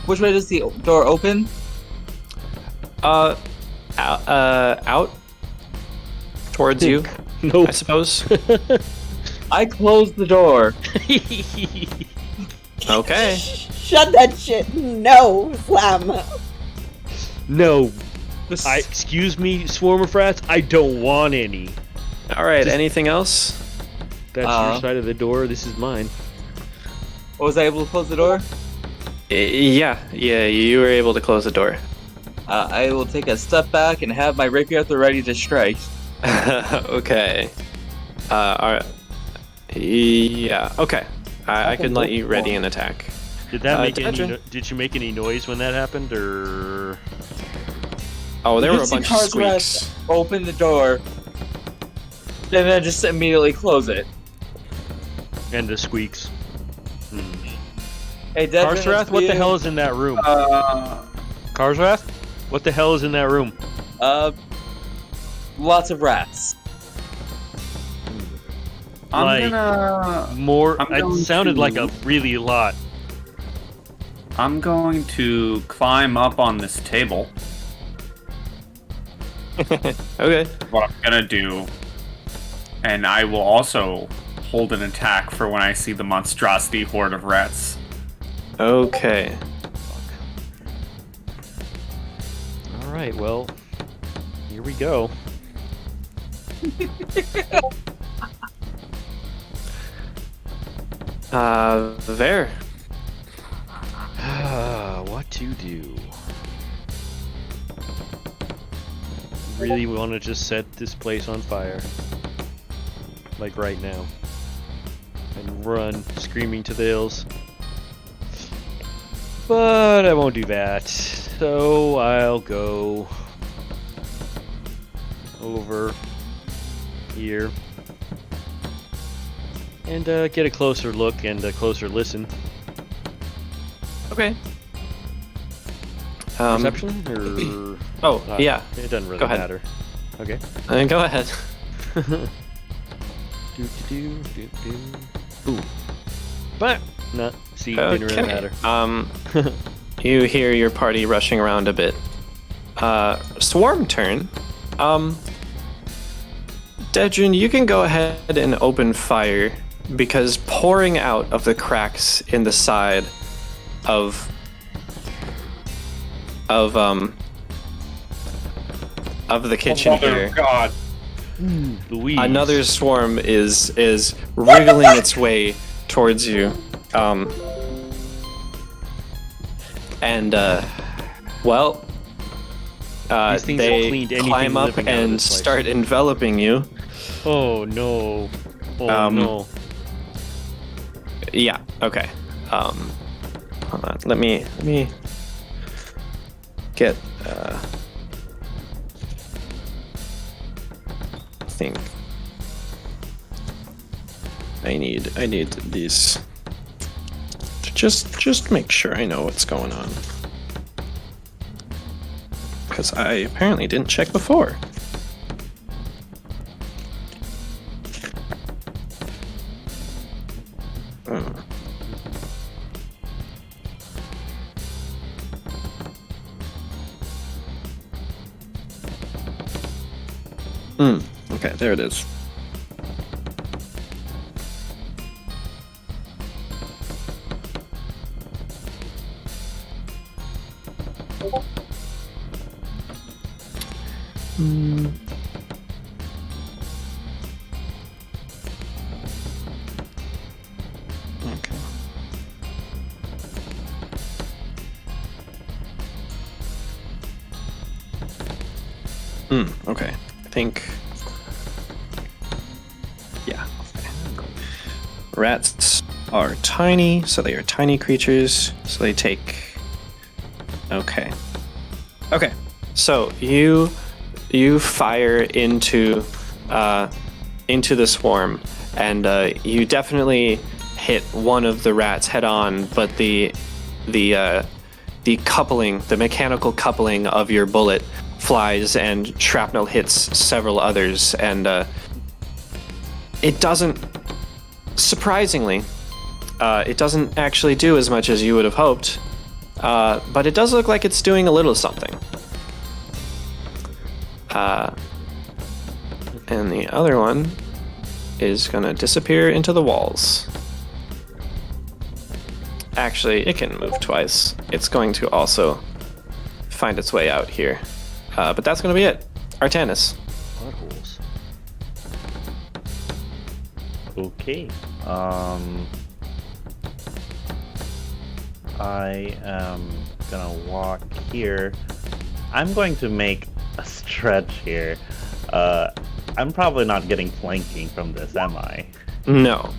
Which way does the door open? Out towards you, Nope. I suppose. I close the door. Okay. Shut that shit. No, Slam. No. Excuse me, swarm of rats. I don't want any. All right. Anything else? That's your side of the door. This is mine. Was I able to close the door? Yeah. You were able to close the door. I will take a step back and have my rapier at the ready to strike. Okay. Yeah. Okay. I can let you ready an attack. Did that make any? Dedra? Did you make any noise when that happened, or? Oh, there were a Gypsy bunch of Cars Rat squeaks. Open the door, and then just immediately close it. And the squeaks. Hey, Dedra, Karsrath, what the hell is in that room? Karsrath, what the hell is in that room? Lots of rats. I'm Like, gonna. More. I'm It going sounded to- like a really lot. I'm going to climb up on this table. Okay. What I'm gonna do, and I will also hold an attack for when I see the monstrosity horde of rats. Okay. All right. Well, here we go. There. What to do? Really want to just set this place on fire, like right now, and run screaming to the hills. But I won't do that. So I'll go over here and get a closer look and a closer listen. Okay. Perception or Oh, yeah. it doesn't really Go ahead. matter. Okay. Go ahead. Boom. But no, see, didn't really matter. You hear your party rushing around a bit. Swarm turn. Dedrin, you can go ahead and open fire because pouring out of the cracks in the side of the kitchen here. God. Louise. Another swarm is wriggling its way towards you. And well, These things have they cleaned anything climb up living out of and this place. start enveloping you. Oh no. Oh Um, no. Yeah. Okay. Hold on. Let me get. I think I need these to just make sure I know what's going on, because I apparently didn't check before. Okay, there it is. Okay. Okay. I think. Yeah. Okay. Rats are tiny, so they are tiny creatures. So they take. Okay. Okay. So you fire into the swarm, and you definitely hit one of the rats head on, but the coupling, the mechanical coupling of your bullet flies and shrapnel hits several others, and it doesn't, surprisingly, it doesn't actually do as much as you would have hoped, but it does look like it's doing a little something. And the other one is gonna disappear into the walls. Actually, it can move twice. It's going to also find its way out here. But that's gonna be it. Artanis. Buttholes. Okay. I am gonna walk here. I'm going to make a stretch here. I'm probably not getting flanking from this, am I? No,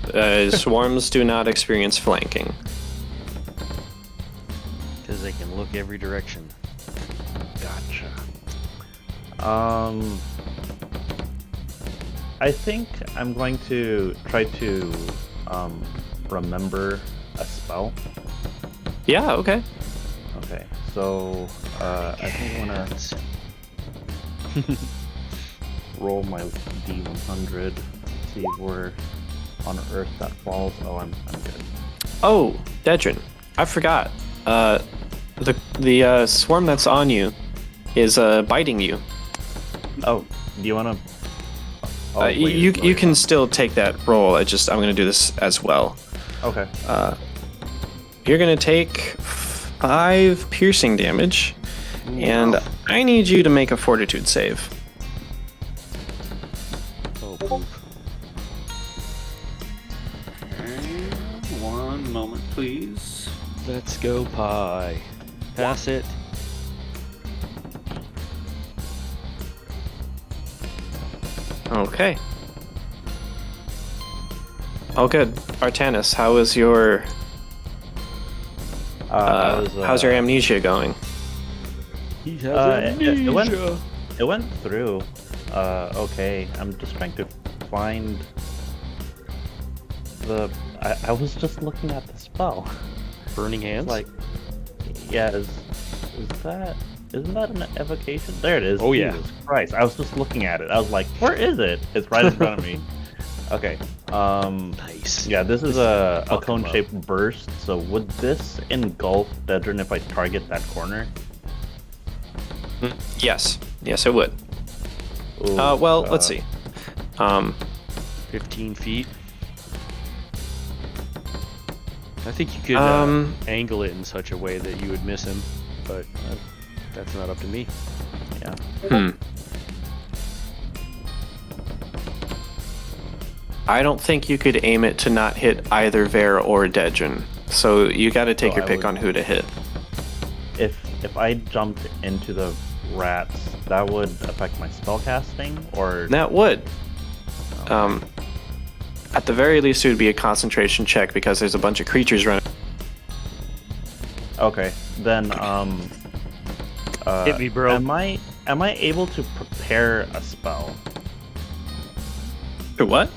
swarms do not experience flanking. Because they can look every direction. Gotcha. I think I'm going to try to remember a spell. Yeah, okay. Okay, so I think I'm gonna roll my D100, see where on Earth that falls. Oh, I'm good. Oh, Dedrin, I forgot. The swarm that's on you is biting you. Oh, do you wanna? Oh, wait, you can still take that roll. I'm gonna do this as well. Okay. You're gonna take 5 piercing damage, and I need you to make a fortitude save. Oh, poop. One moment, please. Let's go, pie. Pass it. Okay. Oh, good. Artanis, how is your how's your amnesia going? He has amnesia. It went through. Okay. I'm just trying to find the. I was just looking at the spell. Burning hands? Like, yeah. Isn't that an evocation? There it is. Oh, yeah. Jesus Christ! I was just looking at it. I was like, where is it? It's right in front of me. Okay. Nice. Yeah, this is a fuck 'em cone-shaped burst. So would this engulf Dedrin if I target that corner? Yes, it would. Ooh, Well, let's see. 15 feet. I think you could angle it in such a way that you would miss him, but that's not up to me. Yeah. I don't think you could aim it to not hit either Ver or Dedrin. So you got to take So your I pick would- on who to hit. If I jumped into the rats, that would affect my spellcasting, or That would. Oh, At the very least, it would be a concentration check because there's a bunch of creatures running. okay. Then Hit me, bro. Am I able to prepare a spell? For what?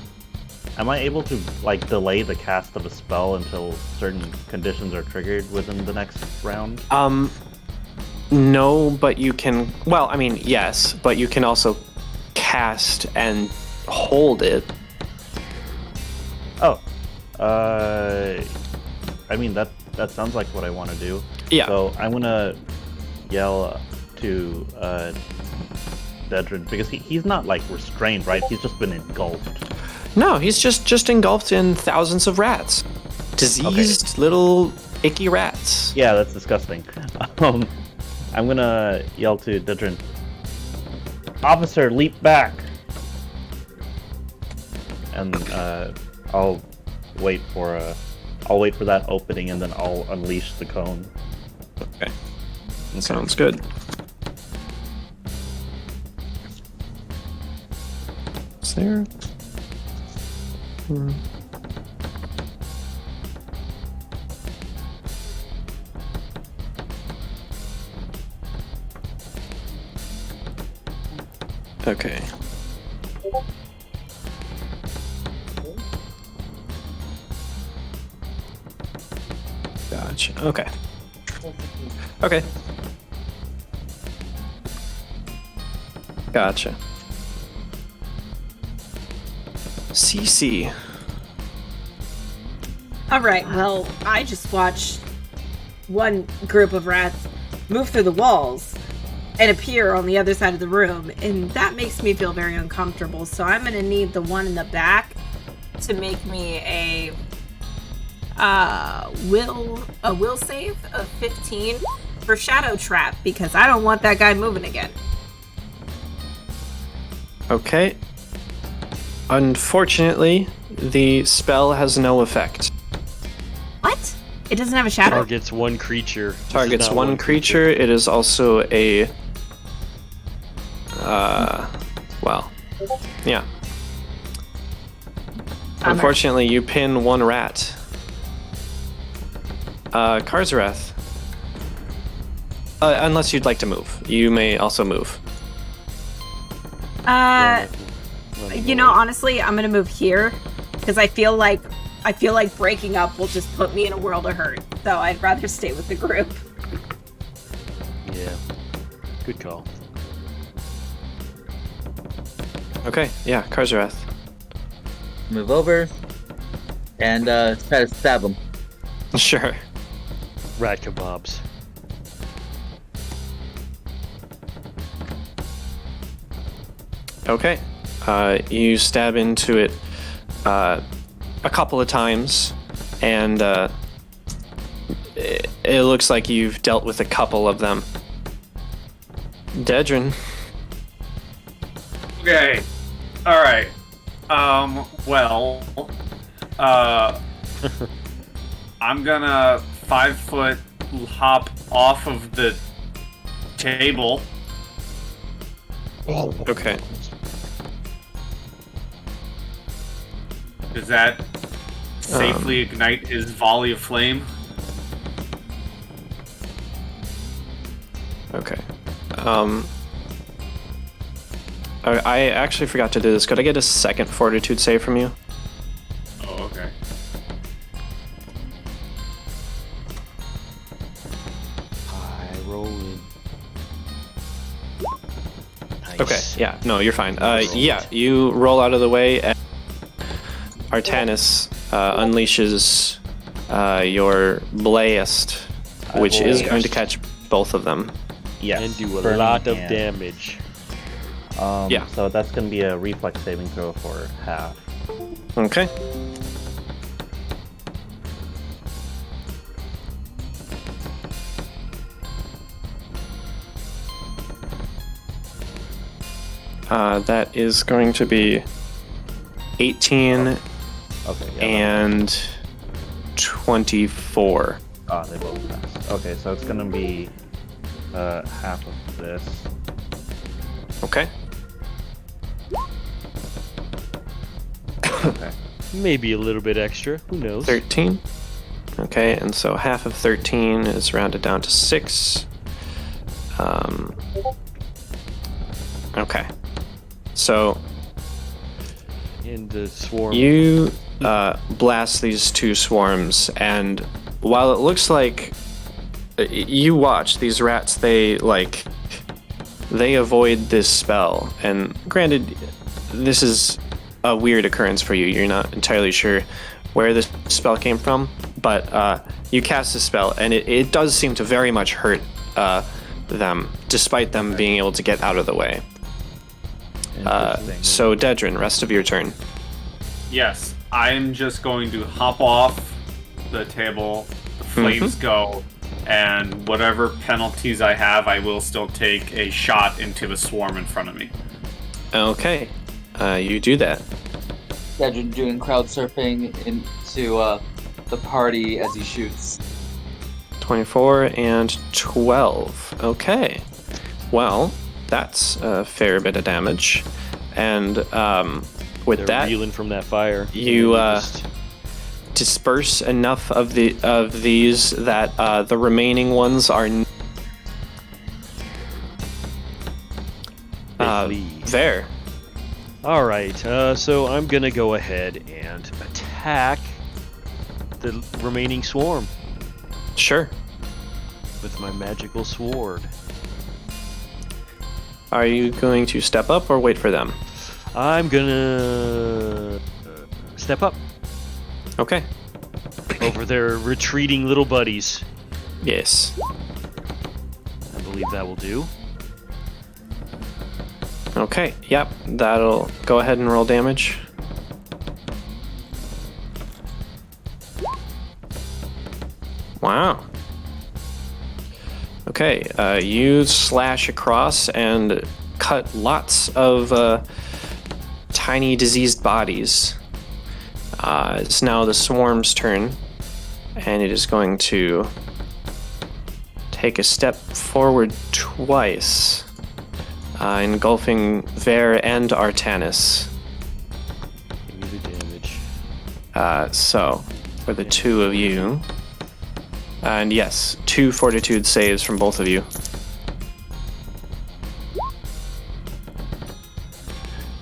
Am I able to like delay the cast of a spell until certain conditions are triggered within the next round? No, but you can. Well, I mean, yes, but you can also cast and hold it. Oh, I mean that sounds like what I want to do. Yeah. So I'm gonna yell to Dedrin, because he's not like restrained, right? He's just been engulfed. No, he's just engulfed in thousands of rats. Diseased little icky rats. Yeah, that's disgusting. I'm gonna yell to Dedrin, "Officer, leap back!" And I'll wait for that opening, and then I'll unleash the cone. Okay. Sounds good. Is there? Okay. Gotcha. Okay. Okay. Gotcha. CC. All right. Well, I just watched one group of rats move through the walls and appear on the other side of the room, and that makes me feel very uncomfortable. So I'm gonna need the one in the back to make me a will save of 15 for shadow trap, because I don't want that guy moving again. Okay. Unfortunately, the spell has no effect. What? It doesn't have a shadow? Targets one creature. This is Targets not one creature. It is also a. Well. Yeah. Unfortunately, you pin one rat. Karzareth. Unless you'd like to move. You may also move. You know, honestly, I'm gonna move here because I feel like breaking up will just put me in a world of hurt. So I'd rather stay with the group. Yeah. Good call. Okay, yeah, Karzareth. Move over and try to stab him. Sure. Rat kebabs. Okay. You stab into it a couple of times, and it looks like you've dealt with a couple of them. Dedrin. Okay. All right. Well. I'm gonna 5-foot hop off of the table. Okay. Does that safely ignite his volley of flame? Okay. I actually forgot to do this. Could I get a second fortitude save from you? Oh, okay. High rolling. Nice. Okay, yeah, no, you're fine. Yeah, you roll out of the way, and Artanis unleashes your Blast, which is going to catch both of them. Yes. And do a burning lot of hand. damage. Yeah. So that's gonna be a reflex saving throw for half. Okay. That is going to be 18 Okay. Yeah, and 24. they both pass. Okay, so it's gonna be half of this. Okay. Okay. Maybe a little bit extra. Who knows? 13. Okay, and so half of 13 is rounded down to 6. Okay. So In the swarm. you blast these two swarms, and while it looks like you watch these rats, they avoid this spell. And granted, this is a weird occurrence for you. You're not entirely sure where this spell came from, but you cast the spell, and it does seem to very much hurt them, despite them being able to get out of the way. Interesting. So Dedrin, rest of your turn. Yes, I'm just going to hop off the table, the flames go, and whatever penalties I have, I will still take a shot into the swarm in front of me. Okay, you do that. Imagine doing crowd surfing into the party as he shoots. 24 and 12. Okay. Well, that's a fair bit of damage. And with They're that, reeling from that fire. you And just- disperse enough of these that the remaining ones are they flee. there. All right, so I'm gonna go ahead and attack the remaining swarm Sure. with my magical sword. Are you going to step up or wait for them? I'm gonna step up Okay. over their retreating little buddies. Yes. I believe that will do. Okay. Yep. That'll go ahead and roll damage. Wow. Okay. You slash across and cut lots of tiny diseased bodies. It's now the swarm's turn, and it is going to take a step forward twice, engulfing Ver and Artanis. Give me the damage. So, for the two of you, and yes, 2 fortitude saves from both of you.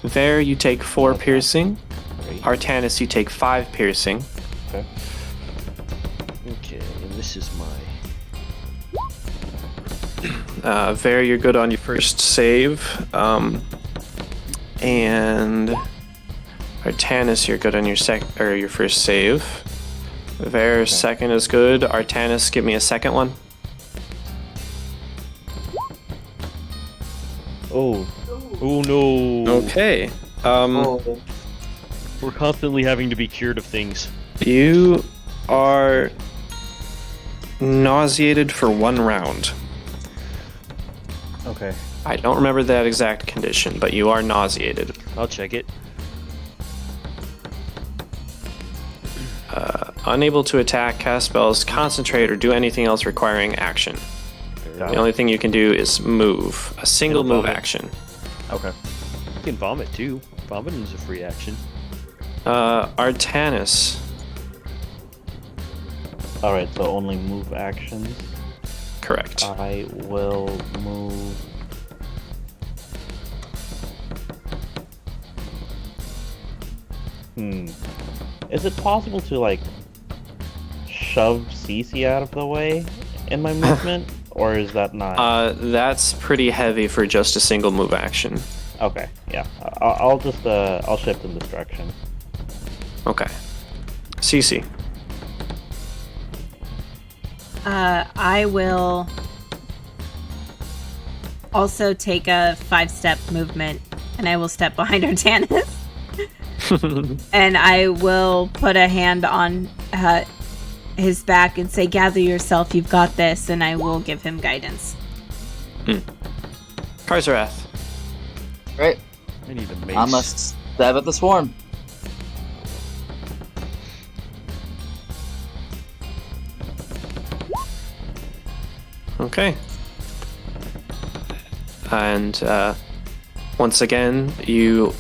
Ver, you take 4 piercing. Artanis, you take 5 piercing. Okay. Okay, and this is my. Ver, you're good on your first save. And Artanis, you're good on your your first save. Ver, second is good. Artanis, give me a second one. Oh, Oh no! Okay. We're constantly having to be cured of things. You are nauseated for 1 round. okay. I don't remember that exact condition, but you are nauseated. I'll check it. Unable to attack, cast spells, concentrate, or do anything else requiring action. The only thing you can do is move. A single It'll move vomit. action. Okay. You can vomit too. Vomiting is a free action. Artanis. All right. So only move actions. Correct. I will move. Is it possible to like shove Cece out of the way in my movement, or is that not? That's pretty heavy for just a single move action. Okay. Yeah. I'll just I'll shift in this direction. Okay. Cece. I will also take a 5-step movement, and I will step behind Artanis. And I will put a hand on his back and say, "Gather yourself, you've got this," and I will give him guidance. Karzarath. Right. I need a mace. I must stab at the swarm. Okay. And Once again, you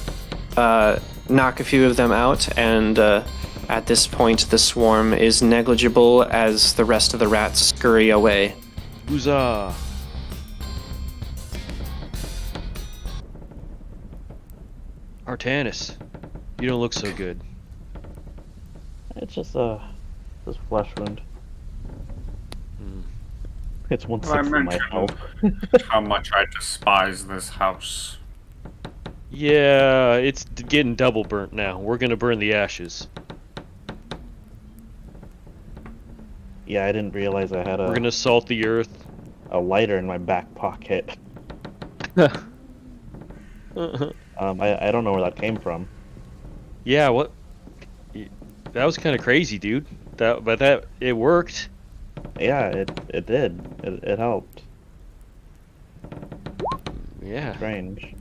knock a few of them out, and at this point, the swarm is negligible as the rest of the rats scurry away. Huzzah! Artanis, you don't look so good. It's just this flesh wound. It's one Well, I sixth of my mentioned health. how much I despise this house. Yeah, it's getting double burnt now. We're gonna burn the ashes. Yeah, I didn't realize I had We're gonna salt the earth. a lighter in my back pocket. I don't know where that came from. Yeah, what? That was kind of crazy, dude. But it worked. Yeah, it did. It helped. Yeah. Strange.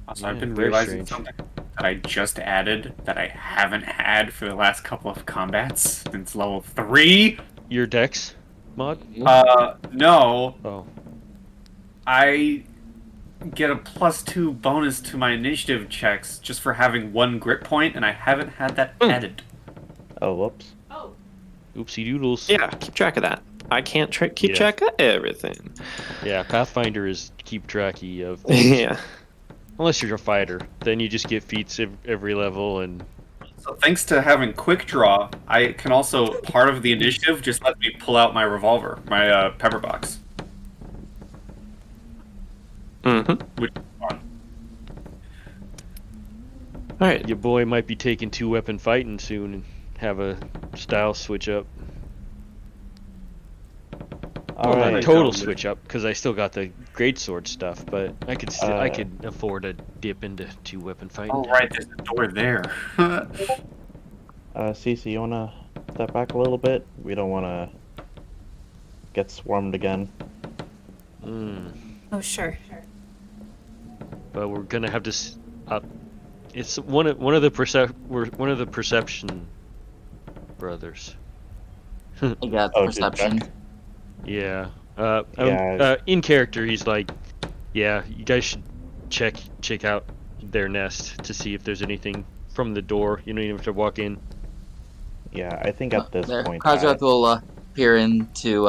Also, Yeah, I've been very realizing strange. something that I just added that I haven't had for the last couple of combats since level 3. Your dex mod? No, Oh. I get a +2 bonus to my initiative checks just for having 1 grit point, and I haven't had that added. Oh, whoops. Oopsie doodles. Yeah, keep track of that. I can't keep Yeah. track of everything. Yeah, Pathfinder is keep tracky of things. Yeah. Unless you're a fighter, then you just get feats every level, and So thanks to having quick draw, I can also, part of the initiative just let me pull out my revolver, my pepper box. Mm-hmm. Which is fun. All right. your boy might be taking 2-weapon fighting soon and have a style switch up. All Well, right. not Alright. total switch up because I still got the greatsword stuff, but I could I could afford a dip into 2-weapon fighting. Oh, right, there's a door there. Cece, you wanna step back a little bit? We don't wanna get swarmed again. Oh, sure. But we're gonna have to. It's one of the perception brothers. I got Oh, perception. Jack. Yeah. Yeah. In character, he's like, yeah, you guys should check out their nest to see if there's anything from the door. You don't even have to walk in. Yeah, I think at this There, point, Karzrath will peer in to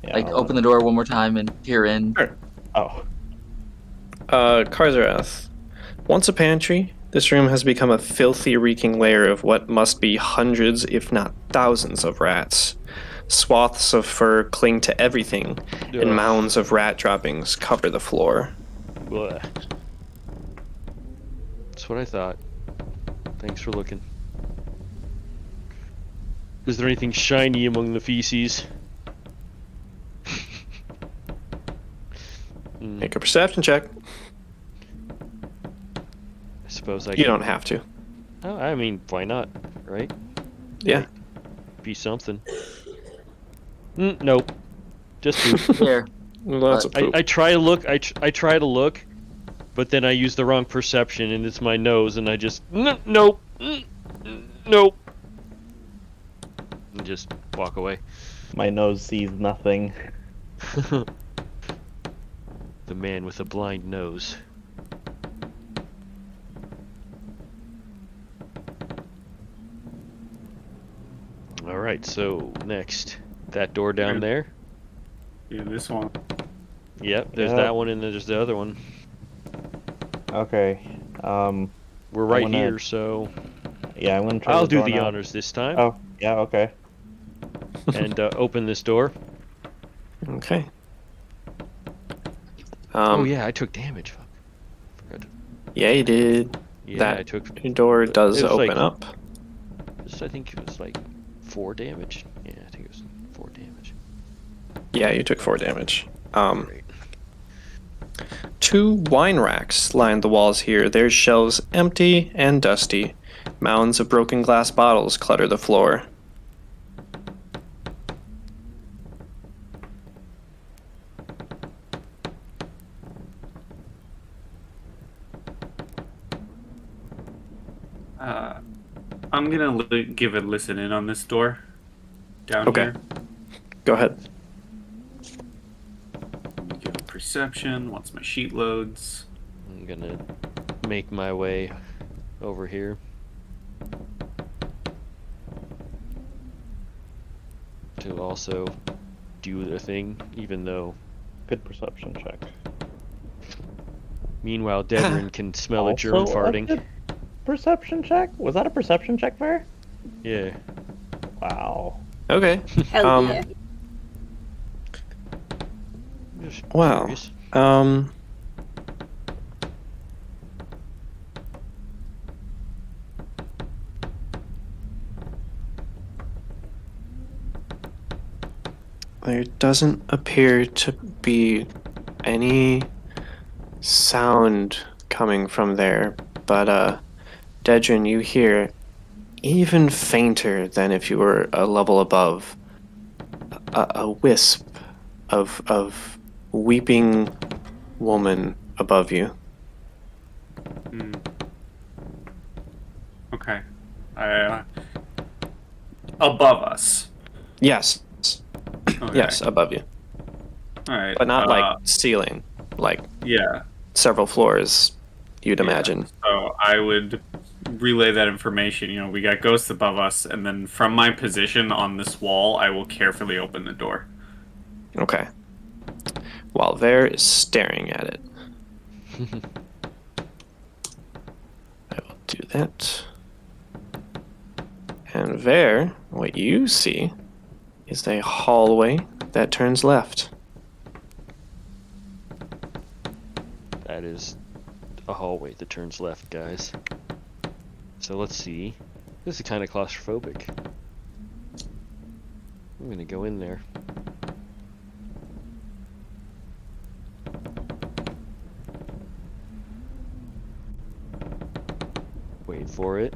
yeah, like I'll open let the door one more time and peer in. Sure. Oh, Karzarath. Once a pantry, this room has become a filthy, reeking lair of what must be hundreds, if not thousands, of rats. Swaths of fur cling to everything, and Ugh. mounds of rat droppings cover the floor. Blah. That's what I thought. Thanks for looking. Is there anything shiny among the feces? Make a perception check. I suppose I You can. don't have to. Oh, I mean, why not? Right? Yeah. Be something. Nope. Just poop. Here, Lots of poop. I try to look. I try to look, but then I use the wrong perception, and it's my nose, and I just nope, nope, and just walk away. my nose sees nothing. The man with a blind nose. All right, so next, that door down there. Yeah, this one. Yep, there's Yep. that one, and then there's the other one. Okay. We're right wanna- here, so Yeah, I'm gonna try. I'll do door the now. honors this time Oh, yeah. Okay. and open this door. Okay. Oh yeah, I took damage. Fuck. Forgot to- Yeah, you did. Yeah, That I took. door does It was open like- up. I think it was like 4 damage. Yeah, I think it was 4 damage. Yeah, you took 4 damage. Great. 2 wine racks line the walls here, their shelves empty and dusty. Mounds of broken glass bottles clutter the floor. I'm gonna give a listen in on this door down Okay. here. Go ahead. Give a perception once my sheet loads. I'm gonna make my way over here. To also do the thing, even though. Good perception check. Meanwhile, Devrin can smell a germ Also a farting. good perception check? Was that a perception check, Bear? Yeah. Wow. Okay. Hell Um, yeah. Just Wow. curious. There doesn't appear to be any sound coming from there, but Dedrin, you hear even fainter than if you were a level above, a wisp of weeping woman above you. Hmm. Okay. I, above us. Yes, Okay. yes, above you, All right. but not like ceiling, like Yeah. several floors. You'd Yeah. imagine. So I would relay that information. You know, we got ghosts above us, and then from my position on this wall, I will carefully open the door. Okay. While Ver is staring at it. I will do that. And Ver, what you see is a hallway that turns left. That is a hallway that turns left, guys. So let's see. This is kind of claustrophobic. I'm gonna go in there. Wait for it.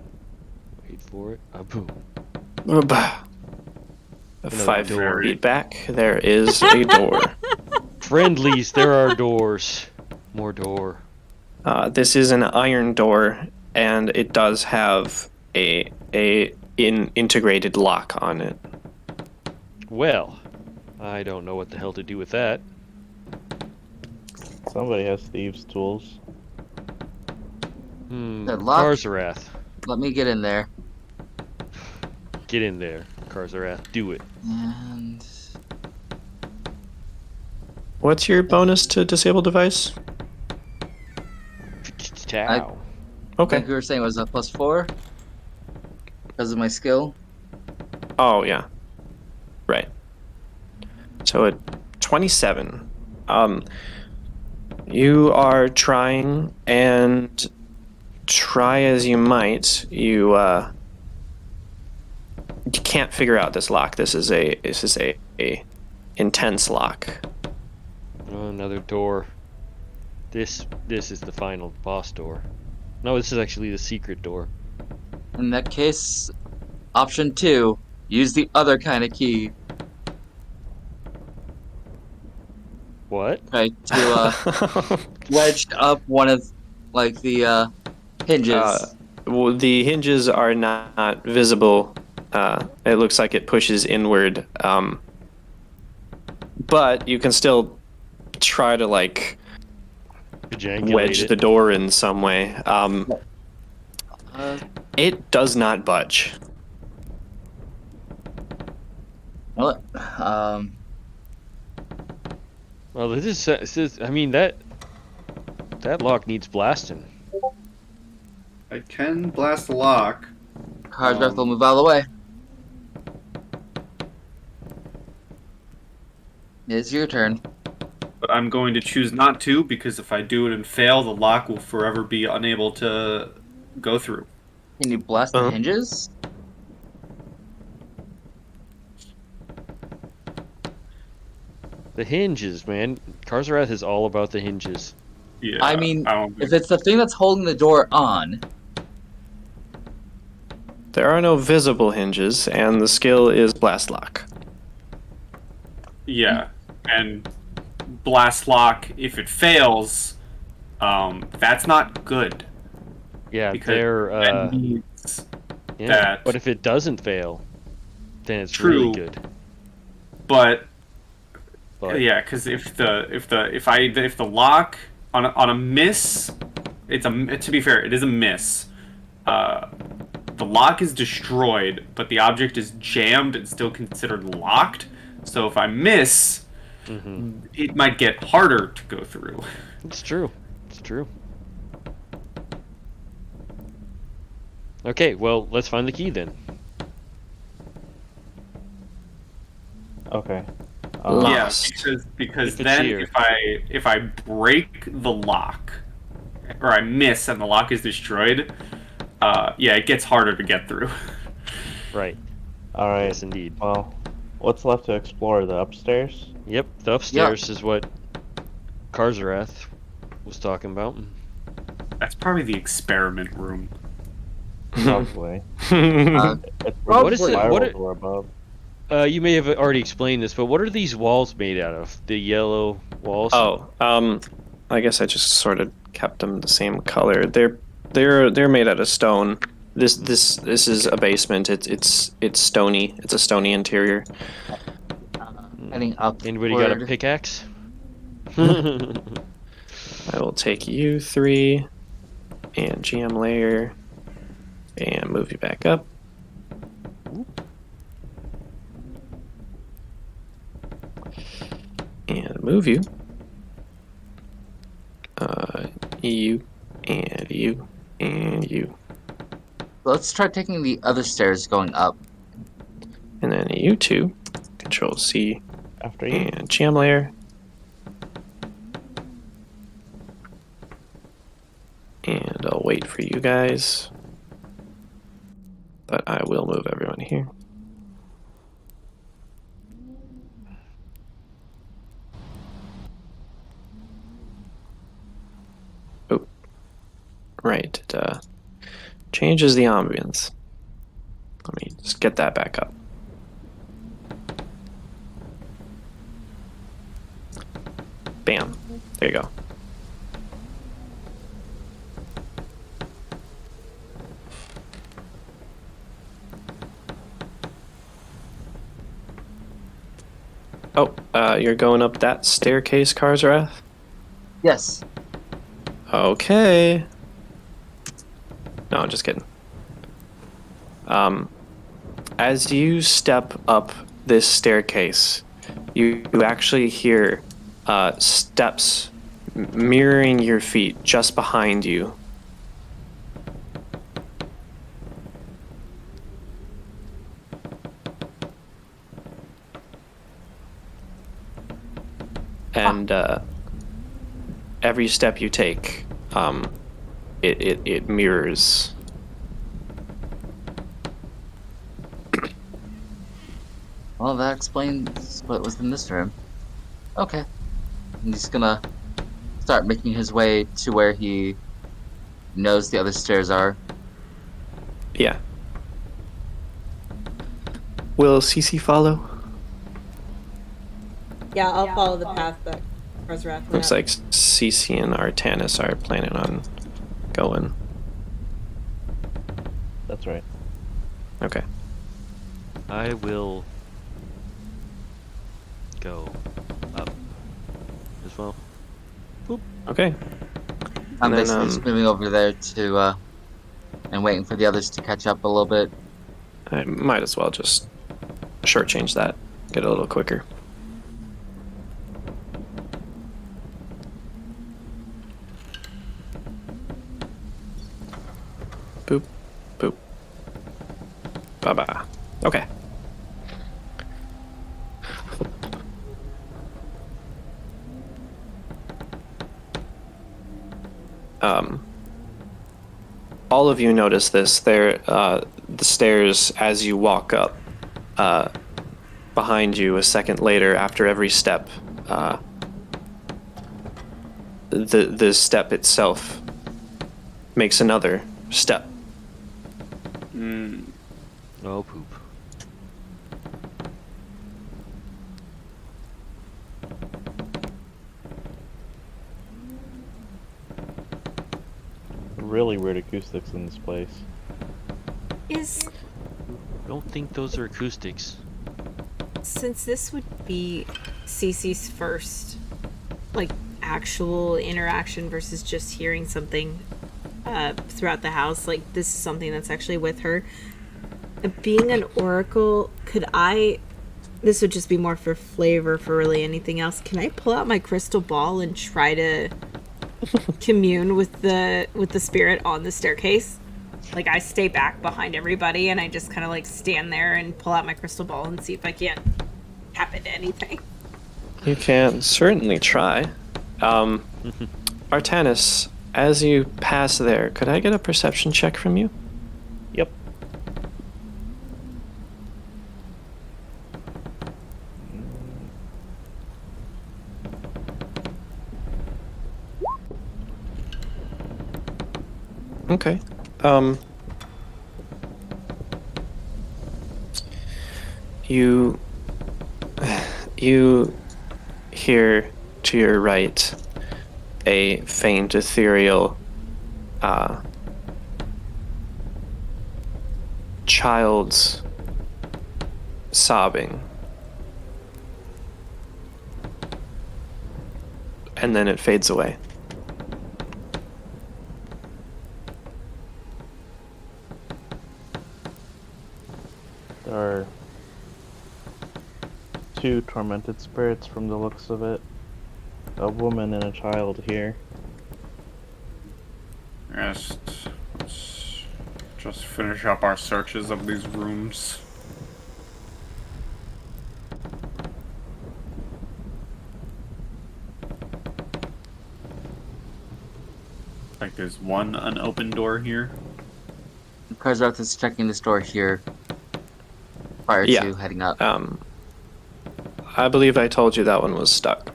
Wait for it. Ah, boom. Another Another 5 door. feet back, there is a door. Friendlies, there are doors. More door. This is an iron door, and it does have a integrated lock on it. Well, I don't know what the hell to do with that. Somebody has thieves' tools. Good luck. Karzarath. Let me get in there. Get in there, Karzarath. Do it. And What's your bonus to disable device? Ciao. I Okay. think we were saying it was a +4 because of my skill. Oh, yeah. Right. So at 27, you are trying, and try as you might, you can't figure out this lock. This is a intense lock. Oh, another door. This is the final boss door. No, this is actually the secret door. In that case, option 2, use the other kind of key. What? Try to wedge up one of like the hinges. Well, the hinges are not visible. It looks like it pushes inward, but you can still try to like Ejaculate wedge it. the door in some way. Uh, It does not budge. well, Well, this is. I mean that lock needs blasting. I can blast the lock. Karzarath will move out of the way. It's your turn. But I'm going to choose not to, because if I do it and fail, the lock will forever be unable to go through. Can you blast the hinges? The hinges, man. Karzarath is all about the hinges. Yeah. I mean, don't if it's the thing that's holding the door on, There are no visible hinges, and the skill is blast lock. Yeah, and blast lock, if it fails, that's not good. Yeah, Because they're. that means Yeah. that- But if it doesn't fail, then it's True. really good. But But yeah, because if the lock on a miss To be fair, it is a miss. The lock is destroyed, but the object is jammed and still considered locked. So if I miss, it might get harder to go through. It's true. It's true. Okay, well, let's find the key then. Okay. Lost. Yeah, because If it's then here. if I break the lock, or I miss and the lock is destroyed, it gets harder to get through. Right. All right. Yes, indeed. Well, what's left to explore? The upstairs? Yep, the upstairs is what Karzarath was talking about. That's probably the experiment room. Probably. Uh, It's What is it? spiral What? door above. You may have already explained this, but what are these walls made out of? The yellow walls. Oh, I guess I just sort of kept them the same color. They're made out of stone. This is a basement. It's stony. It's a stony interior. Heading up. Anybody got a pickaxe? I will take you 3 and GM layer and move you back up. And move you. You and you and you. Let's try taking the other stairs going up. And then you two. Control C After you. and GM layer. And I'll wait for you guys. But I will move everyone here. Oh. Right. It changes the ambience. Let me just get that back up. Bam. There you go. Oh, you're going up that staircase, Karzarath? Yes. Okay. No, I'm just kidding. As you step up this staircase, you actually hear steps mirroring your feet just behind you. And every step you take, it mirrors. Well, that explains what was in this room. Okay. He's gonna start making his way to where he knows the other stairs are. Yeah. Will CC follow? Yeah, I'll follow the path that Karzarath went Looks up. like CC and Artanis are planning on going. That's right. Okay. I will go up as well. Okay. I'm And then, basically just moving over there to, and waiting for the others to catch up a little bit. I might as well just shortchange that. Get it a little quicker. Boop. Boop. Bye-bye. Okay. All of you notice this. The stairs as you walk up. Behind you, a second later, after every step, the step itself makes another step. Oh, poop. Really weird acoustics in this place. Is I don't think those are acoustics. since this would be Cece's first like actual interaction versus just hearing something throughout the house. Like, this is something that's actually with her. Being an oracle, this would just be more for flavor for really anything else. Can I pull out my crystal ball and try to commune with the spirit on the staircase? Like, I stay back behind everybody and I just kind of like stand there and pull out my crystal ball and see if I can't tap into anything. You can certainly try. Artanis, as you pass there, could I get a perception check from you? Yep. Okay. You hear to your right a faint ethereal child's sobbing. And then it fades away. There are 2 tormented spirits from the looks of it. A woman and a child here. Let's just finish up our searches of these rooms. Like there's one unopened door here. Karzarth is checking this door here prior Yeah. to heading up. I believe I told you that one was stuck.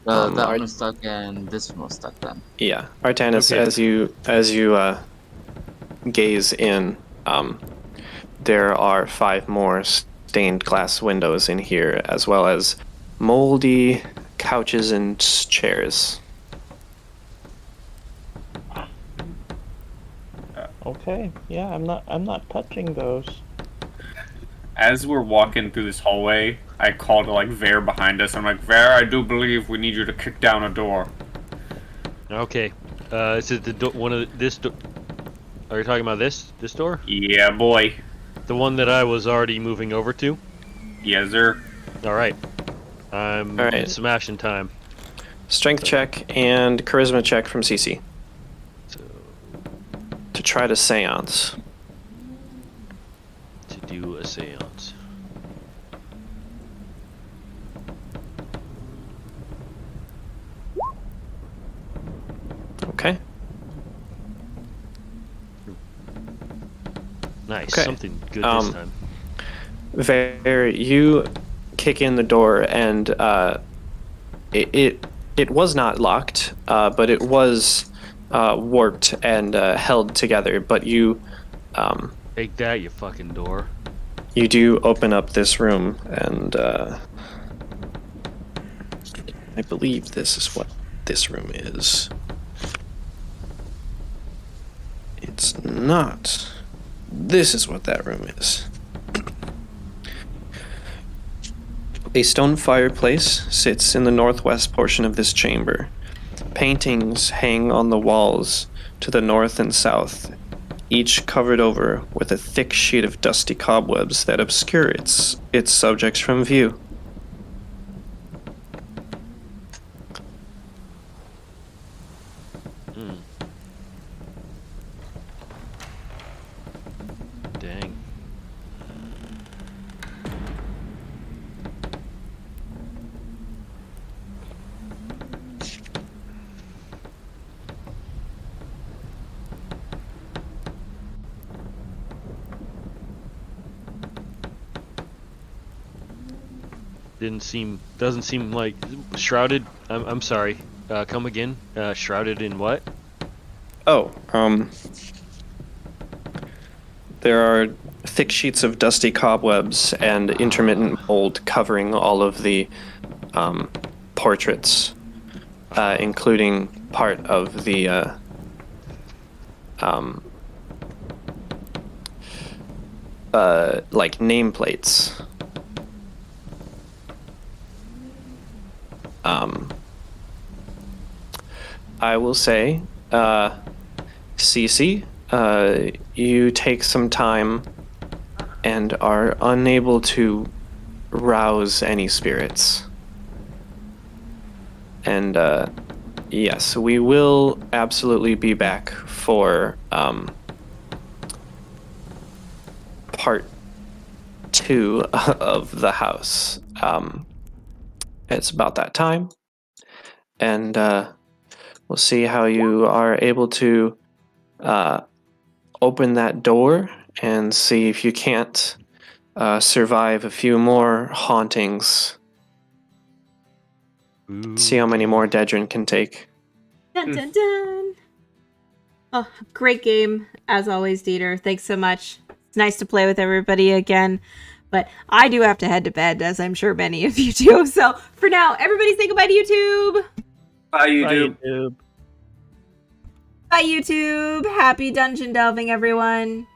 That one was stuck, and this one was stuck then. Yeah, Artanis, Okay. as you gaze in, there are 5 more stained glass windows in here, as well as moldy couches and chairs. Okay, yeah, I'm not touching those. As we're walking through this hallway, I call to like Vare behind us. I'm like, Vare, I do believe we need you to kick down a door. Okay. Is it the one of this? Are you talking about this door? Yeah, boy. The one that I was already moving over to? Yes, sir. All right. All right. Smashing time. Strength check and charisma check from CC So to try to seance. to do a seance. Okay. Nice. Okay. Something good this time. Vare, you kick in the door, and it was not locked, but it was warped and held together. But you Take that, you fucking door. you do open up this room, and I believe this is what this room is. It's not. This is what that room is. A stone fireplace sits in the northwest portion of this chamber. Paintings hang on the walls to the north and south, each covered over with a thick sheet of dusty cobwebs that obscure its subjects from view. Dang. Doesn't seem like shrouded. I'm sorry. Come again. Shrouded in what? Oh, there are thick sheets of dusty cobwebs and intermittent mold covering all of the portraits, including part of the like nameplates. I will say, Cece, you take some time and are unable to rouse any spirits. And yes, we will absolutely be back for part 2 of the house. It's about that time, and we'll see how you are able to open that door and see if you can't survive a few more hauntings. See how many more Dedrin can take. Dun dun dun. Oh, great game as always, Dieter. Thanks so much. It's nice to play with everybody again. But I do have to head to bed, as I'm sure many of you do. So for now, everybody say goodbye to YouTube. Bye, you Bye, do. YouTube. Bye, YouTube. Happy dungeon delving, everyone.